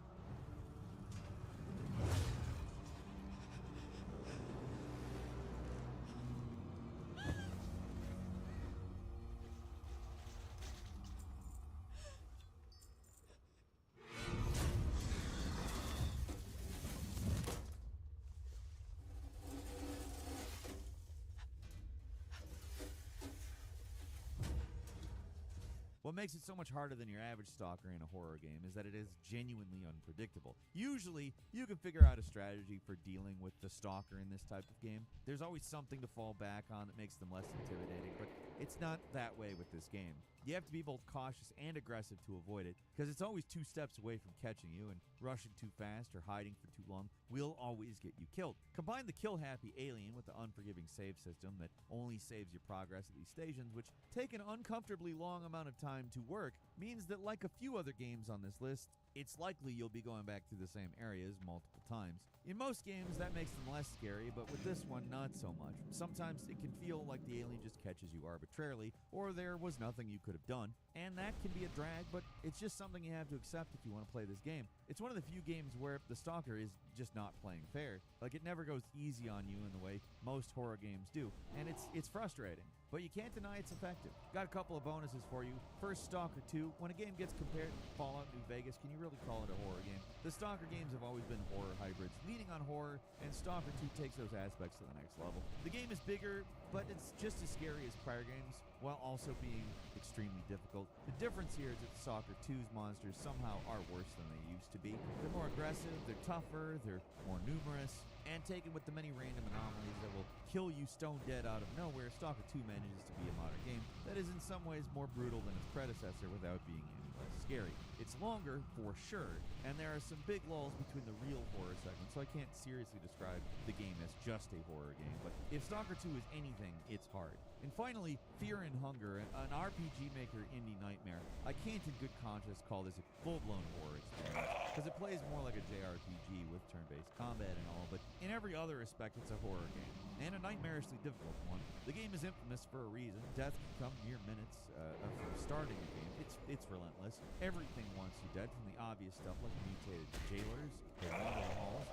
What makes it so much harder than your average stalker in a horror game is that it is genuinely unpredictable. Usually, you can figure out a strategy for dealing with the stalker in this type of game. There's always something to fall back on that makes them less intimidating, but it's not that way with this game. You have to be both cautious and aggressive to avoid it, because it's always 2 steps away from catching you, and rushing too fast or hiding for too long will always get you killed. Combine the kill-happy alien with the unforgiving save system that only saves your progress at these stations, which take an uncomfortably long amount of time to work, means that like a few other games on this list, it's likely you'll be going back through the same areas multiple times. In most games, that makes them less scary, but with this one, not so much. Sometimes it can feel like the alien just catches you arbitrarily, or there was nothing you could have done, and that can be a drag, but it's just something you have to accept if you want to play this game. It's one of the few games where the stalker is just not playing fair. Like, it never goes easy on you in the way most horror games do, and it's frustrating. But you can't deny it's effective. Got a couple of bonuses for you. First, Stalker 2. When a game gets compared to Fallout New Vegas, can you really call it a horror game? The Stalker games have always been horror hybrids, leaning on horror, and Stalker 2 takes those aspects to the next level. The game is bigger, but it's just as scary as prior games, while also being extremely difficult. The difference here is that Stalker 2's monsters somehow are worse than they used to be. They're more aggressive, they're tougher, they're more numerous, and taken with the many random anomalies that will kill you stone dead out of nowhere, Stalker 2 manages to be a modern game that is in some ways more brutal than its predecessor without being any less scary. It's longer, for sure, and there are some big lulls between the real horror segments, so I can't seriously describe the game as just a horror game, but if Stalker 2 is anything, it's hard. And finally, Fear and Hunger, an RPG Maker indie nightmare. I can't in good conscience call this a full-blown horror experience, because it plays more like a JRPG with turn-based combat and all, but in every other respect, it's a horror game, and a nightmarishly difficult one. The game is infamous for a reason. Death can come mere minutes from starting the game. It's relentless. Everything wants you dead, from the obvious stuff like mutated jailers, or wander the halls,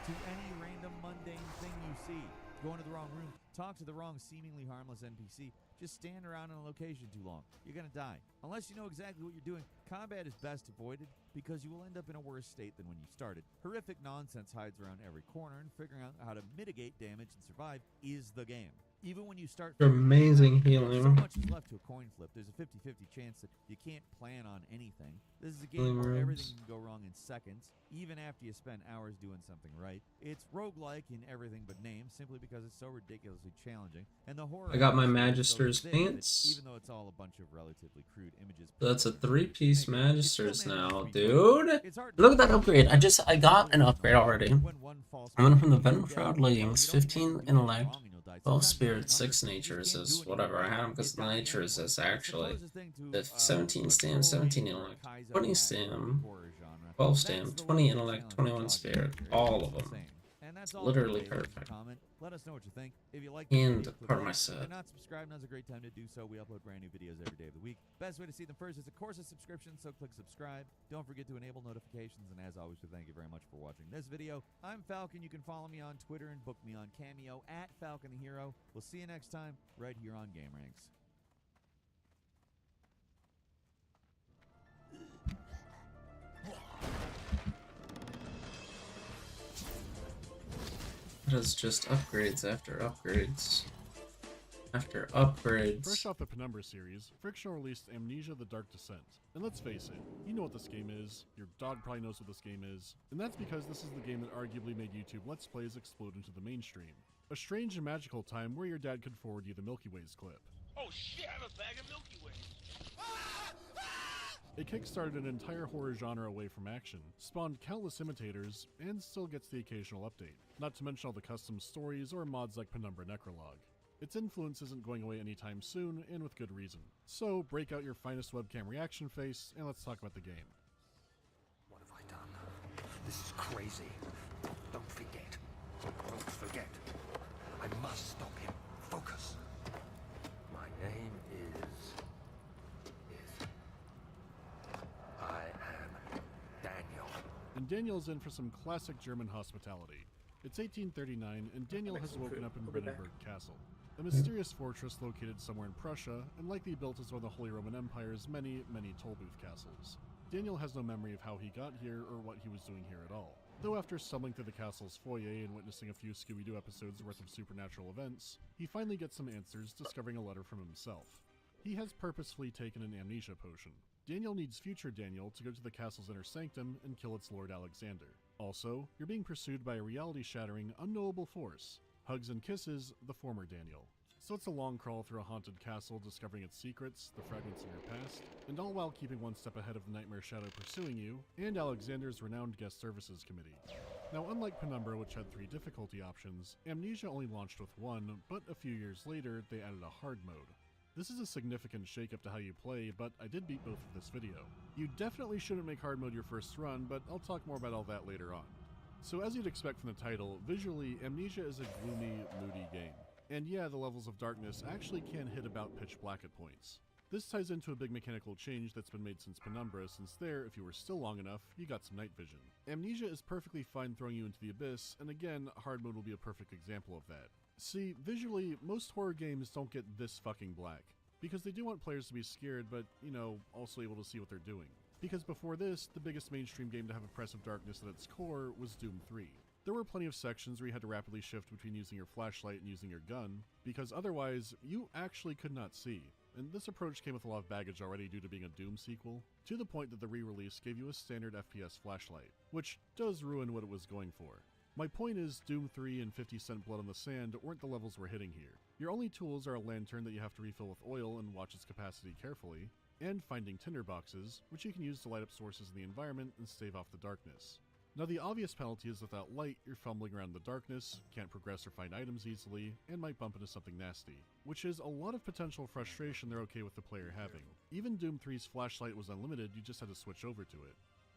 to any random mundane thing you see. Go into the wrong room, talk to the wrong seemingly harmless NPC, just stand around in a location too long. You're gonna die. Unless you know exactly what you're doing, combat is best avoided because you will end up in a worse state than when you started. Horrific nonsense hides around every corner, and figuring out how to mitigate damage and survive is the game. Even when you start Amazing so healing. much is left to a coin flip. There's a 50-50 chance that you can't plan on anything. This is a game where everything can go wrong in seconds, even after you spend hours doing something right. It's roguelike in everything but name, simply because it's so ridiculously challenging. And the horror I got my atmosphere is so Magister's thick that pants. even though it's all a bunch of relatively crude images, That's a 3-piece Magisters now, it's dude. hard Look to at that upgrade. I got an upgrade already. when one false I went from the move Venom goes Shroud down, Leggings, you don't 15 know you're intellect, wrong and you'll die. 12 Sometimes spirit, you're 6 hungry, you natures can't is do anything whatever. I right, had them because you the die natures anyway. is It's the actually closest thing to, the 17 stam, a 17 troll intellect, or a Kaizo 20 hack stam, horror genre. 12 That's stam, the 20 level of intellect, challenge 21 I'm spirit, talking about. all It's of them. insane. And that's all Literally for today. Leave us a perfect. comment. Let us know what you think. If you like this And video, click part of my like. If set. you're not subscribed, now's a great time to do so. We upload brand new videos every day of the week. Best way to see them first is, of course, a subscription, so click subscribe. Don't forget to enable notifications, and as always, we thank you very much for watching this video. I'm Falcon. You can follow me on Twitter and book me on Cameo at Falcon the Hero. We'll see you next time right here on Game Ranks. It is just upgrades after upgrades. After upgrades. Fresh off the Penumbra series, Friction released Amnesia: The Dark Descent. And let's face it, you know what this game is, your dog probably knows what this game is, and that's because this is the game that arguably made YouTube Let's Plays explode into the mainstream. A strange and magical time where your dad could forward you the Milky Ways clip. Oh shit, I have a bag of Milky Way! It kickstarted an entire horror genre away from action, spawned countless imitators, and still gets the occasional update, not to mention all the custom stories or mods like Penumbra Necrolog. Its influence isn't going away anytime soon, and with good reason. So break out your finest webcam reaction face, and let's talk about the game. What have I done? This is crazy. Don't forget. Don't forget. I must stop him. Focus. My name is... I am Daniel. And Daniel's in for some classic German hospitality. It's 1839, and Daniel has woken up in Brandenburg Castle, a mysterious fortress located somewhere in Prussia, and likely built as one of the Holy Roman Empire's many, many tollbooth castles. Daniel has no memory of how he got here or what he was doing here at all, though after stumbling through the castle's foyer and witnessing a few Scooby-Doo episodes worth of supernatural events, he finally gets some answers, discovering a letter from himself. He has purposefully taken an amnesia potion. Daniel needs future Daniel to go to the castle's inner sanctum and kill its Lord Alexander. Also, you're being pursued by a reality-shattering, unknowable force. Hugs and kisses, the former Daniel. So it's a long crawl through a haunted castle, discovering its secrets, the fragments of your past, and all while keeping one step ahead of the Nightmare Shadow pursuing you, and Alexander's renowned guest services committee. Now, unlike Penumbra, which had 3 difficulty options, Amnesia only launched with 1, but a few years later, they added a hard mode. This is a significant shakeup to how you play, but I did beat both of this video. You definitely shouldn't make hard mode your first run, but I'll talk more about all that later on. So as you'd expect from the title, visually, Amnesia is a gloomy, moody game. And yeah, the levels of darkness actually can hit about pitch black at points. This ties into a big mechanical change that's been made since Penumbra, since there, if you were still long enough, you got some night vision. Amnesia is perfectly fine throwing you into the abyss, and again, hard mode will be a perfect example of that. See, visually, most horror games don't get this fucking black, because they do want players to be scared, but, you know, also able to see what they're doing. Because before this, the biggest mainstream game to have oppressive darkness at its core was Doom 3. There were plenty of sections where you had to rapidly shift between using your flashlight and using your gun, because otherwise, you actually could not see. and this approach came with a lot of baggage already due to being a Doom sequel, to the point that the re-release gave you a standard FPS flashlight, which does ruin what it was going for. My point is, Doom 3 and 50 Cent Blood on the Sand weren't the levels we're hitting here. Your only tools are a lantern that you have to refill with oil and watch its capacity carefully, and finding tinderboxes, which you can use to light up sources in the environment and stave off the darkness. Now the obvious penalty is without light, you're fumbling around in the darkness, can't progress or find items easily, and might bump into something nasty, which is a lot of potential frustration they're okay with the player having. Even Doom 3's flashlight was unlimited, you just had to switch over to it.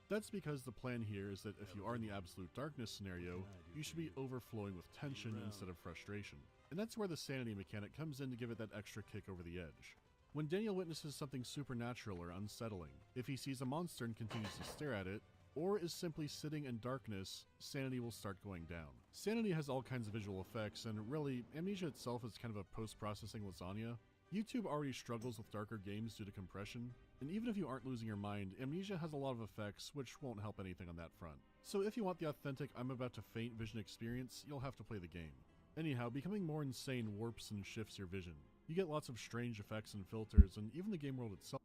That's because the plan here is that if you are in the absolute darkness scenario, you should be overflowing with tension instead of frustration. And that's where the sanity mechanic comes in to give it that extra kick over the edge. When Daniel witnesses something supernatural or unsettling, if he sees a monster and continues to stare at it, or is simply sitting in darkness, sanity will start going down. Sanity has all kinds of visual effects, and really, Amnesia itself is kind of a post-processing lasagna. YouTube already struggles with darker games due to compression, and even if you aren't losing your mind, Amnesia has a lot of effects which won't help anything on that front. So if you want the authentic I'm about to faint vision experience, you'll have to play the game. Anyhow, becoming more insane warps and shifts your vision. You get lots of strange effects and filters, and even the game world itself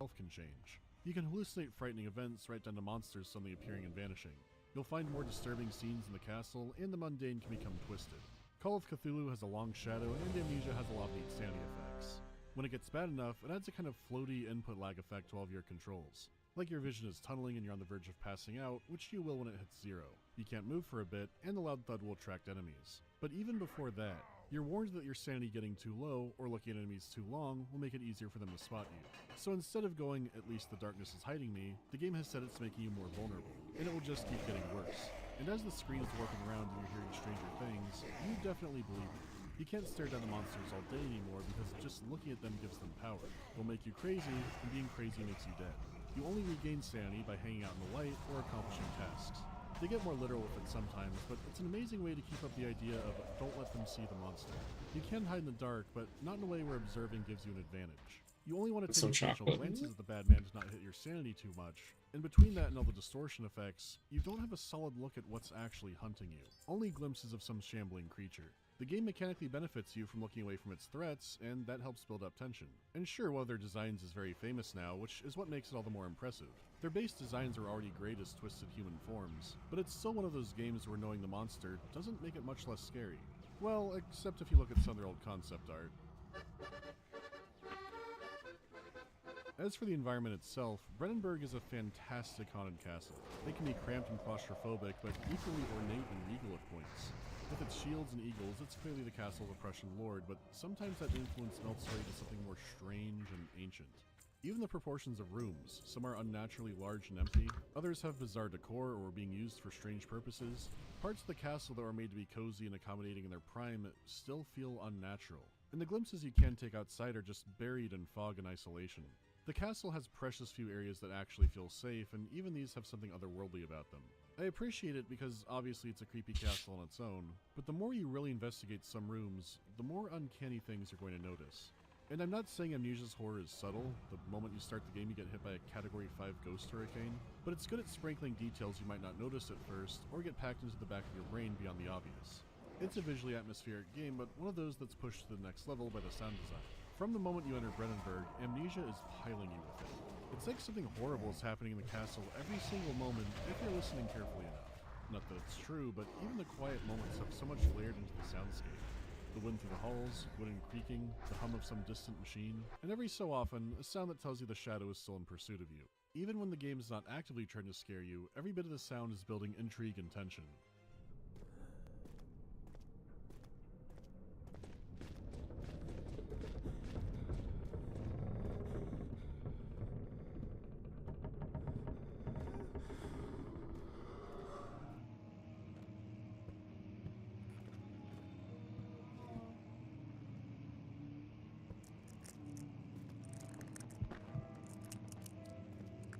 itself can change. You can hallucinate frightening events right down to monsters suddenly appearing and vanishing. You'll find more disturbing scenes in the castle, and the mundane can become twisted. Call of Cthulhu has a long shadow, and Amnesia has a lot of neat sanity effects. When it gets bad enough, it adds a kind of floaty input lag effect to all of your controls. Like your vision is tunneling and you're on the verge of passing out, which you will when it hits 0. You can't move for a bit, and the loud thud will attract enemies. But even before that, you're warned that your sanity getting too low, or looking at enemies too long, will make it easier for them to spot you. So instead of going, "at least the darkness is hiding me," the game has said it's making you more vulnerable, and it will just keep getting worse. And as the screen is warping around and you're hearing stranger things, you definitely believe it. You can't stare down the monsters all day anymore because just looking at them gives them power. They'll make you crazy, and being crazy makes you dead. You only regain sanity by hanging out in the light or accomplishing tasks. They get more literal with it sometimes, but it's an amazing way to keep up the idea of don't let them see the monster. You can hide in the dark, but not in a way where observing gives you an advantage. You only want to take occasional glances at the bad man to not hit your sanity too much. And between that and all the distortion effects, you don't have a solid look at what's actually hunting you. Only glimpses of some shambling creature. The game mechanically benefits you from looking away from its threats, and that helps build up tension. And sure, one of their designs is very famous now, which is what makes it all the more impressive. Their base designs are already great as twisted human forms, but it's still one of those games where knowing the monster doesn't make it much less scary. Well, except if you look at some of their old concept art. As for the environment itself, Brennenburg is a fantastic haunted castle. They can be cramped and claustrophobic, but equally ornate and regal at points. With its shields and eagles, it's clearly the castle of a Prussian lord, but sometimes that influence melts away to something more strange and ancient. Even the proportions of rooms, some are unnaturally large and empty, others have bizarre decor or are being used for strange purposes. Parts of the castle that were made to be cozy and accommodating in their prime still feel unnatural, and the glimpses you can take outside are just buried in fog and isolation. The castle has precious few areas that actually feel safe, and even these have something otherworldly about them. I appreciate it because obviously it's a creepy castle on its own, but the more you really investigate some rooms, the more uncanny things you're going to notice. And I'm not saying Amnesia's horror is subtle. The moment you start the game you get hit by a Category 5 ghost hurricane, but it's good at sprinkling details you might not notice at first, or get packed into the back of your brain beyond the obvious. It's a visually atmospheric game, but one of those that's pushed to the next level by the sound design. From the moment you enter Brennenburg, Amnesia is piling you with it. It's like something horrible is happening in the castle every single moment if you're listening carefully enough. Not that it's true, but even the quiet moments have so much layered into the soundscape. The wind through the halls, wooden creaking, the hum of some distant machine, and every so often, a sound that tells you the shadow is still in pursuit of you. Even when the game is not actively trying to scare you, every bit of the sound is building intrigue and tension.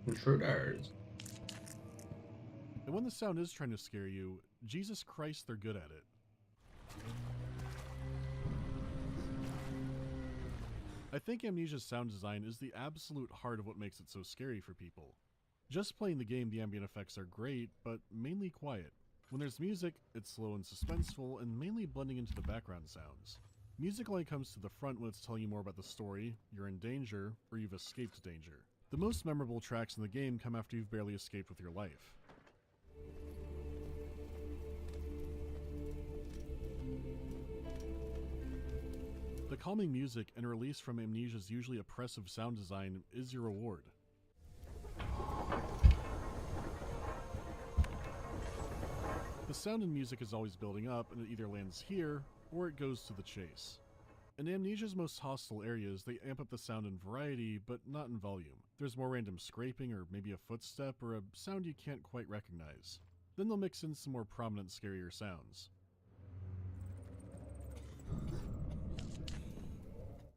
Intruders. And when the sound is trying to scare you, Jesus Christ, they're good at it. I think Amnesia's sound design is the absolute heart of what makes it so scary for people. Just playing the game, the ambient effects are great, but mainly quiet. When there's music, it's slow and suspenseful, and mainly blending into the background sounds. Music only comes to the front when it's telling you more about the story, you're in danger, or you've escaped danger. The most memorable tracks in the game come after you've barely escaped with your life. The calming music and release from Amnesia's usually oppressive sound design is your reward. The sound and music is always building up, and it either lands here, or it goes to the chase. In Amnesia's most hostile areas, they amp up the sound in variety, but not in volume. There's more random scraping, or maybe a footstep, or a sound you can't quite recognize. Then they'll mix in some more prominent, scarier sounds.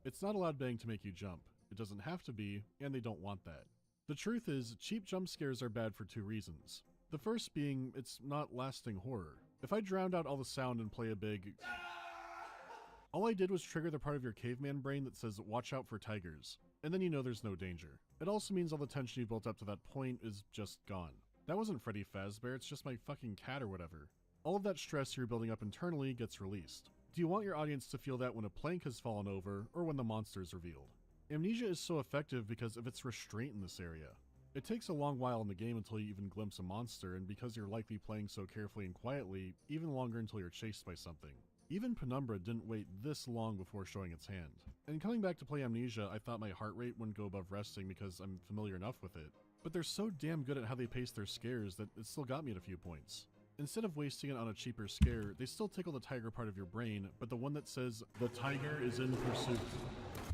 It's not a loud bang to make you jump. It doesn't have to be, and they don't want that. The truth is, cheap jump scares are bad for two reasons. The first being, it's not lasting horror. If I drowned out all the sound and play a big... all I did was trigger the part of your caveman brain that says, watch out for tigers. And then you know there's no danger. It also means all the tension you built up to that point is just gone. That wasn't Freddy Fazbear, it's just my fucking cat or whatever. All of that stress you're building up internally gets released. Do you want your audience to feel that when a plank has fallen over, or when the monster is revealed? Amnesia is so effective because of its restraint in this area. It takes a long while in the game until you even glimpse a monster, and because you're likely playing so carefully and quietly, even longer until you're chased by something. Even Penumbra didn't wait this long before showing its hand. And coming back to play Amnesia, I thought my heart rate wouldn't go above resting because I'm familiar enough with it. But they're so damn good at how they pace their scares that it still got me at a few points. Instead of wasting it on a cheaper scare, they still tickle the tiger part of your brain, but the one that says, "The tiger is in pursuit."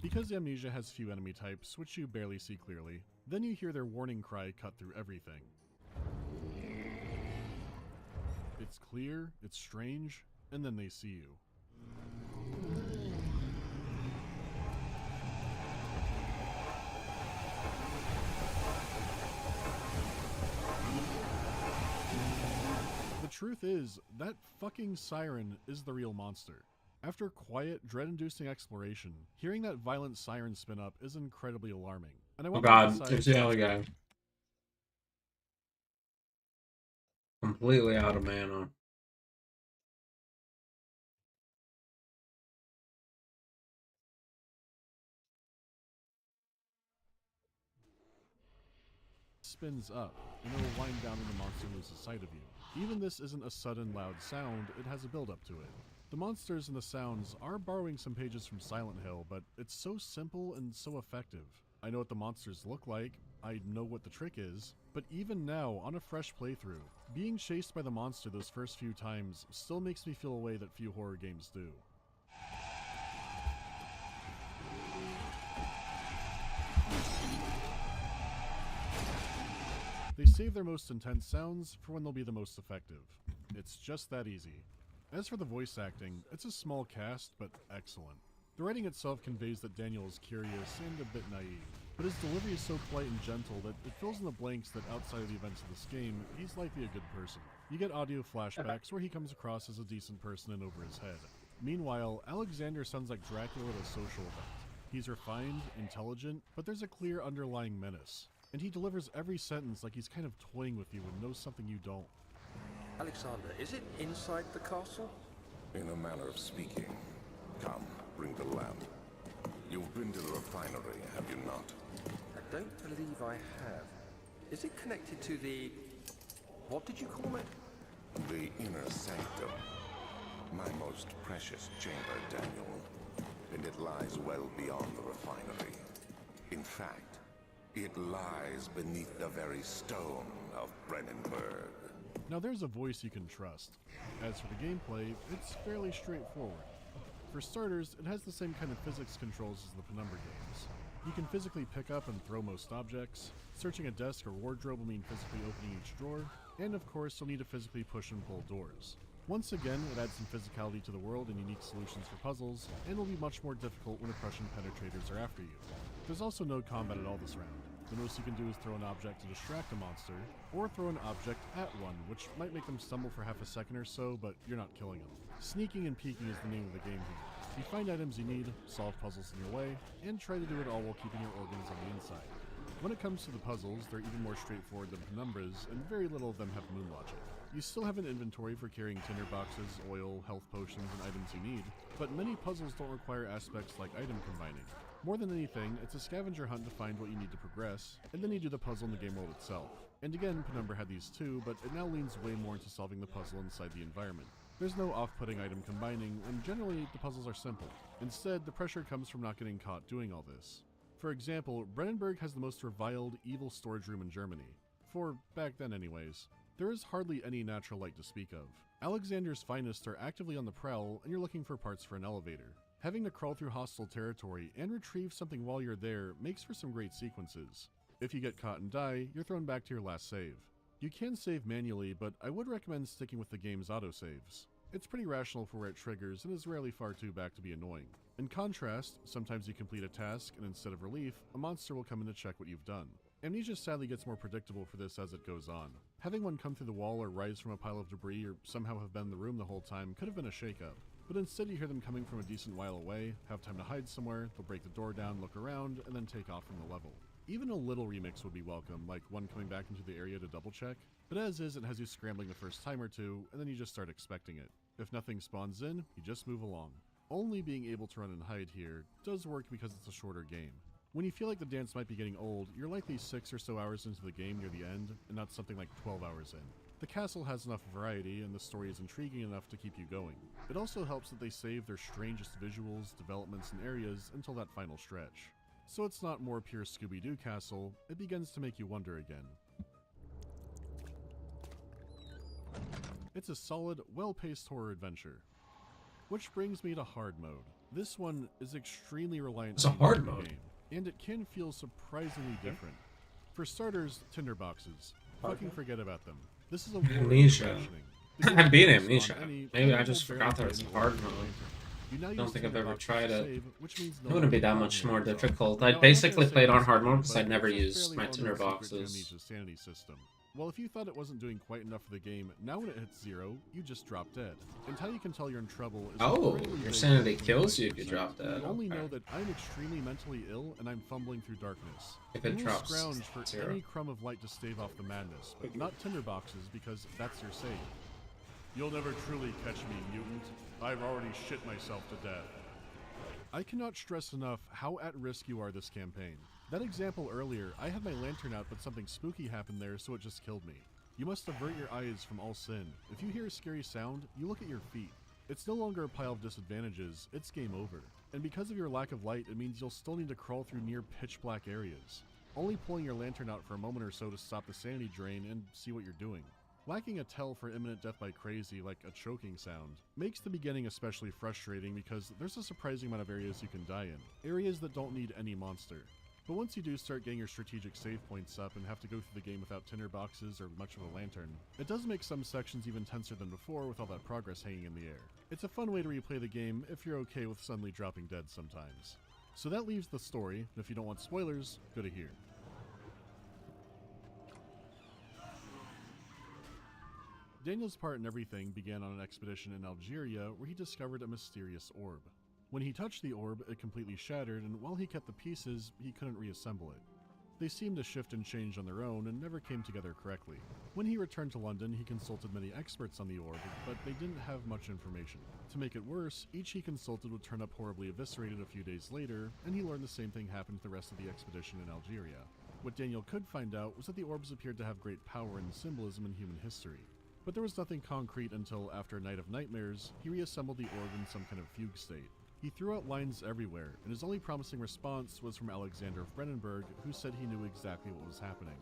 Because Amnesia has few enemy types, which you barely see clearly, then you hear their warning cry cut through everything. It's clear, it's strange, and then they see you. The truth is, that fucking siren is the real monster. After quiet, dread-inducing exploration, hearing that violent siren spin up is incredibly alarming. And I Oh god, there's the other guy. Completely out of mana. Spins up, and it will wind down when the monster loses sight of you. Even this isn't a sudden loud sound, it has a build up to it. The monsters and the sounds are borrowing some pages from Silent Hill, but it's so simple and so effective. I know what the monsters look like, I know what the trick is, but even now, on a fresh playthrough, being chased by the monster those first few times still makes me feel a way that few horror games do. They save their most intense sounds for when they'll be the most effective. It's just that easy. As for the voice acting, it's a small cast, but excellent. The writing itself conveys that Daniel is curious and a bit naive, but his delivery is so polite and gentle that it fills in the blanks that outside of the events of this game, he's likely a good person. You get audio flashbacks where he comes across as a decent person and over his head. Meanwhile, Alexander sounds like Dracula at a social event. He's refined, intelligent, but there's a clear underlying menace. And he delivers every sentence like he's kind of toying with you and knows something you don't. Alexander, is it inside the castle? In a manner of speaking. Come, bring the lamp. You've been to the refinery, have you not? I don't believe I have. Is it connected to the... what did you call it? The inner sanctum. My most precious chamber, Daniel. And it lies well beyond the refinery. In fact, it lies beneath the very stone of Brennenburg. Now there's a voice you can trust. As for the gameplay, it's fairly straightforward. For starters, it has the same kind of physics controls as the Penumbra games. You can physically pick up and throw most objects, searching a desk or wardrobe will mean physically opening each drawer, and of course you'll need to physically push and pull doors. Once again, it adds some physicality to the world and unique solutions for puzzles, and will be much more difficult when oppression penetrators are after you. There's also no combat at all this round. The most you can do is throw an object to distract a monster, or throw an object at one, which might make them stumble for half a second or so, but you're not killing them. Sneaking and peeking is the name of the game here. You find items you need, solve puzzles in your way, and try to do it all while keeping your organs on the inside. When it comes to the puzzles, they're even more straightforward than Penumbra's, and very little of them have moon logic. You still have an inventory for carrying tinder boxes, oil, health potions, and items you need, but many puzzles don't require aspects like item combining. More than anything, it's a scavenger hunt to find what you need to progress, and then you do the puzzle in the game world itself. And again, Penumbra had these too, but it now leans way more into solving the puzzle inside the environment. There's no off-putting item combining, and generally, the puzzles are simple. Instead, the pressure comes from not getting caught doing all this. For example, Brennenburg has the most reviled, evil storage room in Germany. For back then anyways. There is hardly any natural light to speak of. Alexander's finest are actively on the prowl, and you're looking for parts for an elevator. Having to crawl through hostile territory and retrieve something while you're there makes for some great sequences. If you get caught and die, you're thrown back to your last save. You can save manually, but I would recommend sticking with the game's autosaves. It's pretty rational for where it triggers and is rarely far too back to be annoying. In contrast, sometimes you complete a task and instead of relief, a monster will come in to check what you've done. Amnesia sadly gets more predictable for this as it goes on. Having one come through the wall or rise from a pile of debris or somehow have been in the room the whole time could have been a shakeup. But instead you hear them coming from a decent while away, have time to hide somewhere, they'll break the door down, look around, and then take off from the level. Even a little remix would be welcome, like one coming back into the area to double check, but as is it has you scrambling the first time or two, and then you just start expecting it. If nothing spawns in, you just move along. Only being able to run and hide here does work because it's a shorter game. When you feel like the dance might be getting old, you're likely 6 or so hours into the game near the end, and not something like 12 hours in. The castle has enough variety, and the story is intriguing enough to keep you going. It also helps that they save their strangest visuals, developments, and areas until that final stretch. So it's not more pure Scooby-Doo castle, it begins to make you wonder again. It's a solid, well-paced horror adventure. Which brings me to hard mode. This one is extremely reliant It's a on the hard entire mode. game, and it can feel surprisingly different. For starters, tinderboxes. Fucking forget about them. This is a war of Amnesia. rationing. I beat Spawn Amnesia. any- Maybe I any just old forgot barrel that it's any hard order mode. lantern. You now I don't use think I've ever tinderboxes tried to it. save, which means no It wouldn't be longer that can much you more yourself. difficult. Now, I I'm not basically gonna say played on it's hard easy, mode because but I'd never it's a used fairly my well-known secret to tinderboxes. Amnesia's sanity system. Well, if you thought it wasn't doing quite enough for the game, now when it hits 0, you just drop dead. And how you can tell you're in trouble is Oh, incredibly your vague sanity at kills you if 25%. you drop dead. You only Okay. know that I'm extremely mentally ill and I'm fumbling through darkness. If it You will drops scrounge for 0. any crumb of light to stave off the madness, but not tinderboxes because that's your save. You'll never truly catch me, mutant. I've already shit myself to death. I cannot stress enough how at risk you are this campaign. That example earlier, I had my lantern out but something spooky happened there so it just killed me. You must avert your eyes from all sin. If you hear a scary sound, you look at your feet. It's no longer a pile of disadvantages, it's game over. And because of your lack of light, it means you'll still need to crawl through near pitch black areas. Only pulling your lantern out for a moment or so to stop the sanity drain and see what you're doing. Lacking a tell for imminent death by crazy, like a choking sound, makes the beginning especially frustrating because there's a surprising amount of areas you can die in. Areas that don't need any monster. But once you do start getting your strategic save points up and have to go through the game without tinderboxes or much of a lantern, it does make some sections even tenser than before with all that progress hanging in the air. It's a fun way to replay the game if you're okay with suddenly dropping dead sometimes. So that leaves the story, and if you don't want spoilers, go to here. Daniel's part in everything began on an expedition in Algeria where he discovered a mysterious orb. When he touched the orb, it completely shattered, and while he kept the pieces, he couldn't reassemble it. They seemed to shift and change on their own and never came together correctly. When he returned to London, he consulted many experts on the orb, but they didn't have much information. To make it worse, each he consulted would turn up horribly eviscerated a few days later, and he learned the same thing happened to the rest of the expedition in Algeria. What Daniel could find out was that the orbs appeared to have great power and symbolism in human history. But there was nothing concrete until, after a night of nightmares, he reassembled the orb in some kind of fugue state. He threw out lines everywhere, and his only promising response was from Alexander of Brennenburg, who said he knew exactly what was happening.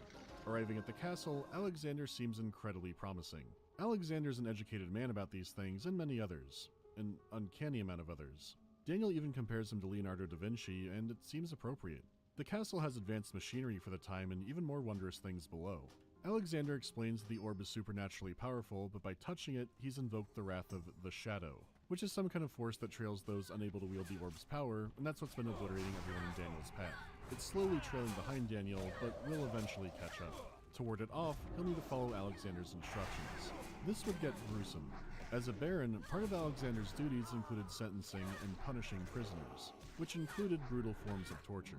Arriving at the castle, Alexander seems incredibly promising. Alexander's an educated man about these things, and many others. An uncanny amount of others. Daniel even compares him to Leonardo da Vinci, and it seems appropriate. The castle has advanced machinery for the time and even more wondrous things below. Alexander explains that the orb is supernaturally powerful, but by touching it, he's invoked the wrath of the Shadow, which is some kind of force that trails those unable to wield the orb's power, and that's what's been obliterating everyone in Daniel's path. It's slowly trailing behind Daniel, but will eventually catch up. To ward it off, he'll need to follow Alexander's instructions. This would get gruesome. As a baron, part of Alexander's duties included sentencing and punishing prisoners, which included brutal forms of torture.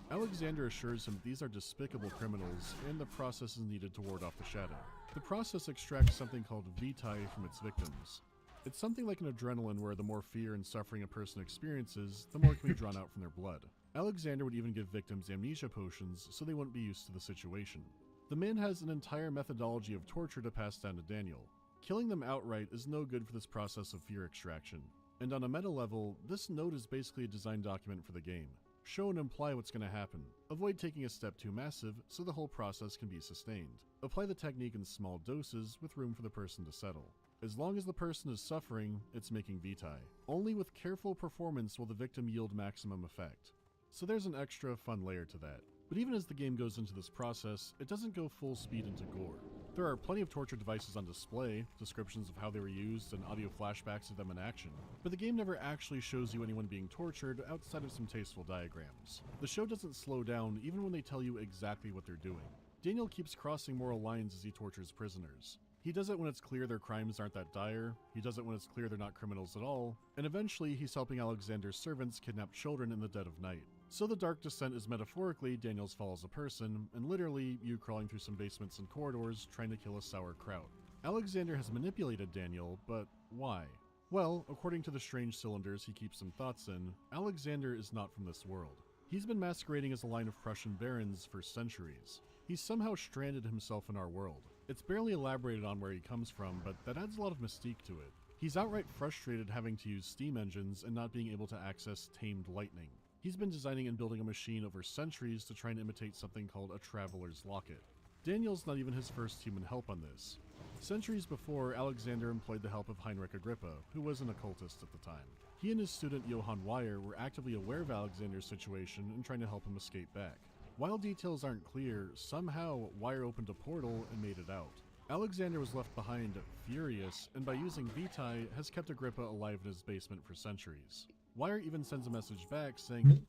Alexander assures him these are despicable criminals, and the process is needed to ward off the Shadow. The process extracts something called vitae from its victims. It's something like an adrenaline where the more fear and suffering a person experiences, the more can be drawn out from their blood. Alexander would even give victims amnesia potions so they wouldn't be used to the situation. The man has an entire methodology of torture to pass down to Daniel. Killing them outright is no good for this process of fear extraction. And on a meta level, this note is basically a design document for the game. Show and imply what's going to happen. Avoid taking a step too massive so the whole process can be sustained. Apply the technique in small doses with room for the person to settle. As long as the person is suffering, it's making vitae. Only with careful performance will the victim yield maximum effect. So there's an extra fun layer to that. But even as the game goes into this process, it doesn't go full speed into gore. There are plenty of torture devices on display, descriptions of how they were used, and audio flashbacks of them in action. But the game never actually shows you anyone being tortured outside of some tasteful diagrams. The show doesn't slow down even when they tell you exactly what they're doing. Daniel keeps crossing moral lines as he tortures prisoners. He does it when it's clear their crimes aren't that dire, he does it when it's clear they're not criminals at all, and eventually he's helping Alexander's servants kidnap children in the dead of night. So the Dark Descent is metaphorically Daniel's fall as a person, and literally you crawling through some basements and corridors trying to kill a sauerkraut. Alexander has manipulated Daniel, but why? Well, according to the strange cylinders he keeps some thoughts in, Alexander is not from this world. He's been masquerading as a line of Prussian barons for centuries. He's somehow stranded himself in our world. It's barely elaborated on where he comes from, but that adds a lot of mystique to it. He's outright frustrated having to use steam engines and not being able to access tamed lightning. He's been designing and building a machine over centuries to try and imitate something called a traveler's locket. Daniel's not even his first human help on this. Centuries before, Alexander employed the help of Heinrich Agrippa, who was an occultist at the time. He and his student Johann Weyer were actively aware of Alexander's situation and trying to help him escape back. While details aren't clear, somehow Weyer opened a portal and made it out. Alexander was left behind, furious, and by using Vitae, has kept Agrippa alive in his basement for centuries. Weyer even sends a message back saying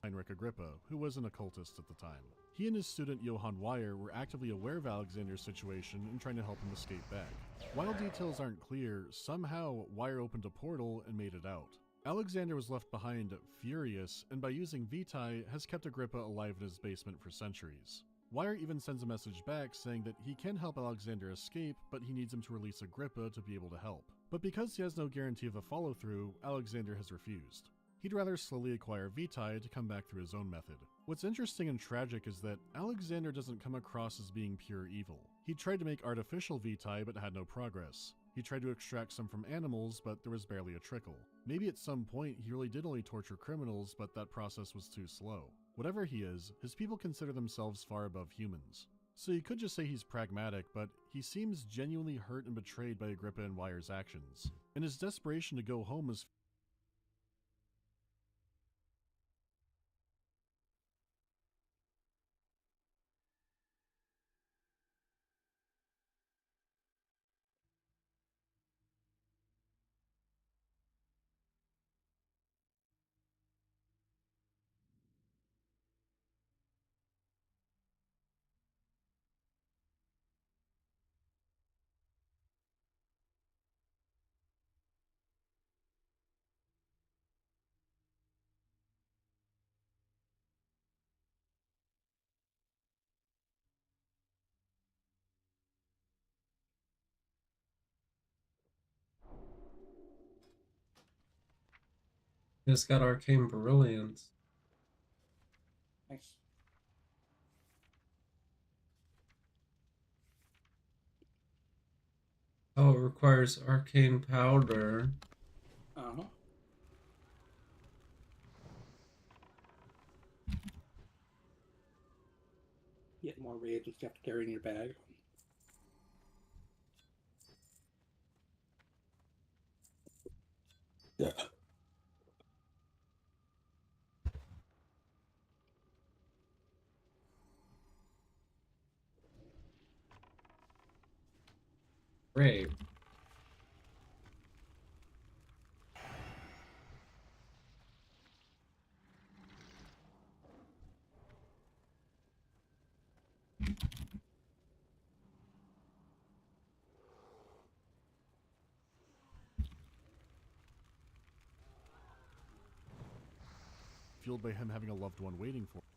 Heinrich Agrippa, who was an occultist at the time. He and his student Johann Weyer were actively aware of Alexander's situation and trying to help him escape back. While details aren't clear, somehow Weyer opened a portal and made it out. Alexander was left behind, furious, and by using Vitae, has kept Agrippa alive in his basement for centuries. Weyer even sends a message back saying that he can help Alexander escape, but he needs him to release Agrippa to be able to help. But because he has no guarantee of a follow-through, Alexander has refused. He'd rather slowly acquire Vitae to come back through his own method. What's interesting and tragic is that Alexander doesn't come across as being pure evil. He tried to make artificial Vitae but had no progress. He tried to extract some from animals, but there was barely a trickle. Maybe at some point he really did only torture criminals, but that process was too slow. Whatever he is, his people consider themselves far above humans. So you could just say he's pragmatic, but he seems genuinely hurt and betrayed by Agrippa and Weyer's actions. And his desperation to go home is It's got arcane brilliance. Nice. Oh, it requires arcane powder. Uh-huh. Get more reagents you have to carry in your bag. Yeah. Great. fueled by him having a loved one waiting for him.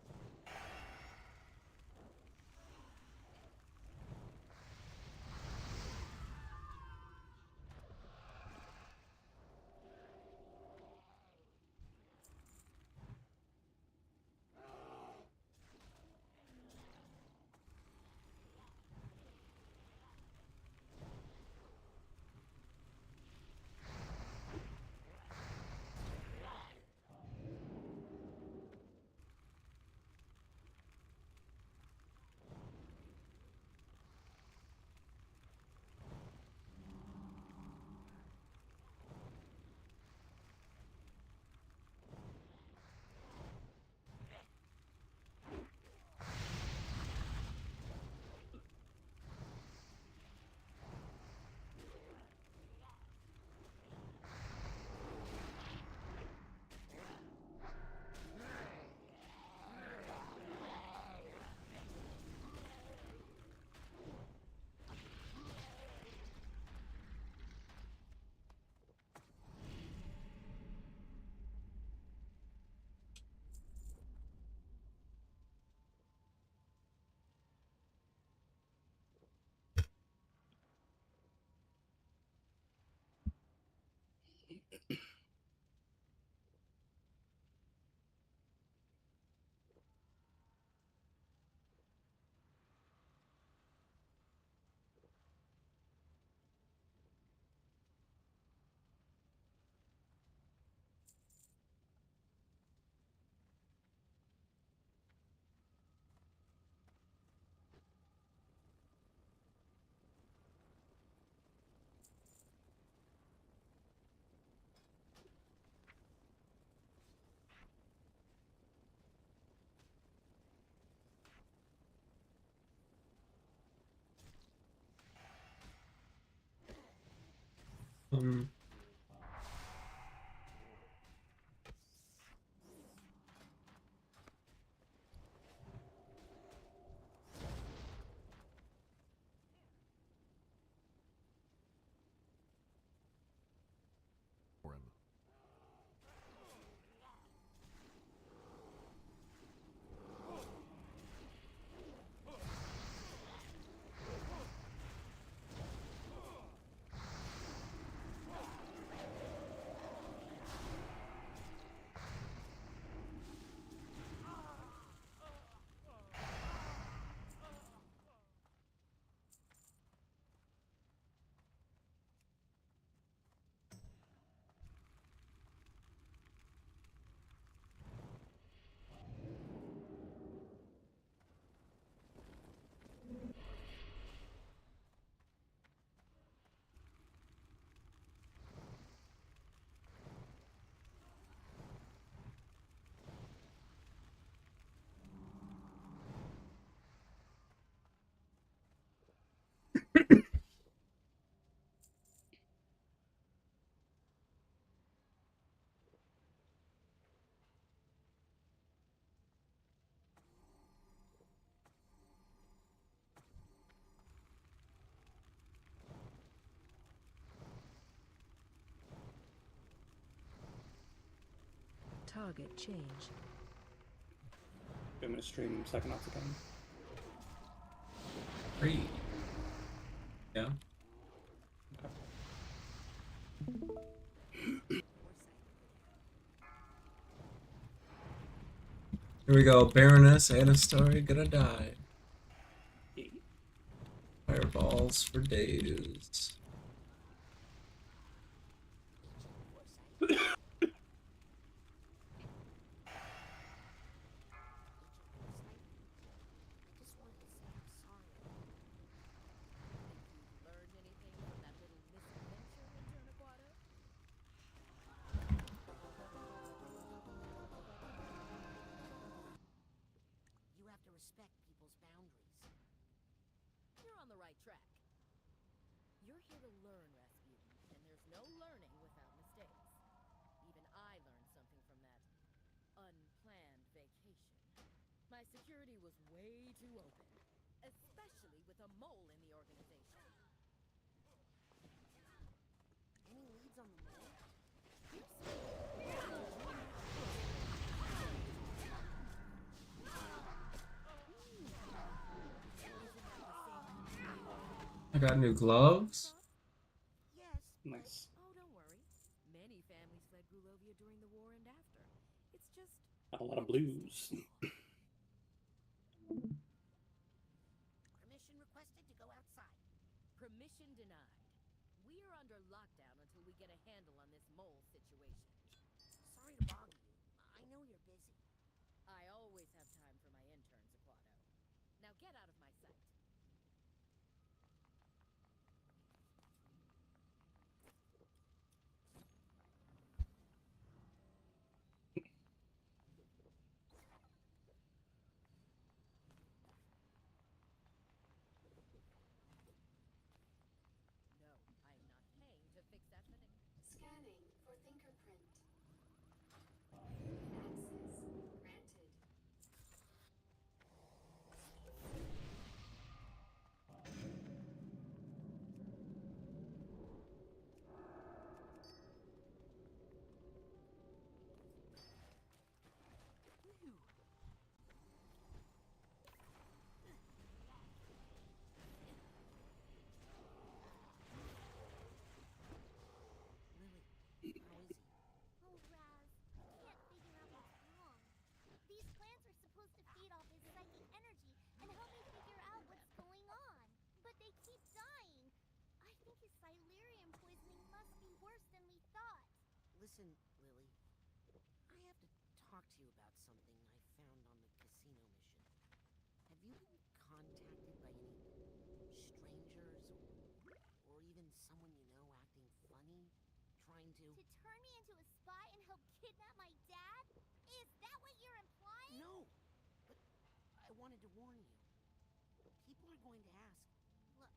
For him. Target change. I'm gonna stream Psychonauts again. Free. Yeah. Here we go. Baroness and a story gonna die. Fireballs for days. You have to respect people's boundaries. You're on the right track. You're here to learn, Rasputin, and there's no learning without mistakes. Even I learned something from that unplanned vacation. My security was way too open, especially with a mole in the organization. Any leads on the mole? I got new gloves. Yes. Nice. Oh, don't worry. Many families fled Grulovia during the war and after. It's just A lot of blues. permission requested to go outside. Permission denied. We are under lockdown until we get a handle on this mole situation. Sorry to bother you. I know you're busy. I always have time for my interns, Aquato. Now get out of my sight. No, I am not paying to fix that finish. Scanning for fingerprint. Access granted. Lily, how is he? Oh, Raz, can't figure out what's wrong. These plants are supposed to feed off his psychic energy and help me figure out what's going on. But they keep dying. I think his Silurium poisoning must be worse than we thought. Listen, Lily. I have to talk to you about something I found on the casino mission. Have you been contacted by any strangers or even someone you know acting funny? Trying to... To turn me into a spy and help kidnap my dad? Is that what you're implying? No! But I wanted to warn you. People are going to ask. Look,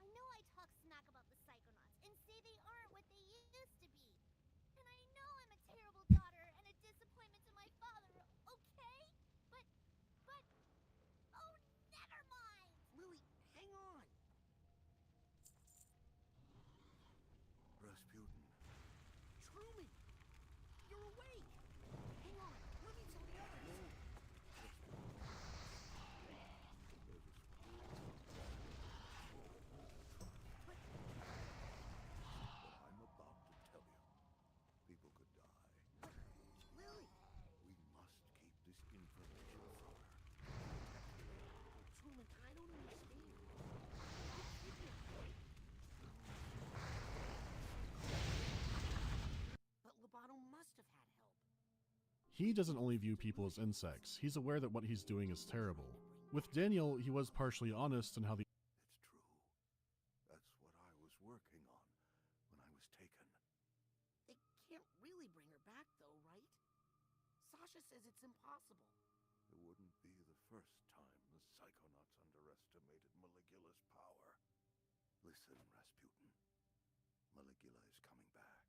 I know I talk smack about the Psychonauts and say they aren't what they He doesn't only view people as insects, he's aware that what he's doing is terrible. With Daniel, he was partially honest in how the It's true. That's what I was working on when I was taken. They can't really bring her back, though, right? Sasha says it's impossible. It wouldn't be the first time the Psychonauts underestimated Maligula's power. Listen, Rasputin. Maligula is coming back.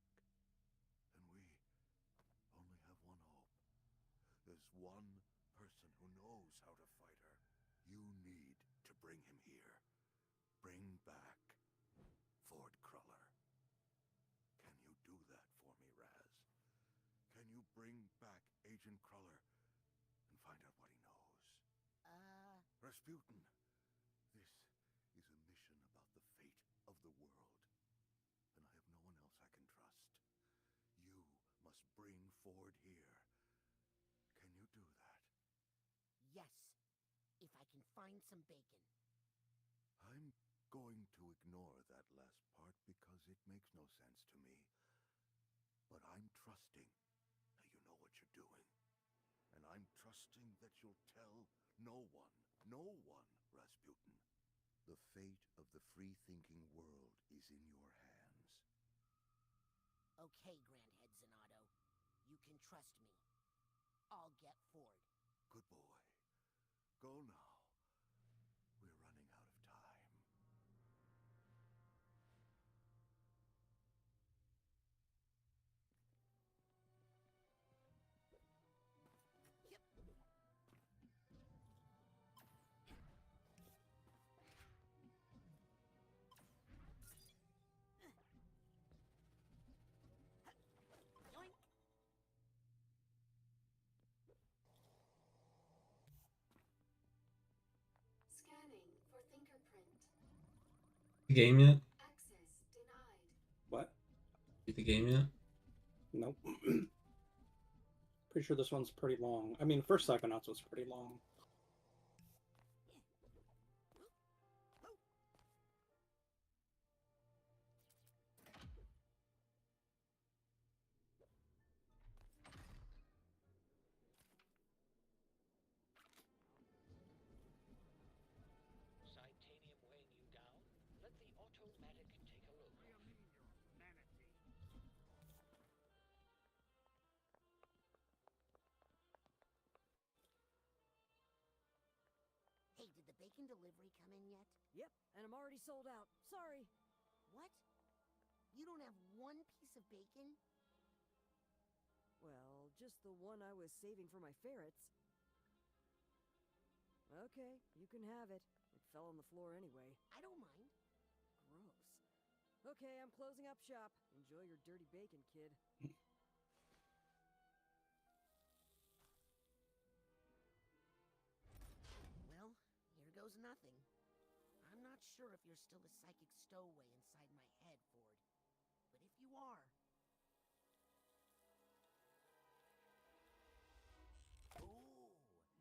And we only have one hope. There's one person who knows how to fight her. You need to bring him here. Bring back Ford Cruller. Can you do that for me, Raz? Can you bring back Agent Cruller and find out what he knows? Rasputin, this is a mission about the fate of the world. And I have no one else I can trust. You must bring Ford here. Can you do that? Yes, if I can find some bacon. I'm going to ignore that last part because it makes no sense to me. But I'm trusting that you know what you're doing. And I'm trusting that you'll tell no one, Rasputin. The fate of the free-thinking world is in your hands. Okay, Grandhead Zanotto. You can trust me. I'll get Ford. Good boy. Go now. We're running out of time. Yep. Yoink. Scanning for fingerprint. The game yet? Access denied. What? Beat the game yet? Nope. Pretty sure this one's pretty long. I mean, first Psychonauts was pretty long. Titanium weighing you down? Let the automatic take a look. What do you mean you're a manatee? Hey, did the bacon delivery come in yet? Yep, and I'm already sold out. Sorry. What? You don't have one piece of bacon? Well, just the one I was saving for my ferrets. Okay, you can have it. It fell on the floor anyway. I don't mind. Gross. Okay, I'm closing up shop. Enjoy your dirty bacon, kid. Well, here goes nothing. I'm not sure if you're still a psychic stowaway inside my head, Ford. But if you are... Ooh,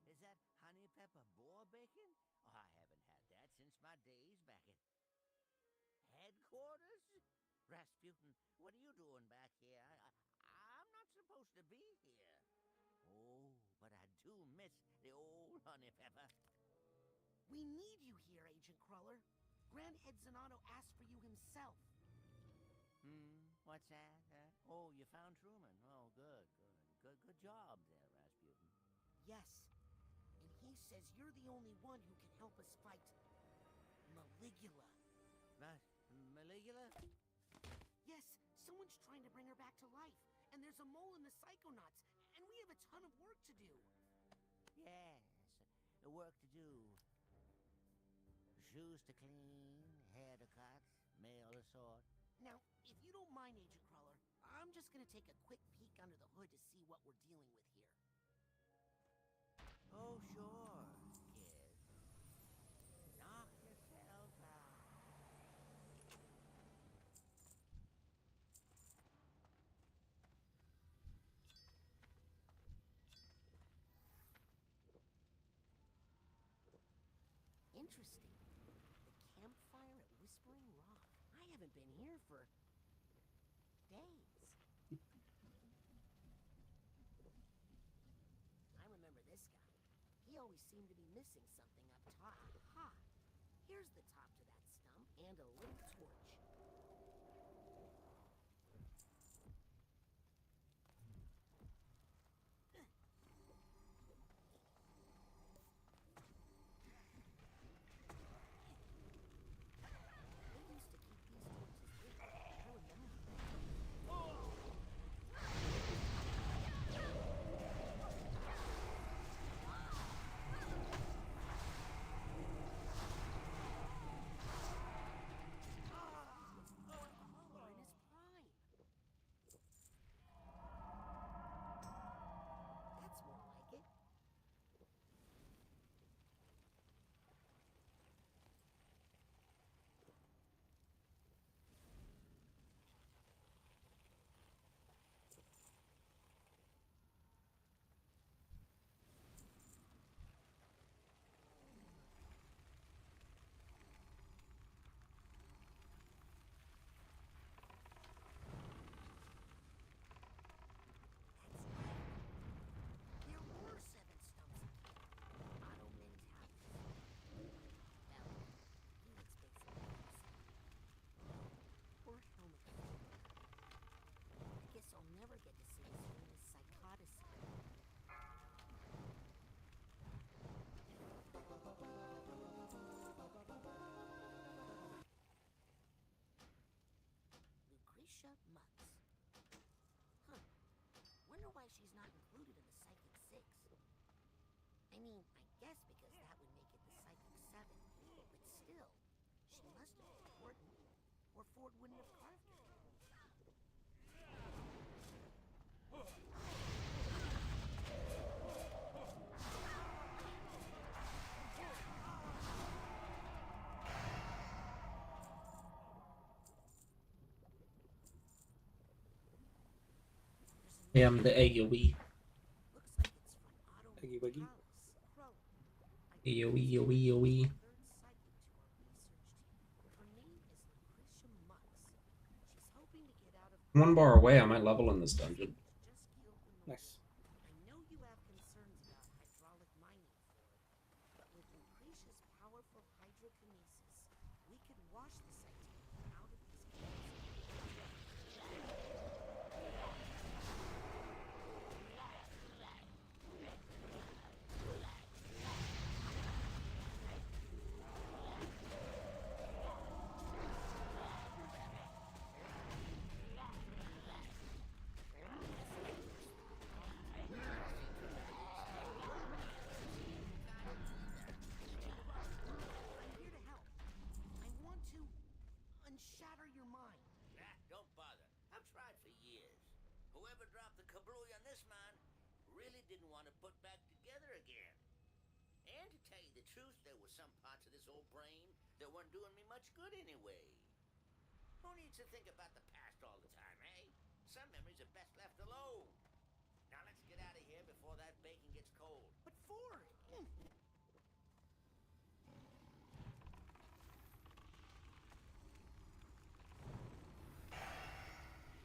is that honey pepper boar bacon? Oh, I haven't had that since my days back at headquarters? Rasputin, what are you doing back here? I'm not supposed to be here. Oh, but I do miss the old honey pepper. We need you here, Agent Cruller. Grandhead Zanotto asked for you himself. What's that? Oh, you found Truman. Oh, good. Good job there, Rasputin. Yes, and he says you're the only one who can help us fight Maligula. Maligula? Yes, someone's trying to bring her back to life, and there's a mole in the Psychonauts, and we have a ton of work to do. Yes, the work to do. Shoes to clean, hair to cut, mail to sort. Now, if you don't mind, Agent Cruller, I'm just gonna take a quick peek under the hood to see what we're dealing with here. Oh, sure, kid. Knock yourself out. Interesting. The campfire at Whispering Rock. I haven't been here for days. always seem to be missing something up top. Ha! Here's the top to that stump and a little torch. Never get to see his famous psychoticity. Lucretia Mutz. Huh. Wonder why she's not included in the Psychic 6. I mean, I guess because that would make it the Psychic 7. But still, she must have been important, or Ford wouldn't have carved her. Yeah, I'm the AoE. Eggy wiggy. AoE, AoE, AoE. One bar away, I might level in this dungeon. Nice. I know you have concerns about hydraulic mining, Ford, but with Lucretia's powerful hydrokinesis, we could wash the Titanium out of these caves. Unshatter your mind. Nah, don't bother. I've tried for years. Whoever dropped the kablooey on this man really didn't want to put back together again. And to tell you the truth, there were some parts of this old brain that weren't doing me much good anyway. Who needs to think about the past all the time, eh? Some memories are best left alone. Now let's get out of here before that bacon gets cold. But Ford!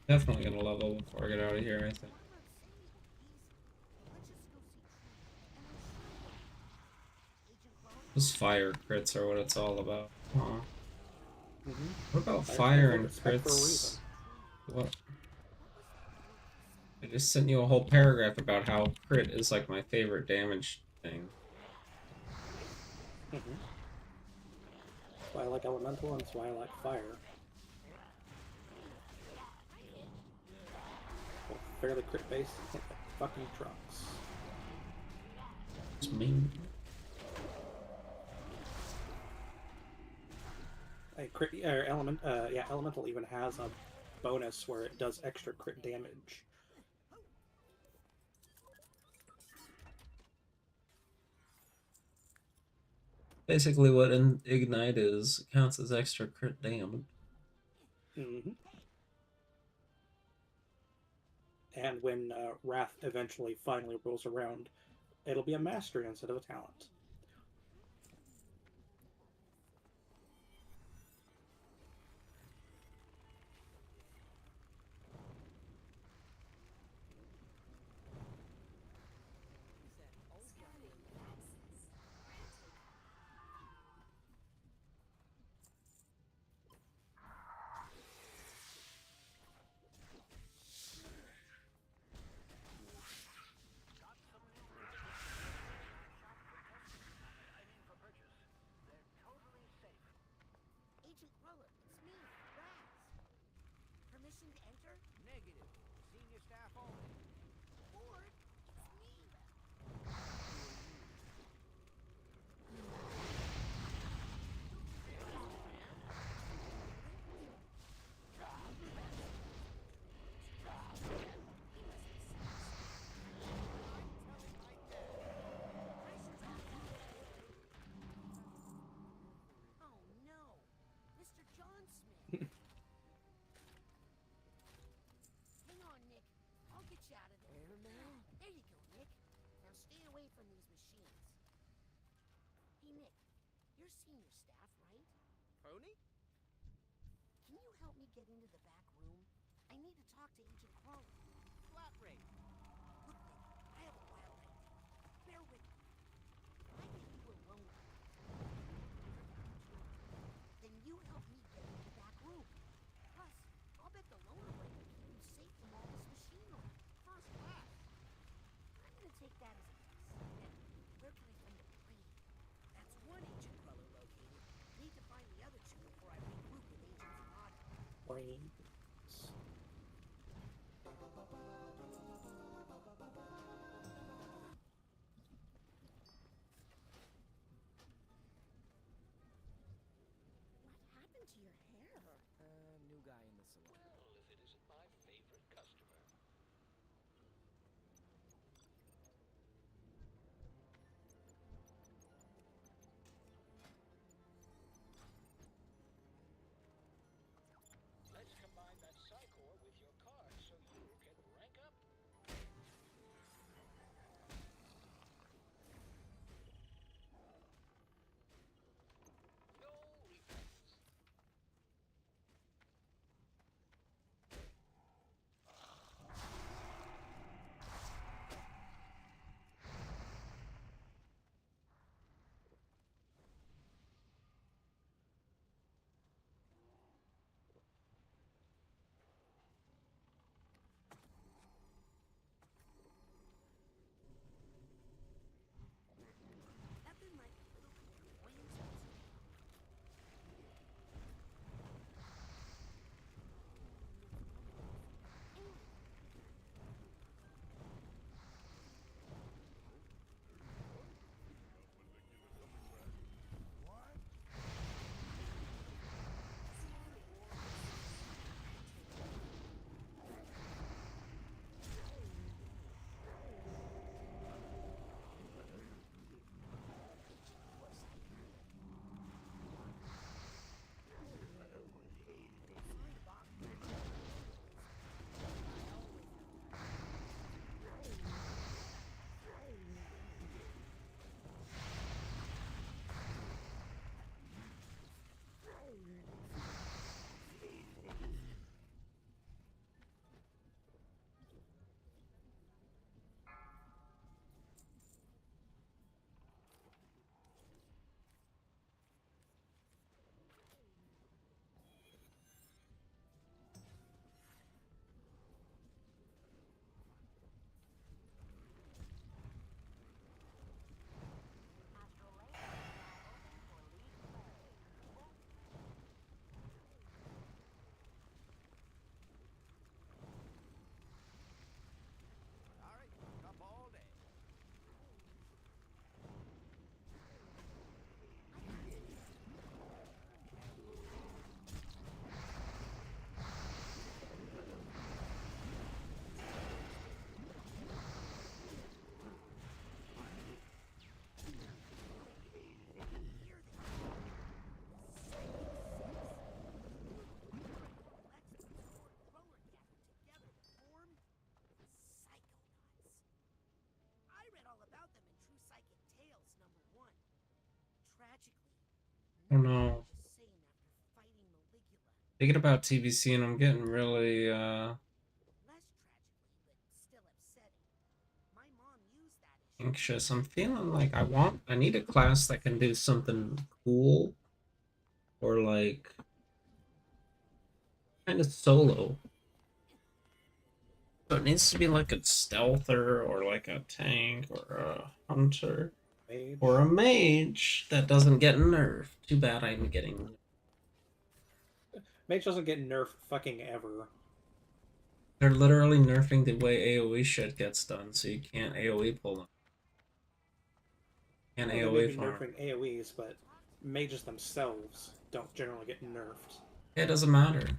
Definitely gonna level before I get out of here, I think. Those fire crits are what it's all about. Huh? What about fire and crits? What? I just sent you a whole paragraph about how crit is like my favorite damage thing. That's why I like elemental, and that's why I like fire. Well, fairly crit base, hit the fucking trucks. It's mean. Elemental even has a bonus where it does extra crit damage. Basically, what an ignite is counts as extra crit damage. And when Wrath eventually finally rolls around, it'll be a mastery instead of a talent. Hey, Nick. You're senior staff, right? Pony? Can you help me get into the back room? I need to talk to Agent Crawley. Flat rate. Look, Nick, I have a wild idea. Bear with me. If I get you alone, then you help me get into the back room. Plus, I'll bet the loner break will keep you safe from all this machinery. First class. I'm gonna take that as a guess. Now, where can I find a plane? That's one Agent Crawler located. Need to find the other two before I regroup with Agent Zanata. Brains. What happened to your hair? New guy in the salon. Well, if it isn't my favorite customer. Let's combine that Psychor with your card so you can rank up. No refunds. Nothing like a little clairvoyance. Alright, up all day. I read all about them in True Psychic Tales #1. Tragically, Oh no. the same after fighting Maligula. Thinking about TBC and I'm getting really Less tragically, but still upsetting. My mom used that issue. anxious. I'm feeling like I need a class that can do something cool or like kind of solo. So it needs to be like a stealther or like a tank or a hunter or a mage that doesn't get nerfed. Too bad I'm getting. Mage doesn't get nerfed fucking ever. They're literally nerfing the way AoE shit gets done, so you can't AoE pull them. Can't Well, they may AoE be farm. nerfing AoEs, but mages themselves don't generally get nerfed. It doesn't matter.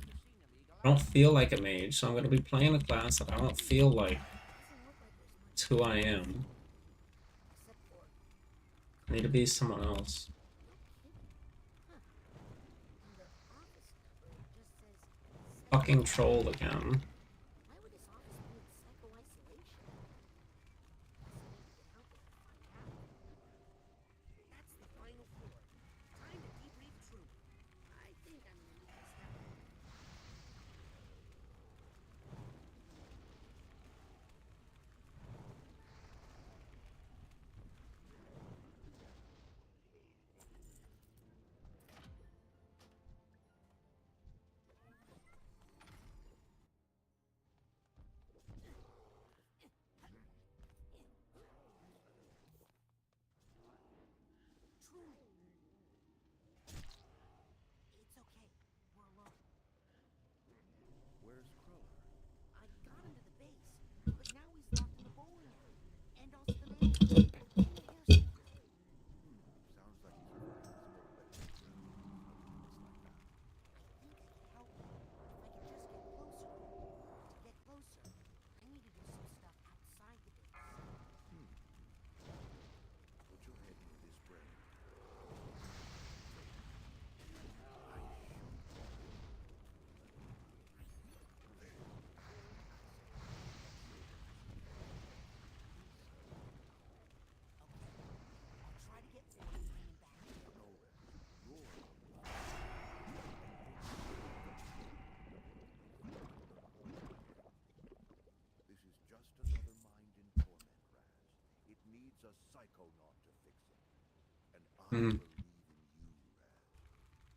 I don't feel like a mage, so I'm going to be playing a class that I don't feel like it's who I am. I need to be someone else. Fucking troll again. Why would his office be in psycho-isolation? That's the final needs a psychonaut to fix it. And I Mhm. believe in you, Raz.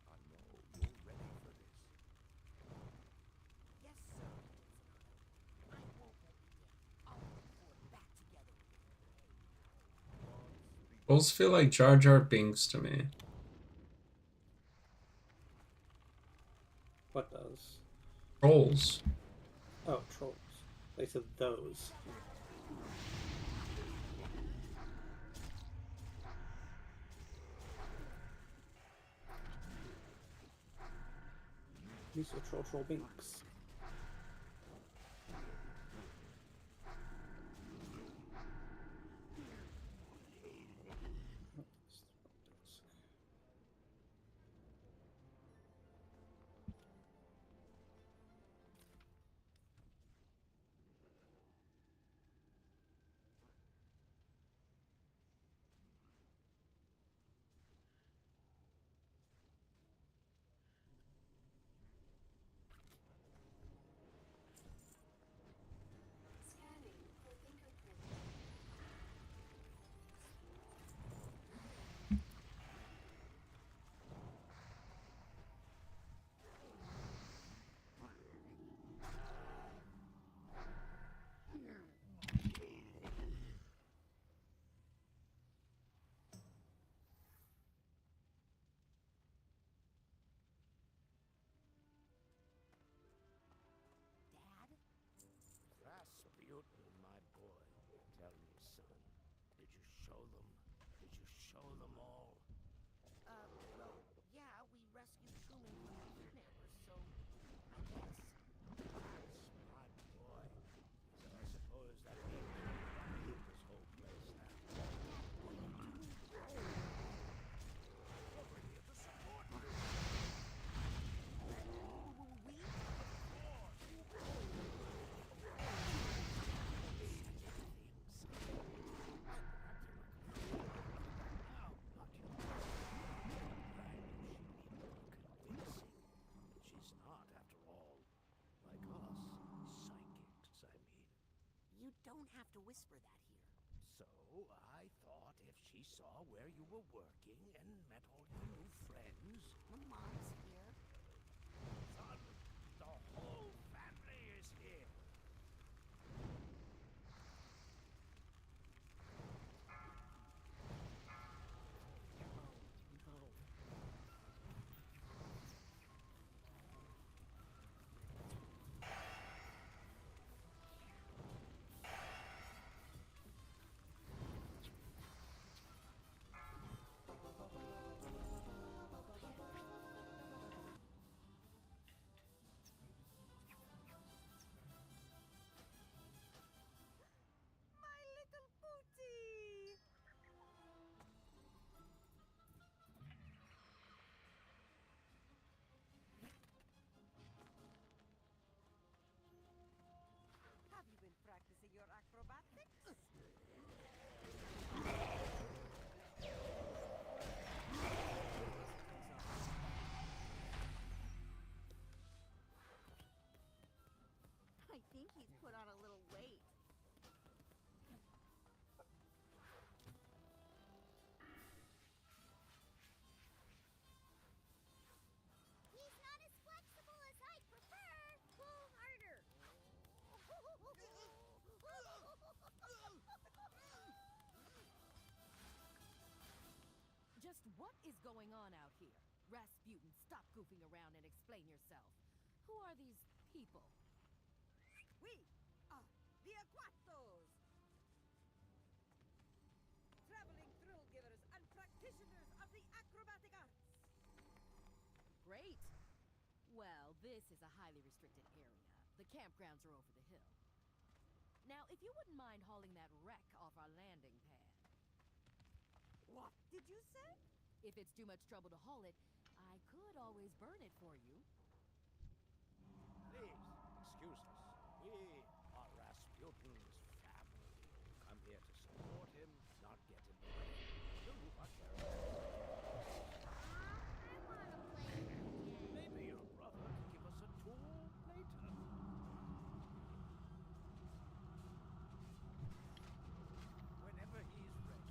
I know you're ready for this. Yes, sir, Cincinnati. I won't let you down. I'll put the fort back together again. Those feel like Jar Jar Binks to me. What does? Trolls. Oh, trolls. They said those. These are troll binks. Scanning for fingerprint. Dad? Rasputin, my boy. Tell me, son. Did you show them? Did you show them all? Well, yeah, we rescued Truman from the kidnappers, so I guess. That's my boy. So I suppose that means you're running this whole place now. We're here to support you. She's not, after all, like us. Psychics, I mean. You don't have to whisper that here. So I thought if she saw where you were working and met all your new friends. My mom's here. Son, the whole family is here. My little booty! Have you been practicing your acrobatics? I think he's put on a little weight. He's not as flexible as I prefer. Pull harder. Just what is going on out here? Rasputin, stop goofing around and explain yourself. Who are these people? We are the Aquatos! Traveling thrill givers and practitioners of the acrobatic arts. Great. Well, this is a highly restricted area. The campgrounds are over the hill. Now, if you wouldn't mind hauling that wreck off our landing pad. What did you say? If it's too much trouble to haul it, I could always burn it for you. Please, excuse us. We are Rasputin's family. Come here to support him, not get in the way. Will you watch your Maybe your brother can give us a tour later. Whenever he's ready.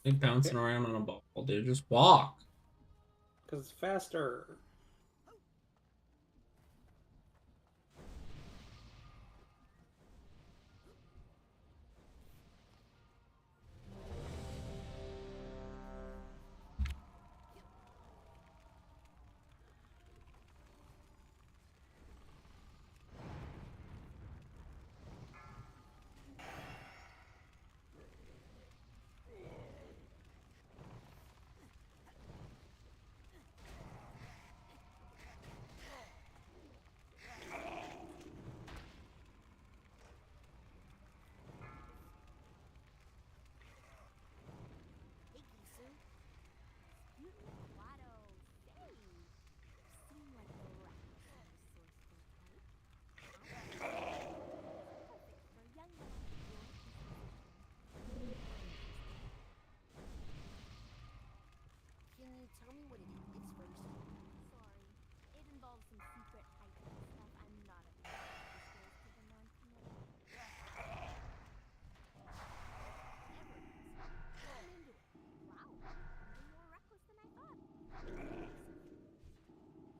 Like bouncing around on a ball, dude. Just walk. Because it's faster. Hey, Gisu. Excuse me, Watto. Say, you seem like the reckless and resourceful type. Perfect for a young man of your disposition. Can you tell me what it is first? Sorry, it involves some secret high-tech stuff I'm not at liberty to disclose to the non-committal. I'm into it. Wow, even more reckless than I thought.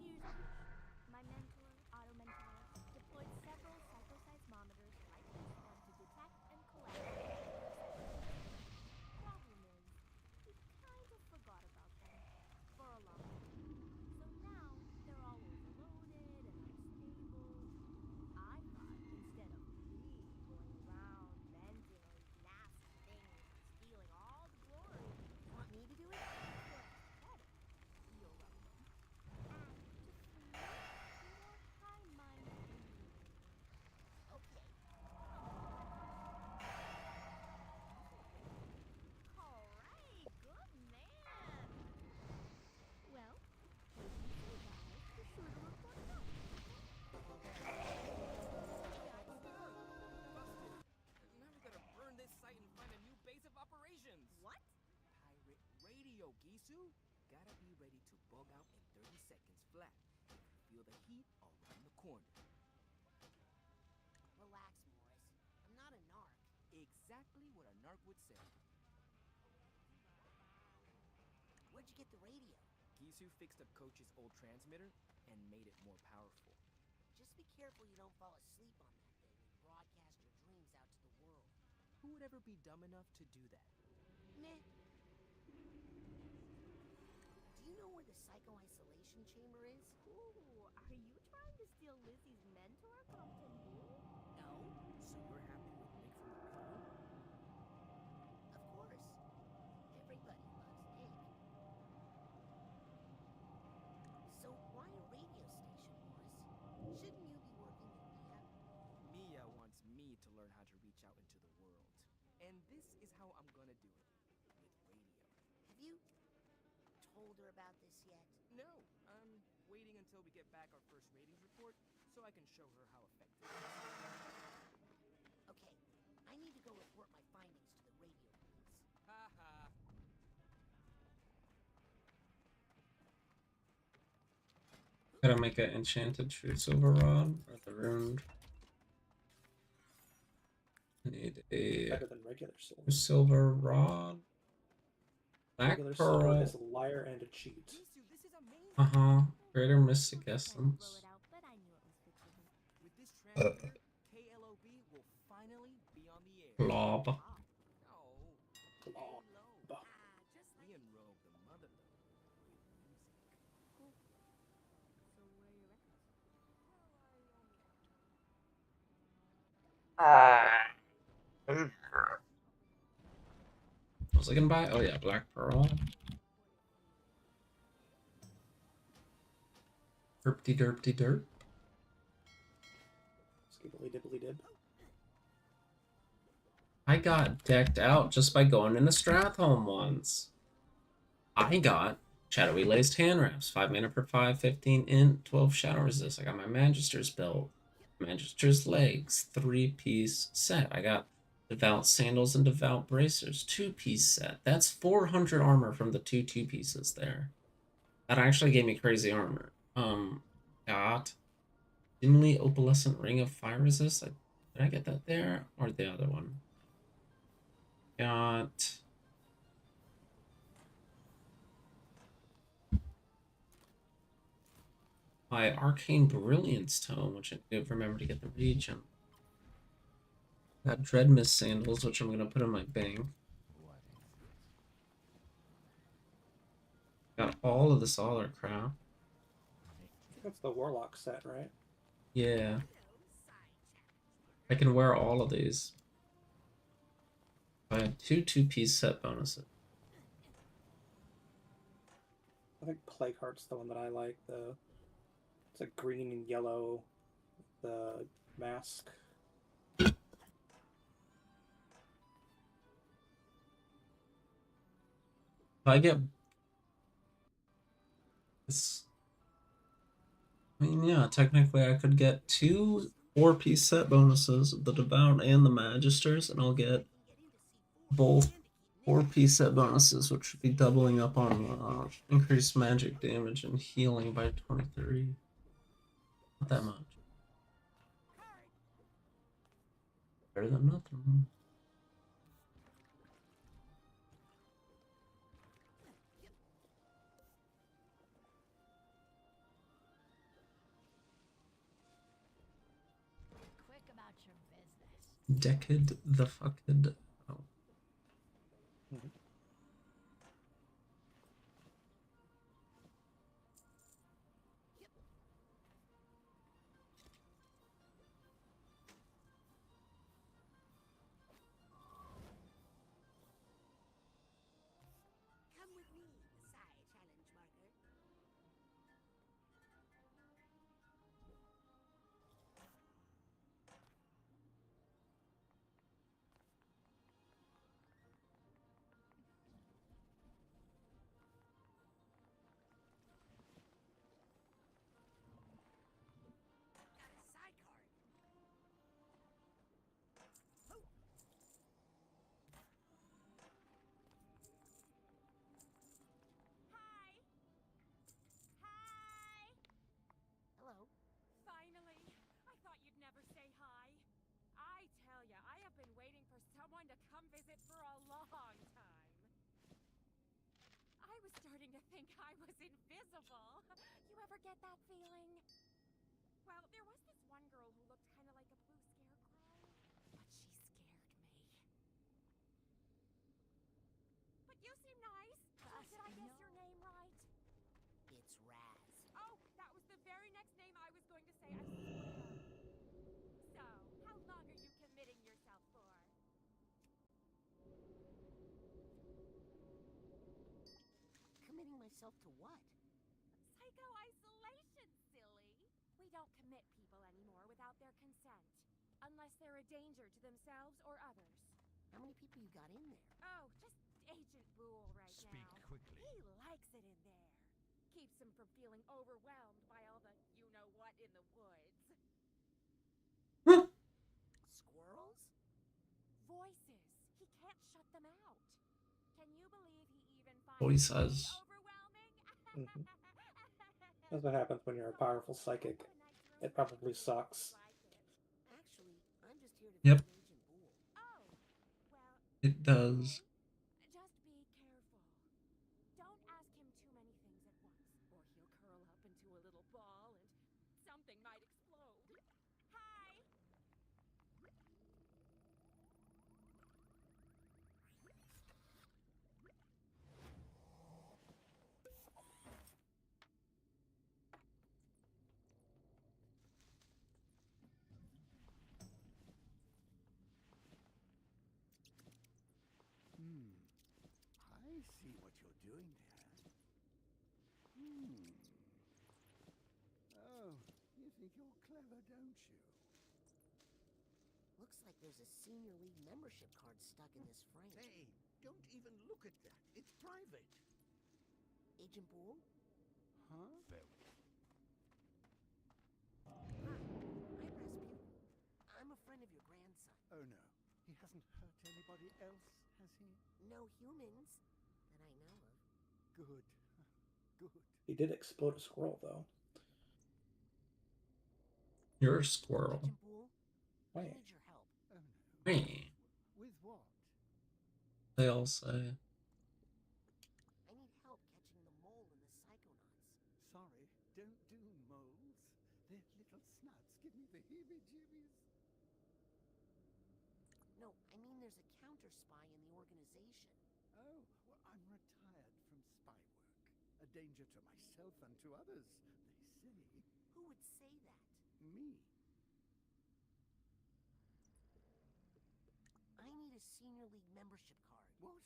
Here's the issue. My mentor, Auto Mentor, deployed several psychoseismometers like this one to detect and collect problem is, he kind of forgot about them for a long time. So now they're all overloaded and unstable. I thought instead of me going around venting all these nasty things and stealing all the glory, You want me to do it? better. You're welcome. And to free more high-minded beings. Okay. Alright, good man. Well, if you survive, be sure to report back. Now we gotta burn this site and find a new base of operations. What? Pirate radio, Gisu. Gotta be ready to bug out in 30 seconds flat. If you feel the heat around the corner. Relax, Morris. I'm not a narc. Exactly what a narc would say. Where'd you get the radio? Gisu fixed up Coach's old transmitter and made it more powerful. Just be careful you don't fall asleep on that thing and broadcast your dreams out to the world. Who would ever be dumb enough to do that? Meh. Do you know where the psycho-isolation chamber is? Ooh, are you trying to steal Lizzie's mentor from Tamu? No. So you're happy with Nick from the radio? Of course. Everybody loves Nick. So why a radio station, Morris? Shouldn't you be working with Mia? Mia wants me to learn how to reach out into the world. And this is how I'm gonna do it. With radio. Have you told her about this yet? No, I'm waiting until we get back our first ratings report so I can show her how effective it is. Okay, I need to go report my findings to the radio police. Ha ha. Gotta make an enchanted true silver rod or the ruined. I need a Better than regular silver. silver rod. Black Regular silver pearl. is a liar and a cheat. Greater mystic essence. But I knew it was fixable. With this transmitter, KLOB will finally be on the air. Blob. Oh. Blob. Me and Rogue, the mother lode, with music. Cool. So where are your records? What was I gonna buy? Oh yeah, black pearl. Derpty derpty derp. Skibbly dibbly dib. I got decked out just by going into Stratholme once. I got Shadowy Laced Hand Wraps, 5 mana per 5, 15 int, 12 Shadow Resist. I got my Magister's build, Magister's Legs, 3-piece set. I got Devout Sandals and Devout Bracers, 2-piece set. That's 400 armor from the 2 pieces there. That actually gave me crazy armor. Got Dimly Opalescent Ring of Fire Resist. Did I get that there? Or the other one? Got my Arcane Brilliance Tome, which I do remember to get the region. Got Dread Mist Sandals, which I'm gonna put in my bank. Got all of this other crap. That's the Warlock set, right? Yeah. I can wear all of these. I have two-piece set bonuses. I think Plagueheart's the one that I like. It's like green and yellow. The mask. If I get this, I mean, yeah, technically I could get 2 4-piece set bonuses, the Devout and the Magisters, and I'll get both 4-piece set bonuses, which should be doubling up on increased magic damage and healing by 23. Not that much. Better than nothing. Quick about your business. Decade the fucked. Oh. Come with me, Messiah Challenge Marker. Got a sidecar. Hello. Finally! I thought you'd never say hi. I tell ya, I have been waiting for someone to come visit for a long time. I was starting to think I was invisible. You ever get that feeling? Well, there was this one girl who looked kind of like a blue scarecrow, but she scared me. But you seem nice. So did I guess your name right? It's Raz. Oh, that was the very next name I was going to say, I swear. So, how long are you committing yourself for? Committing myself to what? Psycho isolation, silly. We don't commit people anymore without their consent. Unless they're a danger to themselves or others. How many people you got in there? Oh, just Agent Rule right Speak now. quickly. He likes it in there. Keeps him from feeling overwhelmed by all the you-know-what in the woods. Squirrels? Voices. He can't shut them out. Can you believe he even finds Voices. me overwhelming? That's what happens when you're a powerful psychic. It probably sucks. Actually, I'm just here to Yep. visit Agent Boole. Oh, well, It does. just be careful. Don't ask him too many things at once, or he'll curl up into a little ball and something might explode. Hi! I see what you're doing there. Oh, you think you're clever, don't you? Looks like there's a senior league membership card stuck in this frame. Hey, don't even look at that. It's private. Agent Boole? Huh? Very. Hi, Rasputin. I'm a friend of your grandson. Oh no, he hasn't hurt anybody else, has he? No humans that I know of. Good. Good. He did explode a squirrel, though. You're a squirrel. Agent Boole, I Wait. need your help. Oh no. Hey. With what? They all say. I need help catching the mole and the psychonauts. Sorry, don't do moles. Tut snuts, give me the heebie-jeebies. No, I mean there's a counter spy in the organization. Oh, well, I'm retired from spy work. A danger to myself and to others, they say. Who would say that? Me. I need a Senior League membership card. What?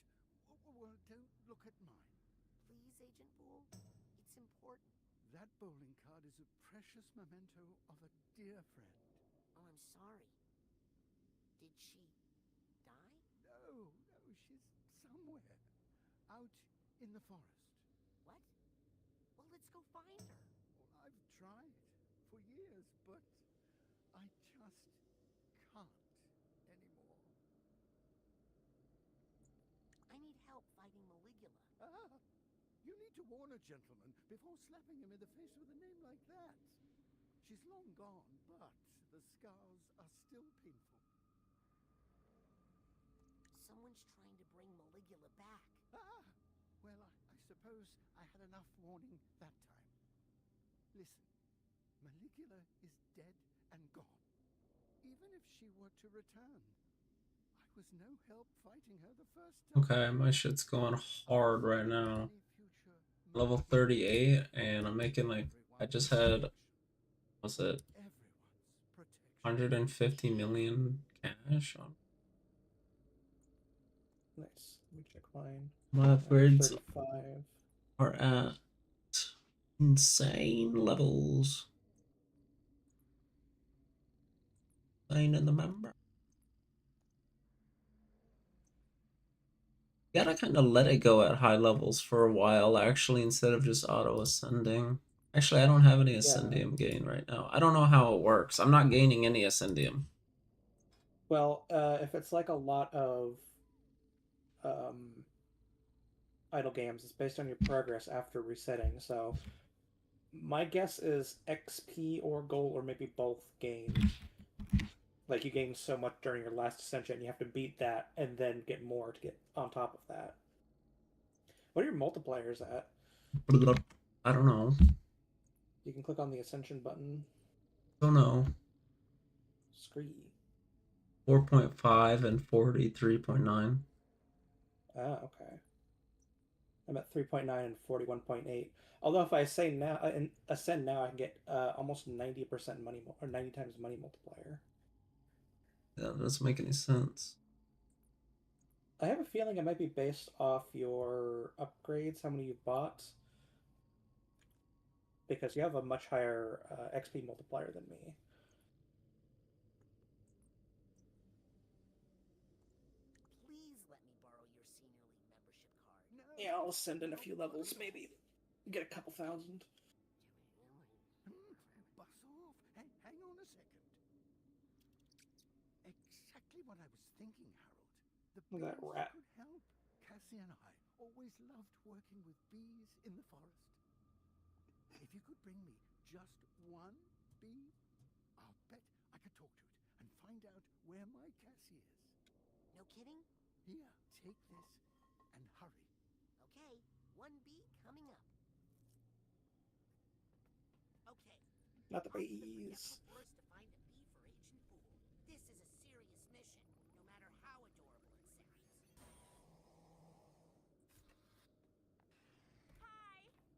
Well, don't look at mine. Please, Agent Boole? It's important. That bowling card is a precious memento of a dear friend. Oh, I'm sorry. Did she die? No, she's somewhere. Out in the forest. What? Well, let's go find her. Well, I've tried for years, but I just can't anymore. I need help fighting Maligula. Ah, you need to warn a gentleman before slapping him in the face with a name like that. She's long gone, but the scars are still painful. Someone's trying to bring Maligula back. Ah! Well, I suppose I had enough warning that time. Listen, Maligula is dead and gone. Even if she were to return, I was no help fighting her the first time. Okay, my shit's going hard right now. Level 38, and I'm making like, I just had, what's it, 150 million cash on. Nice. Let me check mine. My upgrades 35. are at insane levels. Insane in the member. You gotta kind of let it go at high levels for a while, actually, instead of just auto ascending. Actually, I don't have any ascendium gain right now. I don't know how it works. I'm not gaining any ascendium. Well, if it's like a lot of idle games, it's based on your progress after resetting. So my guess is XP or gold, or maybe both, gain. Like you gain so much during your last ascension, you have to beat that and then get more to get on top of that. What are your multipliers at? I don't know. You can click on the ascension button. Don't know. Scree. 4.5 and 43.9. Ah, okay. I'm at 3.9 and 41.8. Although if I say now, ascend now, I can get almost 90% money, or 90 times money multiplier. Yeah, that doesn't make any sense. I have a feeling it might be based off your upgrades, how many you bought. Because you have a much higher XP multiplier than me. Please let me borrow your Senior League membership card. No. Yeah, I'll send in a few levels, maybe get a couple thousand. Bus off. Hang on a second. Exactly what I was thinking, Harold. The Look at that bees rat. could help. Cassie and I always loved working with bees in the forest. If you could bring me just one bee, I'll bet I could talk to it and find out where my Cassie is. No kidding? Here, take this and hurry. Okay, 1B coming up. Okay. Not the I'll split my bees. effort to find a bee for Agent Boole. This is a serious mission, no matter how adorable it sounds.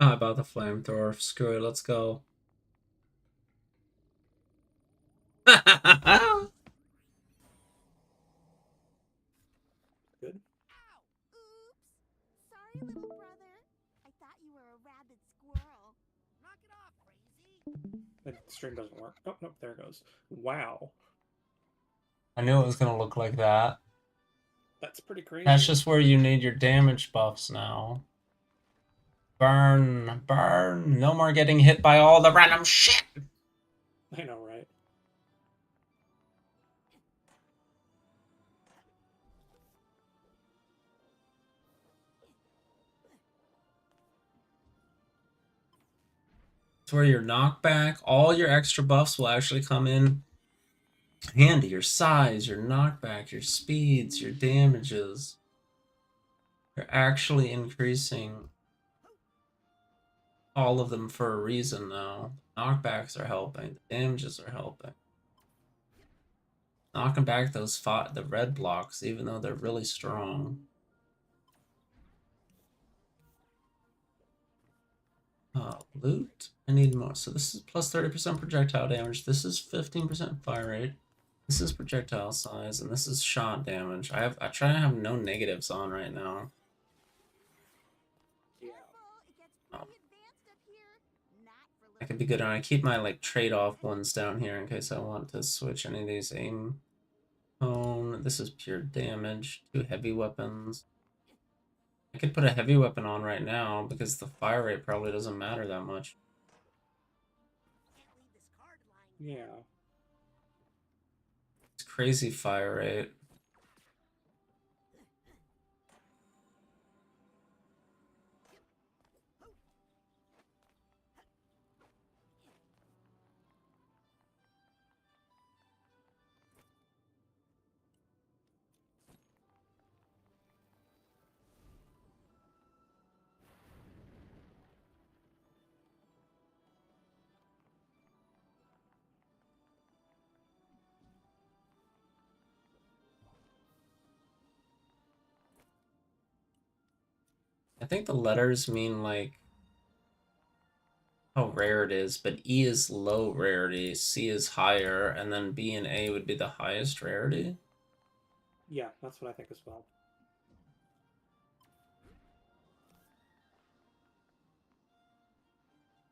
How about the flamethrower? Screw it, let's go. Good. Ow! Oops! Sorry, little brother. I thought you were a rabid squirrel. Knock it off, crazy! The stream doesn't work. Oh, nope, there it goes. Wow. I knew it was gonna look like that. That's pretty crazy. That's just where you need your damage buffs now. Burn, burn. No more getting hit by all the random shit. I know, right? It's where your knockback, all your extra buffs will actually come in handy. Your size, your knockback, your speeds, your damages. They're actually increasing all of them for a reason, though. Knockbacks are helping. The damages are helping. Knocking back the red blocks, even though they're really strong. Loot. I need more. So this is plus 30% projectile damage. This is 15% fire rate. This is projectile size, and this is shot damage. I try to have no negatives on right now. I could be good, and I keep my like trade-off ones down here in case I want to switch any of these aim tone. This is pure damage. 2 heavy weapons. I could put a heavy weapon on right now because the fire rate probably doesn't matter that much. Yeah. It's crazy fire rate. I think the letters mean like how rare it is, but E is low rarity, C is higher, and then B and A would be the highest rarity. Yeah, that's what I think as well.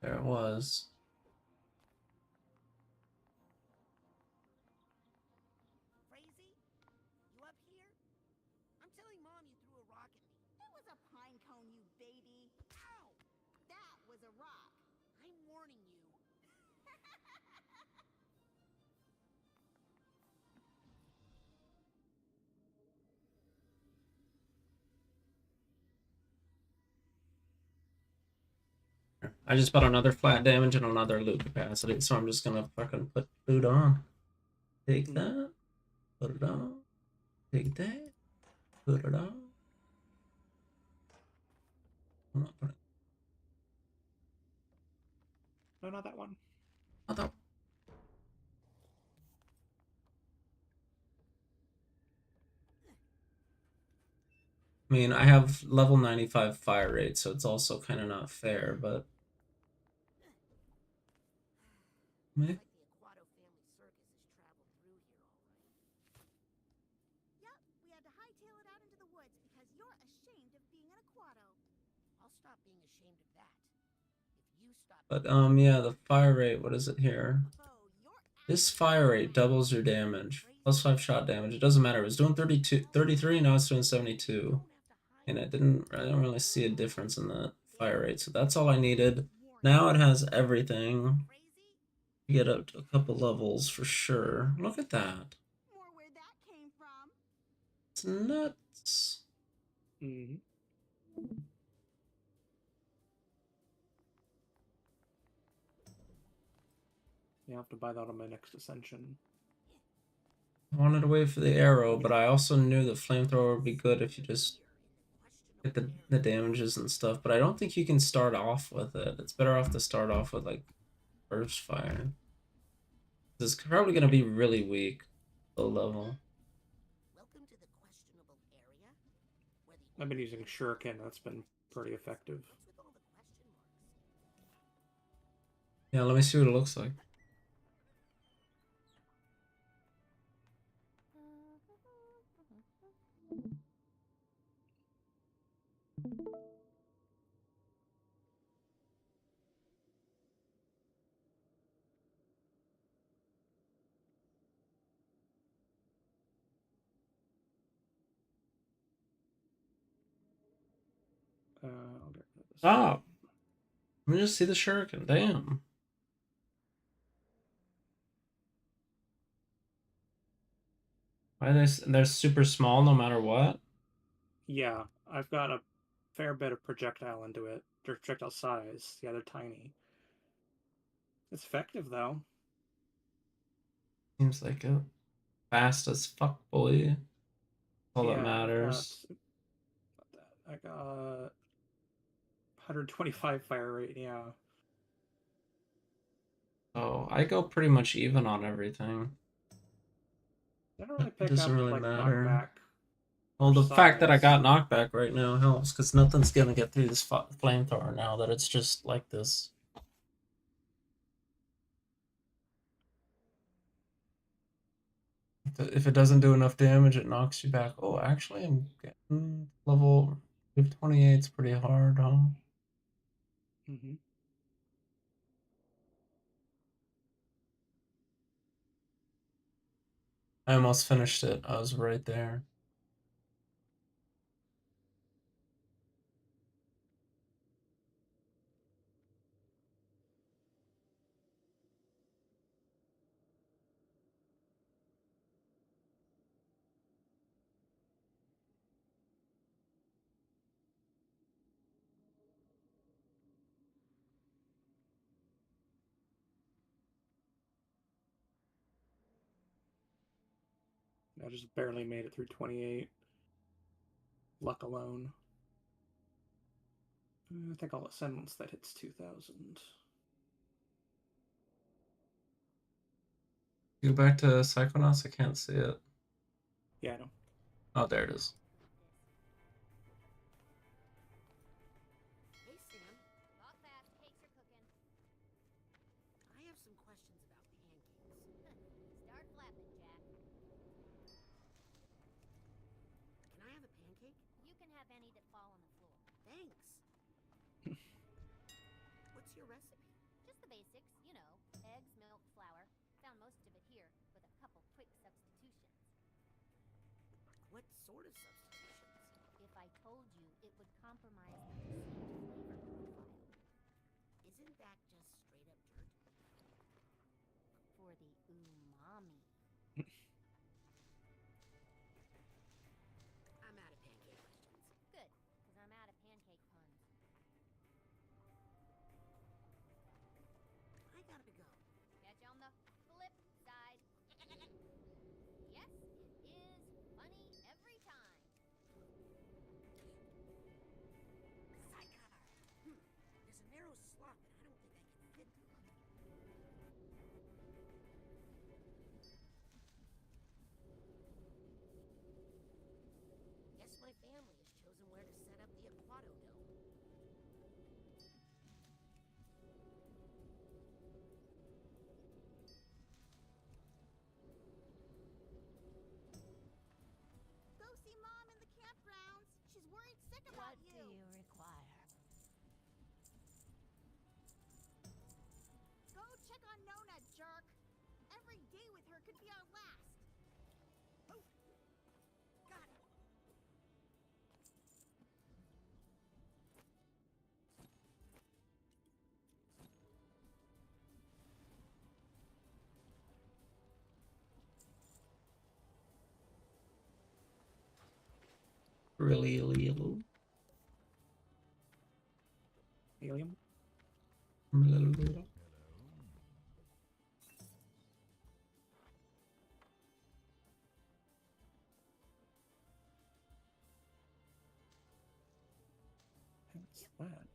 There it was. Crazy? You up here? I'm telling Mom you threw a rock at me. It was a pine cone, you baby. Ow! That was a rock. I'm warning you. I just bought another flat damage and another loot capacity, so I'm just gonna fucking put loot on. Take that, put it on. Take that, put it on. I'm not putting. No, not that one. Not that. I mean, I have level 95 fire rate, so it's also kind of not fair, but. Maybe. Yep, we had to hightail it out into the woods because you're ashamed of being an Aquato. I'll stop being ashamed of that. If you stop. But yeah, the fire rate, what is it here? This fire rate doubles your damage. Plus 5 shot damage. It doesn't matter. It was doing 33, now it's doing 72. And I don't really see a difference in the fire rate. So that's all I needed. Now it has everything. You get up to a couple levels for sure. Look at that. More where that came from. It's nuts. Mm-hmm. You have to buy that on my next ascension. I wanted to wait for the arrow, but I also knew the flamethrower would be good if you just get the damages and stuff. But I don't think you can start off with it. It's better off to start off with like burst fire. This is probably going to be really weak, low level. Welcome to the questionable area. I've been using Shuriken. That's been pretty effective. Yeah, let me see what it looks like. I'll get rid of this. Stop! Let me just see the shuriken. Damn. Why are they're super small no matter what? Yeah, I've got a fair bit of projectile into it. Projectile size. Yeah, they're tiny. It's effective though. Seems like it. Fast as fuck, boy. All that matters. I got 125 fire rate, yeah. So I go pretty much even on everything. Didn't really It pick doesn't up really like matter. knockback. Well, or the fact that I size. got knockback right now helps, because nothing's gonna get through this flamethrower now that it's just like this. If it doesn't do enough damage, it knocks you back. Oh, actually, I'm getting level 28. It's pretty hard, huh? Mm-hmm. I almost finished it. I was right there. I just barely made it through 28. Luck alone. I think I'll ascend once that hits 2,000. Go back to Psychonauts. I can't see it. Yeah, I know. Oh, there it is. Hey, Sam. Talk fast, cakes are cooking. I have some questions about pancakes. Start flapping, Jack. Can I have a pancake? You can have any that fall on the floor. Thanks. What's your recipe? Just the basics, you know. Eggs, milk, flour. Found most of it here, with a couple quick substitutions. What sort of substitutions? If I told you, it would compromise the distinct flavor profile. Isn't that just straight up dirt? For the umami. I'm out of pancake questions. Good, because I'm out of pancake puns. I gotta go. Catch on the flip side. Yes, it is funny every time. Psychar! There's a narrow slot, but I don't think I can fit through it. Guess my family has chosen where to set up the Aquato Dome. Go see Mom in the campgrounds. She's worried sick about What do you. you require? Go check on Nona, jerk. Every day with her could be our last. Oh! Got it! Really, little. Helium? What's that?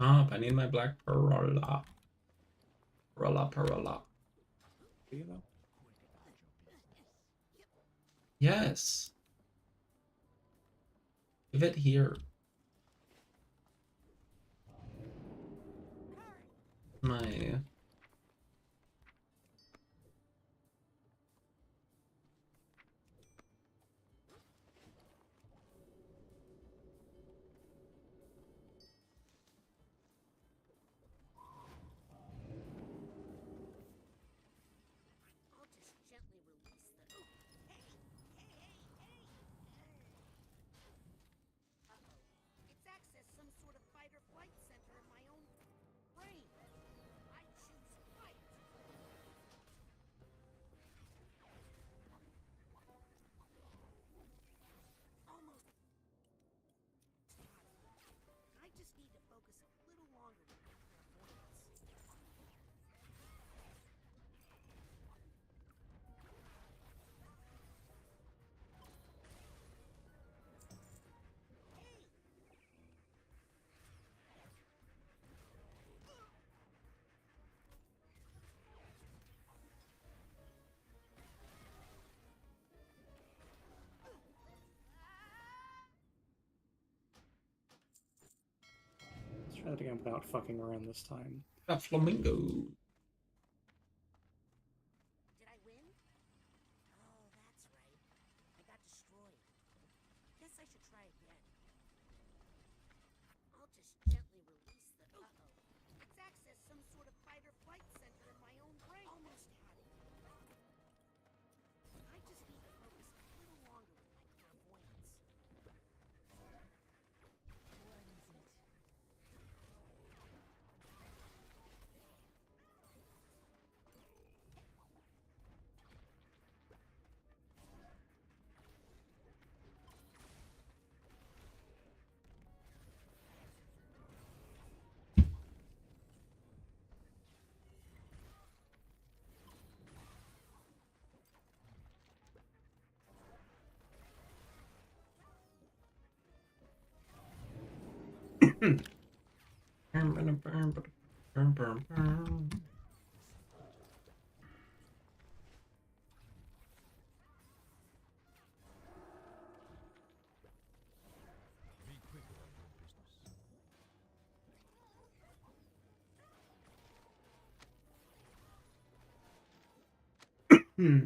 Yoink! I need my black Perola. Perola. Do you though? Yes. Give it here. My... I'll just gently release the... Oh! Hey! Uh-oh. It's accessed some sort of fight or flight center in my own brain. I choose Try that again without fucking around this time. A flamingo. Did I win? Oh, that's right. I got destroyed. Guess I should try again. I'll just gently release the... Uh-oh. It's accessed some sort of fight or flight center in my own brain. Almost had it. I just need to focus a little longer with my clairvoyance. What is it? Hmm.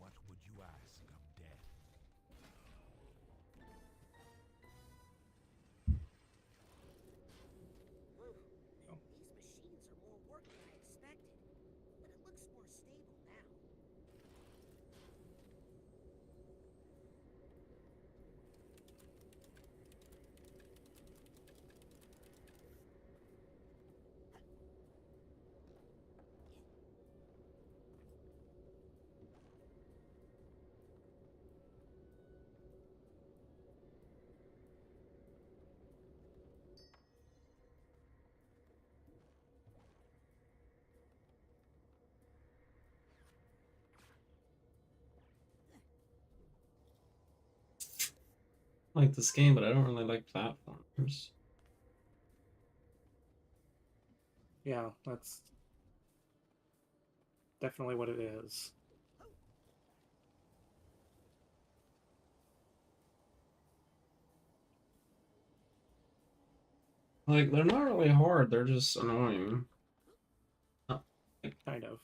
What would you ask of death? Whew. These machines are more work than I expected, but it looks more stable now. I like this game, but I don't really like platformers. Yeah, that's definitely what it is. Like, they're not really hard, they're just annoying. Not like, Kind of.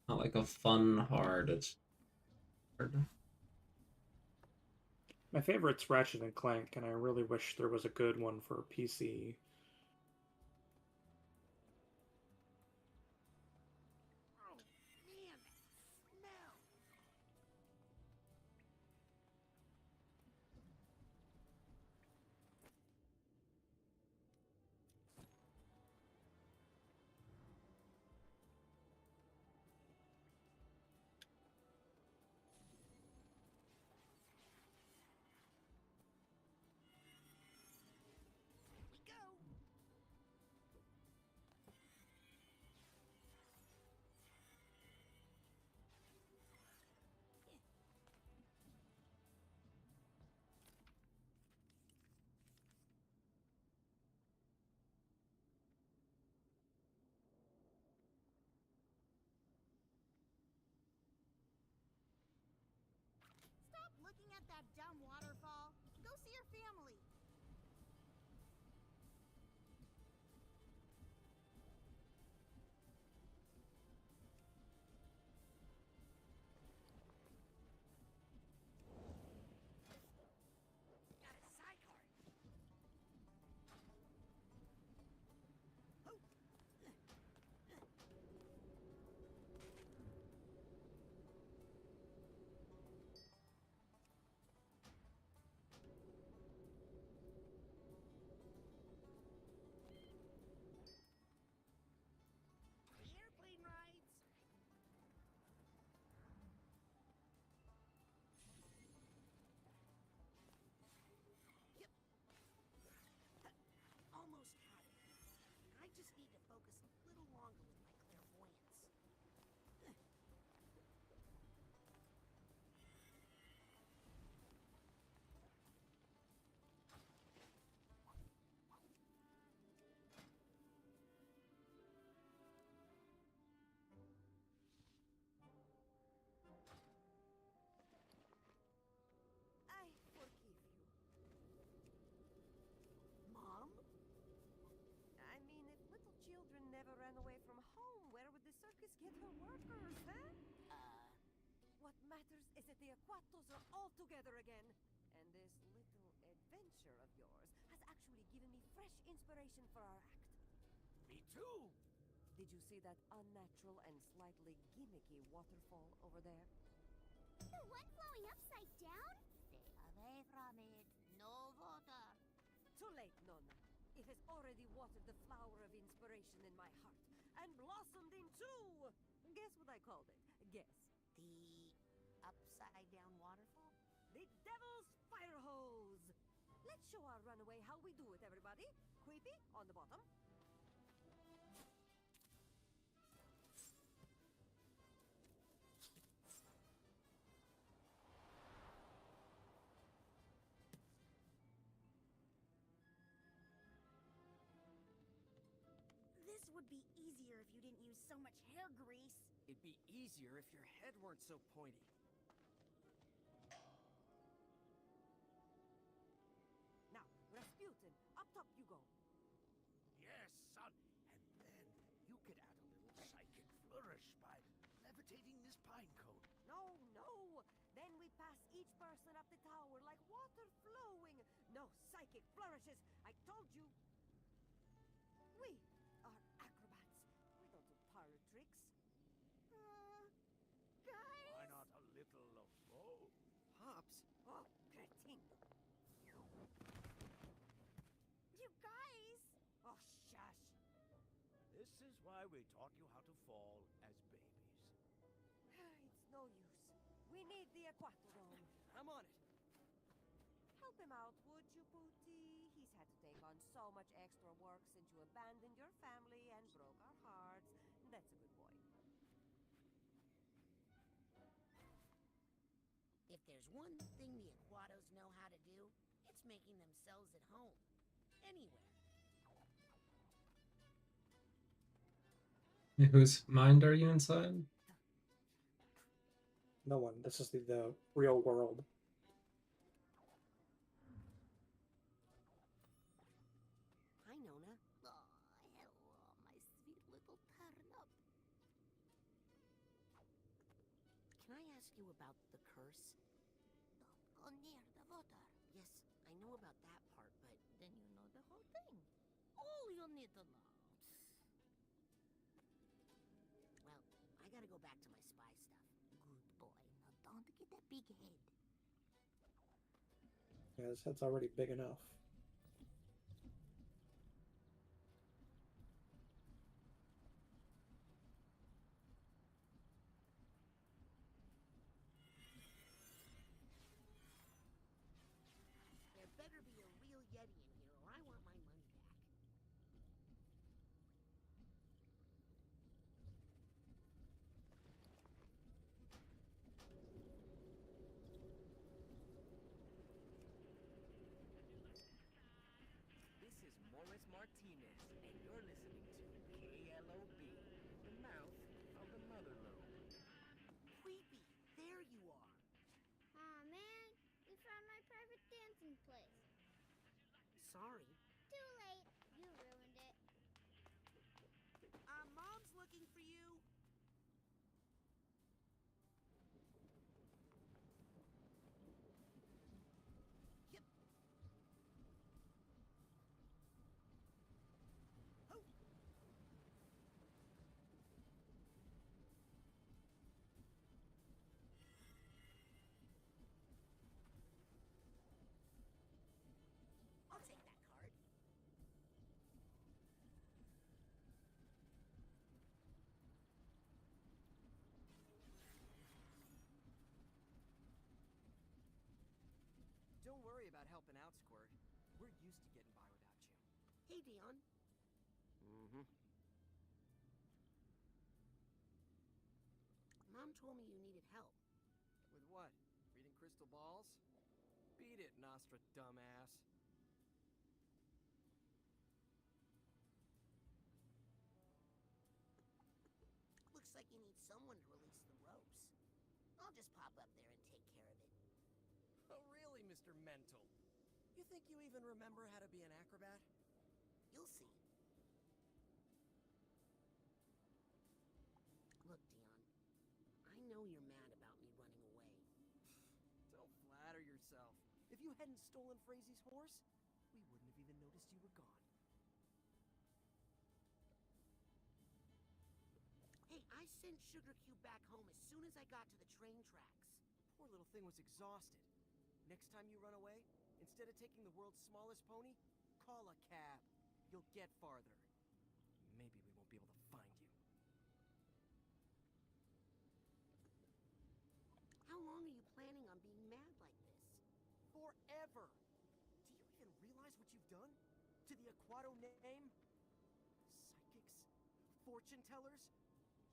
not like a fun hard, it's hard. My favorite's Ratchet and Clank, and I really wish there was a good one for PC. Oh, man, that smell! Here we go! the Aquatos are all together again. And this little adventure of yours has actually given me fresh inspiration for our act. Me too! Did you see that unnatural and slightly gimmicky waterfall over there? The one flowing upside down? Stay away from it. No water. Too late, Nonna. It has already watered the flower of inspiration in my heart and blossomed into... Guess what I called it? Guess. The upside down waterfall? The Devil's Fire Hose! Let's show our runaway how we do it, everybody. Queepy, on the bottom. This would be easier if you didn't use so much hair grease. It'd be easier if your head weren't so pointy. Now, Rasputin, up top you go. Yes, son. And then you could add a little psychic flourish by levitating this pine cone. No, no! Then we pass each person up the tower like water flowing. No psychic flourishes, I told you. We are acrobats. We don't do parlor tricks. Guys? Why not a little of both? Pops? Oh, cretin. You guys! Oh, shush. This is why we taught you how to fall as babies. It's no use. We need the Aquatodome. I'm on it. Help him out, would you, Booty? He's had to take on so much extra work since you abandoned your family and broke our hearts. That's a good boy. If there's one thing the Aquatos know how to do, it's making themselves at home. Anywhere. Whose mind are you inside? No one. This is the real world. Hi, Nona. Oh, hello, my sweet little turnip. Can I ask you about the curse? Don't go near the water. Yes, I know about that part, but then you know the whole thing. All you need to know. Well, I gotta go back to my spy stuff. Good boy. Now don't get that big head. Yeah, his head's already big enough. There better be a real Yeti in here, or I want my money back. This is Morris Martinez, and you're listening to KLOB, the mouth of the mother lobe. Creepy, there you are. Aw, man. We found my private dancing place. Sorry. Too late. You ruined it. Mom's looking for you. Yep. Oh. I'll take that card. Don't worry about helping out, Squirt. We're used to getting by without you. Hey, Dion. Mm-hmm. Mom told me you needed help. With what? Reading crystal balls? Beat it, Nostra dumbass. Looks like you need someone to release the ropes. I'll just pop up there and take care of it. Oh, really, Mr. Mental? You think you even remember how to be an acrobat? You'll see. Look, Dion. I know you're mad about me running away. you hadn't stolen Phrasy's horse, we wouldn't have even noticed you were gone. Hey, I sent Sugar Cube back home as soon as I got to the train tracks. Poor little thing was exhausted. Next time you run away, instead of taking the world's smallest pony, call a cab. You'll get farther. Maybe we won't be able to find you. How long are you planning on being mad like this? Forever! Do you even realize what you've done? To the Aquato name? Psychics? Fortune tellers?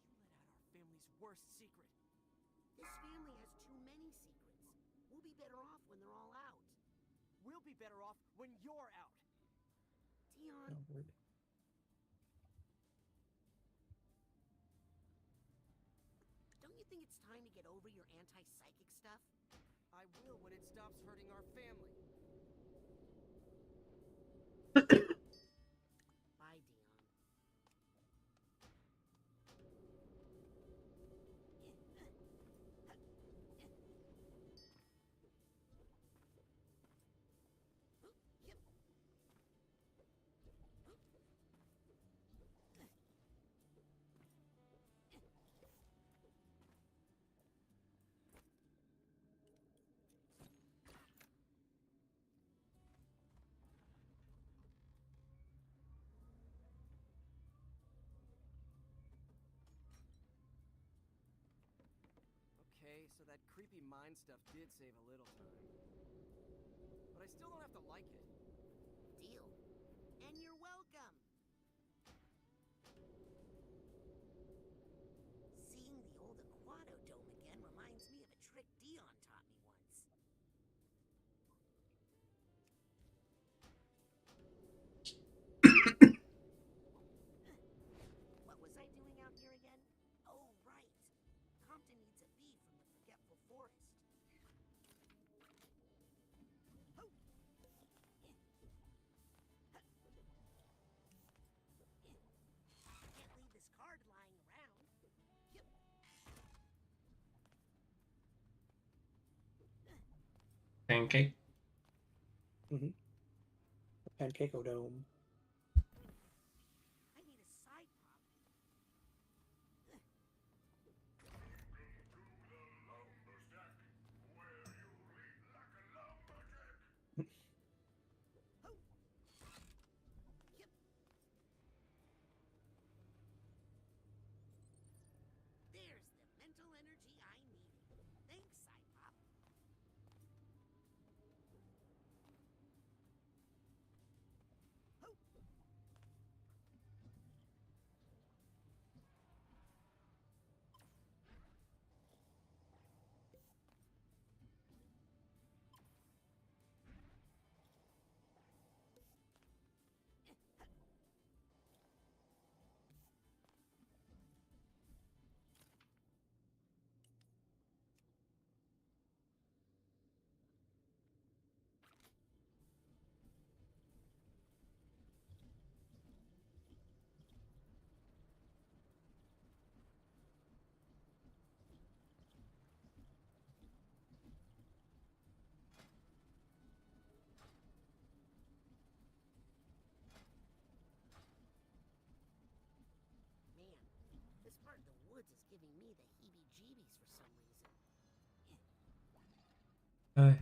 You let out our family's worst secret. This family has too many secrets. We'll be better off when they're all out. We'll be better off when you're out. Dion. Don't you think it's time to get over your anti-psychic stuff? I will when it stops hurting our family. Bye, Dion. Okay, so that creepy mind stuff did save a little time. But I still don't have to like it. Deal. And you're welcome. Seeing the old Aquato Dome again reminds me of a trick Dion taught me once. What was I doing out here again? Oh, right. Compton needs a bee from the Forgetful Forest. Can't leave this card lying around. Yep. Pancake. Mm-hmm. Pancake Dome. I need a side pop. Yep. There's the mental energy I needed. Thanks, side pop. Man, this part of the woods is giving me the heebie-jeebies for some reason.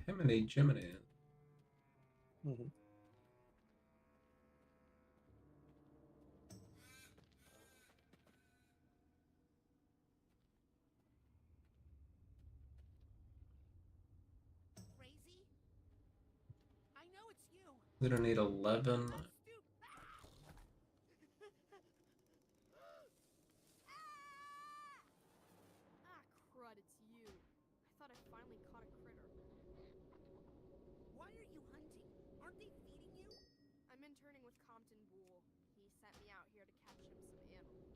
Himiny Jiminy. Mm-hmm. Crazy? I know it's you. We don't need 11. Ah, crud, it's you. I thought I finally caught a critter. Why are you hunting? Aren't they feeding you? I'm interning with Compton Boole. He sent me out here to catch him some animals.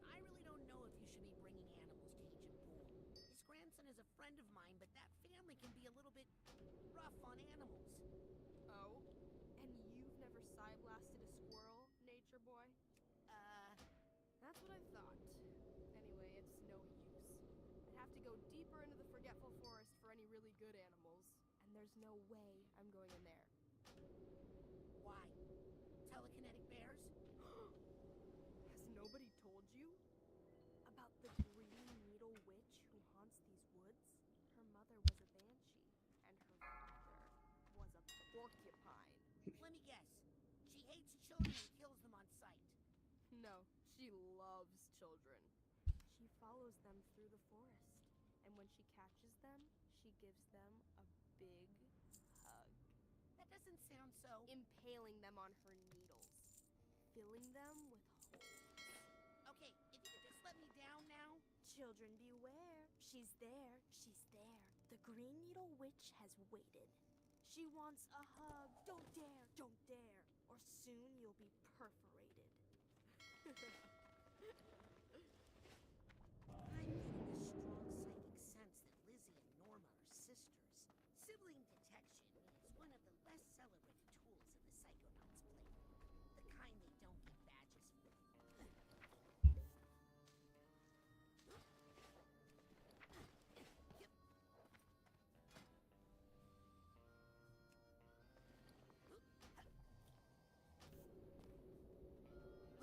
I really don't know if you should be bringing animals to Agent Poole. His grandson is a friend of mine, but that family can be a little bit rough on animals. Oh? And you've never side-blasted a squirrel, nature boy? That's what I thought. Anyway, it's no use. I'd have to go deeper into the Forgetful Forest for any really good animals, and There's no way I'm going in there. Why? Telekinetic bears? Has nobody told you? About the Green Needle Witch who haunts these woods? Her mother was a banshee, and her father was a porcupine. Let me guess. She hates children and kills them on sight. No, she loves children. She follows them through the forest, and when she catches them, she gives them a big hug. That doesn't sound so... Impaling them on her needles, filling them with holes. Okay, if you could just let me down now. Children beware. She's there. She's there. The Green Needle Witch has waited. She wants a hug. Don't dare. Don't dare. Or soon you'll be perforated. I'm getting a strong psychic sense that Lizzie and Norma are sisters. Sibling detection is one of the less celebrated tools in the Psychonauts playbook. The kind they don't give badges for.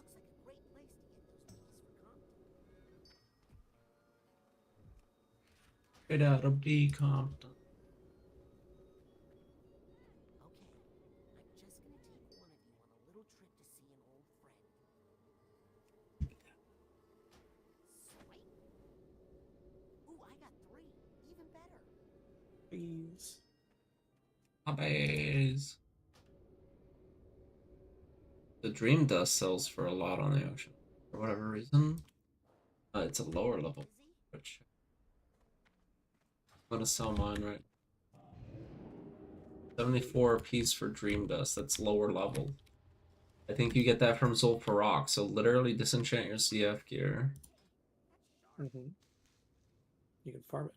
Looks like a great place to get those minis for Compton. Straight out of D Compton. Okay, I'm just gonna take one of you on a little trip to see an old friend. Swipe. Ooh, I got 3. Even better. Please. Puppies. The Dream Dust sells for a lot on the auction for whatever reason. It's a lower level, which I'm gonna sell mine right. 74 a piece for Dream Dust. That's lower level. I think you get that from Zul'Farrak. So literally disenchant your CF gear. You can farm it.